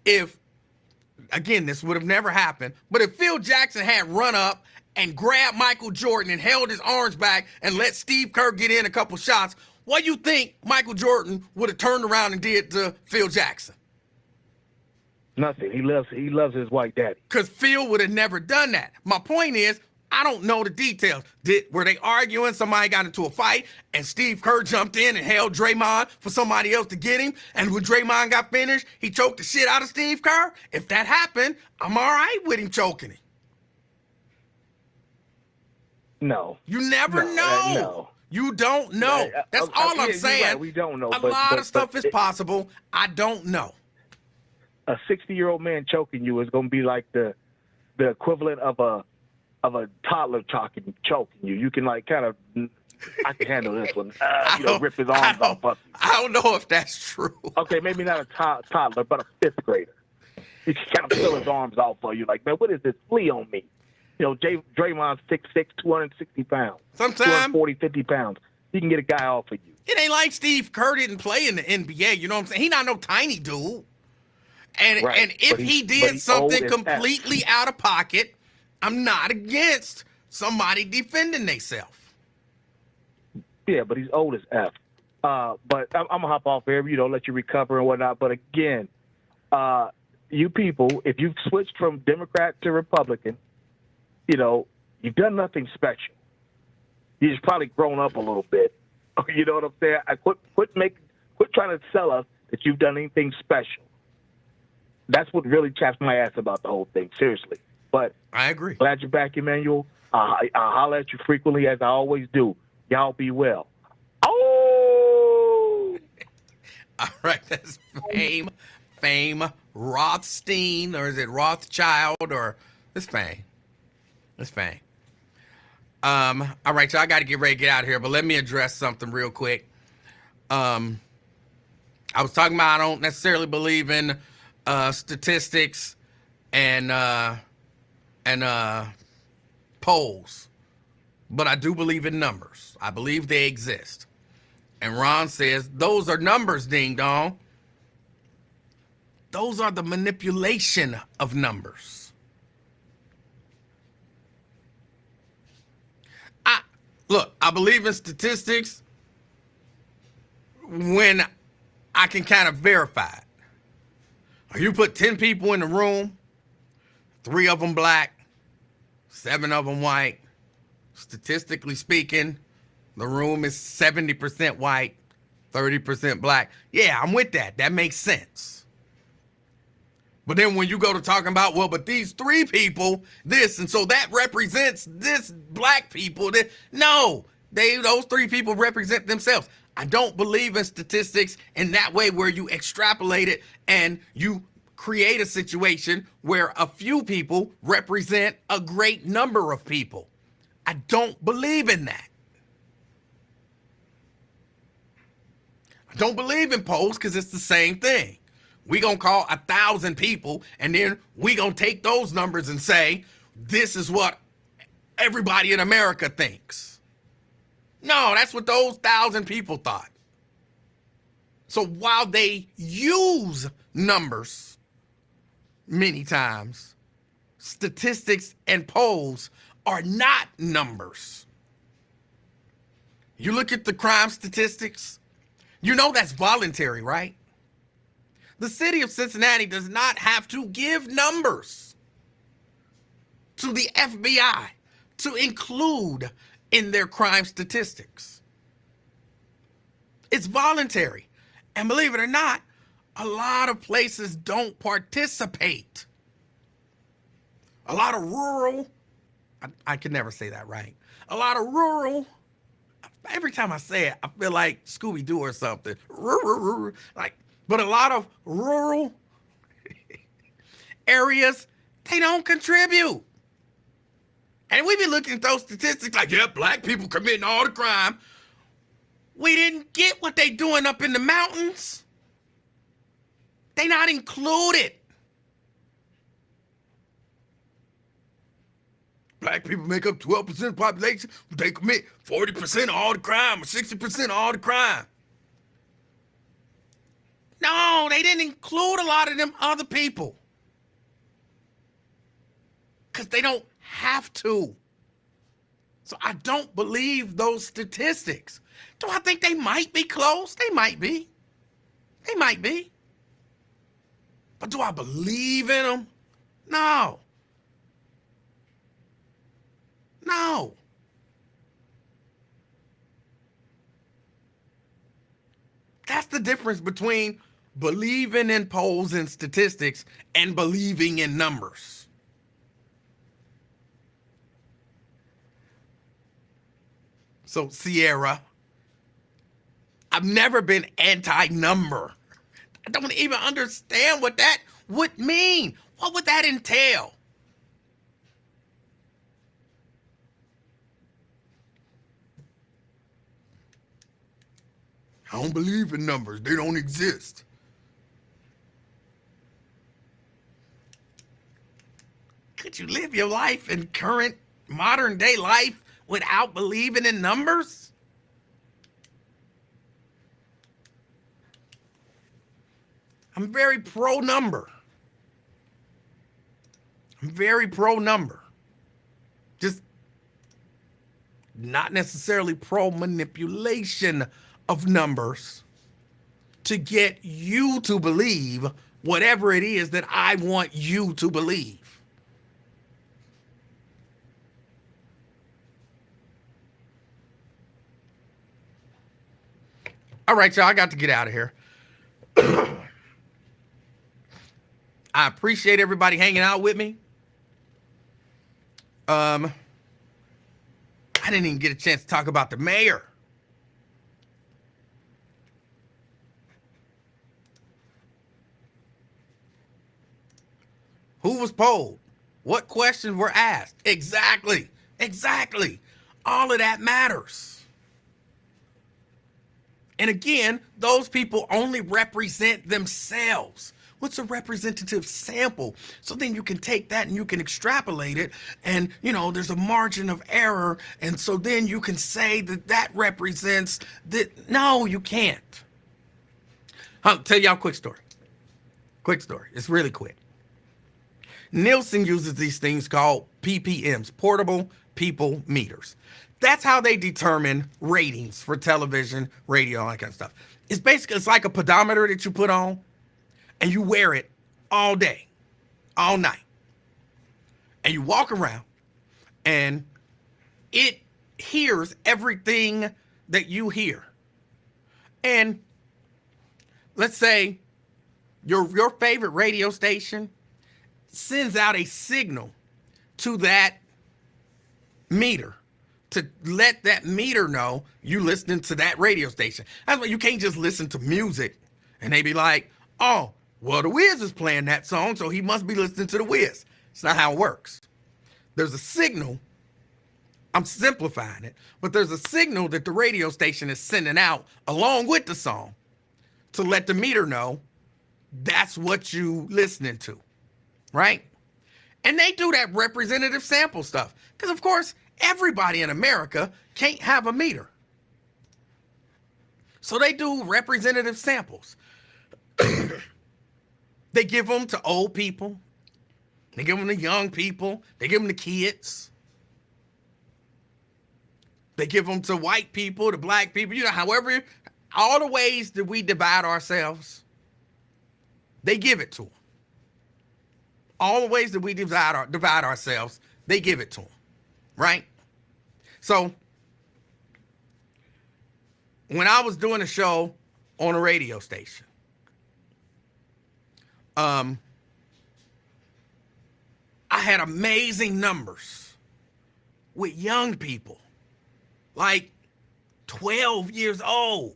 [SPEAKER 1] if, again, this would have never happened, but if Phil Jackson had run up and grabbed Michael Jordan and held his arms back and let Steve Kerr get in a couple shots, what do you think Michael Jordan would have turned around and did to Phil Jackson?
[SPEAKER 6] Nothing. He loves his white daddy.
[SPEAKER 1] Because Phil would have never done that. My point is, I don't know the details. Were they arguing? Somebody got into a fight, and Steve Kerr jumped in and held Draymond for somebody else to get him. And when Draymond got finished, he choked the shit out of Steve Kerr. If that happened, I'm all right with him choking him.
[SPEAKER 6] No.
[SPEAKER 1] You never know.
[SPEAKER 6] No.
[SPEAKER 1] You don't know. That's all I'm saying.
[SPEAKER 6] Right. We don't know.
[SPEAKER 1] A lot of stuff is possible. I don't know.
[SPEAKER 6] A 60-year-old man choking you is going to be like the equivalent of a toddler choking you. You can, like, kind of, I can handle this one. Rip his arms off.
[SPEAKER 1] I don't know if that's true.
[SPEAKER 6] Okay, maybe not a toddler, but a 5th grader. You can kind of pull his arms off for you. Like, man, what is this flea on me? Draymond's 6'6", 260 pounds.
[SPEAKER 1] Sometimes
[SPEAKER 6] 240, 50 pounds. He can get a guy off of you.
[SPEAKER 1] It ain't like Steve Kerr didn't play in the NBA. You know what I'm saying? He not no tiny dude. And
[SPEAKER 6] Right.
[SPEAKER 1] and if he did something completely out of pocket, I'm not against somebody defending themselves.
[SPEAKER 6] Yeah, but he's old as F. But I'm going to hop off here, let you recover and whatnot. But again, you people, if you've switched from Democrat to Republican, you've done nothing special. You've just probably grown up a little bit. You know what I'm saying? Quit trying to sell us that you've done anything special. That's what really chaps my ass about the whole thing, seriously. But
[SPEAKER 1] I agree.
[SPEAKER 6] Glad you're back, Emanuel. I'll holler at you frequently, as I always do. Y'all be well. Oh!
[SPEAKER 1] All right, that's Fame Rothstein, or is it Rothschild, or it's Fame. It's Fame. All right, y'all, I got to get ready to get out of here, but let me address something real quick. I was talking about I don't necessarily believe in statistics and polls, but I do believe in numbers. I believe they exist. And Ron says, those are numbers, ding dong. Those are the manipulation of numbers. Look, I believe in statistics when I can kind of verify it. You put 10 people in the room, 3 of them black, 7 of them white. Statistically speaking, the room is 70% white, 30% black. Yeah, I'm with that. That makes sense. But then when you go to talking about, well, but these 3 people, this, and so that represents this black people. No, those 3 people represent themselves. I don't believe in statistics in that way where you extrapolate it and you create a situation where a few people represent a great number of people. I don't believe in that. I don't believe in polls because it's the same thing. We gonna call 1,000 people and then we gonna take those numbers and say, this is what everybody in America thinks. No, that's what those 1,000 people thought. So while they use numbers many times, statistics and polls are not numbers. You look at the crime statistics, you know that's voluntary, right? The city of Cincinnati does not have to give numbers to the FBI to include in their crime statistics. It's voluntary. And believe it or not, a lot of places don't participate. A lot of rural, I can never say that right. A lot of rural, every time I say it, I feel like Scooby-Doo or something. But a lot of rural areas, they don't contribute. And we be looking at those statistics like, yeah, black people committing all the crime. We didn't get what they doing up in the mountains. They not included. Black people make up 12% of the population. They commit 40% of all the crime or 60% of all the crime. No, they didn't include a lot of them other people. Because they don't have to. So I don't believe those statistics. Do I think they might be close? They might be. They might be. But do I believe in them? No. No. That's the difference between believing in polls and statistics and believing in numbers. So, Sierra, I've never been anti-number. I don't even understand what that would mean. What would that entail? I don't believe in numbers. They don't exist. Could you live your life in current modern day life without believing in numbers? I'm very pro number. I'm very pro number. Just not necessarily pro manipulation of numbers to get you to believe whatever it is that I want you to believe. All right, y'all, I got to get out of here. I appreciate everybody hanging out with me. I didn't even get a chance to talk about the mayor. Who was polled? What questions were asked? Exactly. All of that matters. And again, those people only represent themselves. What's a representative sample? So then you can take that and you can extrapolate it, and there's a margin of error, and so then you can say that represents that. No, you can't. I'll tell y'all a quick story. It's really quick. Nielsen uses these things called PPMs, portable people meters. That's how they determine ratings for television, radio, all that kind of stuff. It's like a pedometer that you put on and you wear it all day, all night. And you walk around and it hears everything that you hear. And let's say your favorite radio station sends out a signal to that meter to let that meter know you listening to that radio station. That's why you can't just listen to music and they be like, oh, well, the Wiz is playing that song, so he must be listening to the Wiz. It's not how it works. There's a signal. I'm simplifying it, but there's a signal that the radio station is sending out along with the song to let the meter know that's what you listening to, right? And they do that representative sample stuff because, of course, everybody in America can't have a meter. So they do representative samples. They give them to old people. They give them to young people. They give them to kids. They give them to white people, to black people, however, all the ways that we divide ourselves, they give it to them. All the ways that we divide ourselves, they give it to them, right? So when I was doing a show on a radio station, I had amazing numbers with young people, like 12 years old,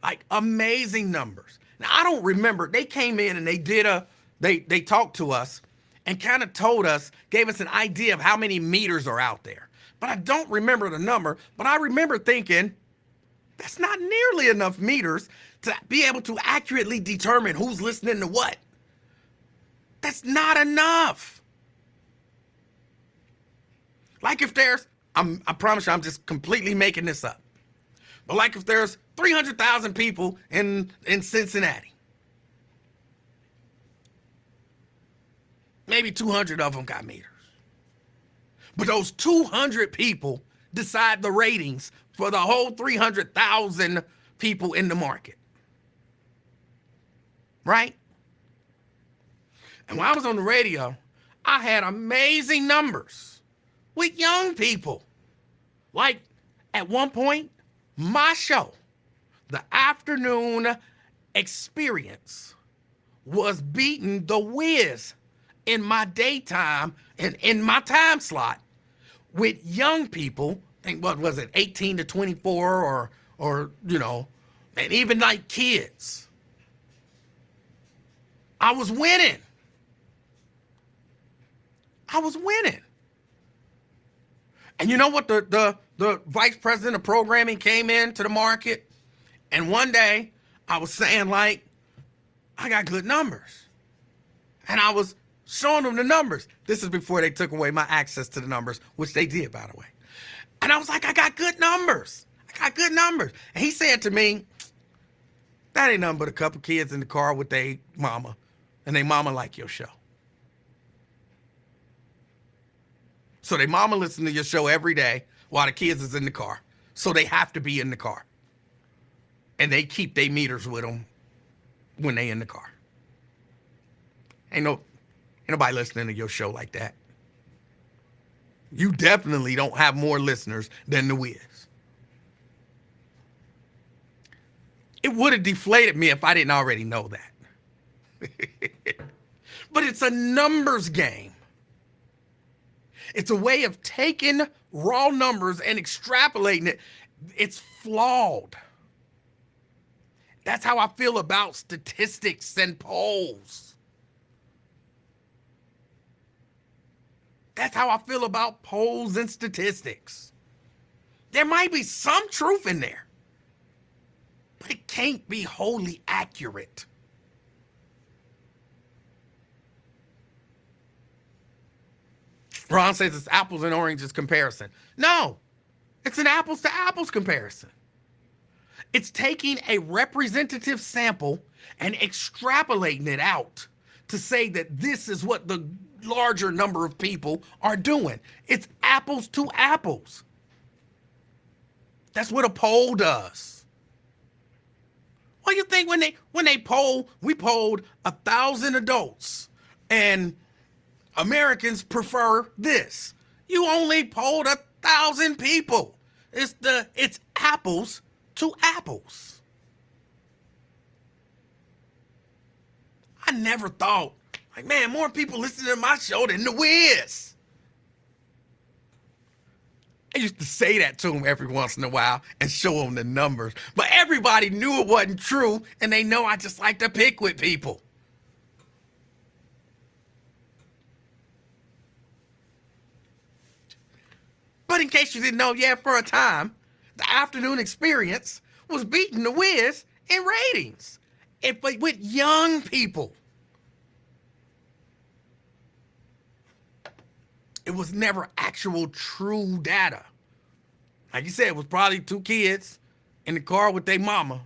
[SPEAKER 1] like amazing numbers. Now, I don't remember. They came in and they talked to us and kind of told us, gave us an idea of how many meters are out there. But I don't remember the number, but I remember thinking, that's not nearly enough meters to be able to accurately determine who's listening to what. That's not enough. Like if there's, I promise you, I'm just completely making this up. But like if there's 300,000 people in Cincinnati, maybe 200 of them got meters. But those 200 people decide the ratings for the whole 300,000 people in the market. Right? And when I was on the radio, I had amazing numbers with young people. Like at one point, my show, the afternoon experience, was beating the Wiz in my daytime and in my time slot with young people. I think, what was it, 18 to 24 or and even like kids. I was winning. And you know what? The vice president of programming came into the market, and one day I was saying, like, I got good numbers. And I was showing them the numbers. This is before they took away my access to the numbers, which they did, by the way. And I was like, I got good numbers. And he said to me, that ain't nothing but a couple kids in the car with their mama, and they mama like your show. So they mama listen to your show every day while the kids is in the car. So they have to be in the car. And they keep their meters with them when they in the car. Ain't nobody listening to your show like that. You definitely don't have more listeners than the Wiz. It would have deflated me if I didn't already know that. But it's a numbers game. It's a way of taking raw numbers and extrapolating it. It's flawed. That's how I feel about statistics and polls. That's how I feel about polls and statistics. There might be some truth in there, but it can't be wholly accurate. Ron says it's apples and oranges comparison. No, it's an apples to apples comparison. It's taking a representative sample and extrapolating it out to say that this is what the larger number of people are doing. It's apples to apples. That's what a poll does. What do you think when they poll, we polled 1,000 adults and Americans prefer this. You only polled 1,000 people. It's apples to apples. I never thought, like, man, more people listen to my show than The Wiz. I used to say that to them every once in a while and show them the numbers. But everybody knew it wasn't true, and they know I just like to pick with people. But in case you didn't know, yeah, for a time, the afternoon experience was beating The Wiz in ratings. But with young people. It was never actual true data. Like you said, it was probably two kids in the car with their mama.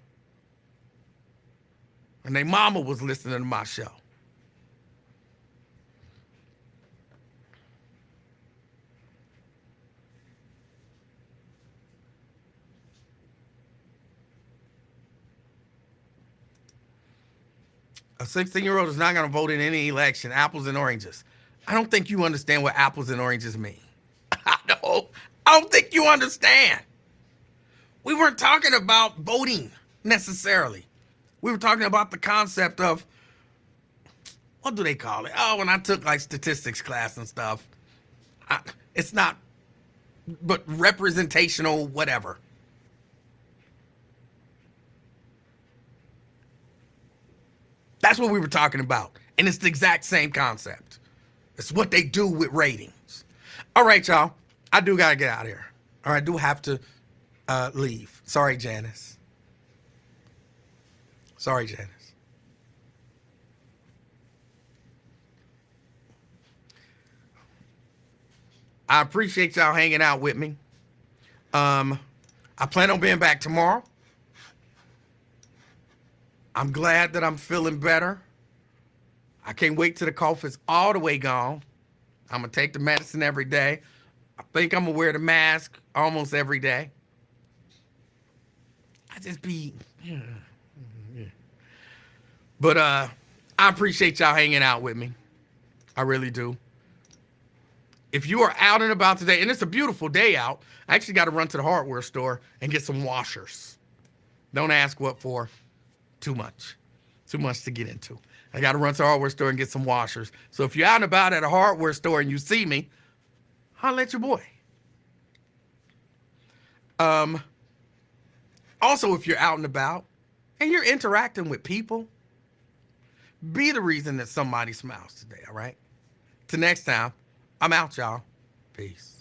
[SPEAKER 1] And their mama was listening to my show. A 16-year-old is not going to vote in any election, apples and oranges. I don't think you understand what apples and oranges mean. I don't think you understand. We weren't talking about voting necessarily. We were talking about the concept of, what do they call it? Oh, when I took like statistics class and stuff, it's not, but representational whatever. That's what we were talking about. And it's the exact same concept. It's what they do with ratings. All right, y'all. I do got to get out of here. All right, I do have to leave. Sorry, Janice. Sorry, Janice. I appreciate y'all hanging out with me. I plan on being back tomorrow. I'm glad that I'm feeling better. I can't wait till the cough is all the way gone. I'm going to take the medicine every day. I think I'm going to wear the mask almost every day. I just be... But I appreciate y'all hanging out with me. I really do. If you are out and about today, and it's a beautiful day out, I actually got to run to the hardware store and get some washers. Don't ask what for. Too much to get into. I got to run to the hardware store and get some washers. So if you're out and about at a hardware store and you see me, holla at your boy. Also, if you're out and about and you're interacting with people, be the reason that somebody smiles today, all right? Till next time, I'm out, y'all. Peace.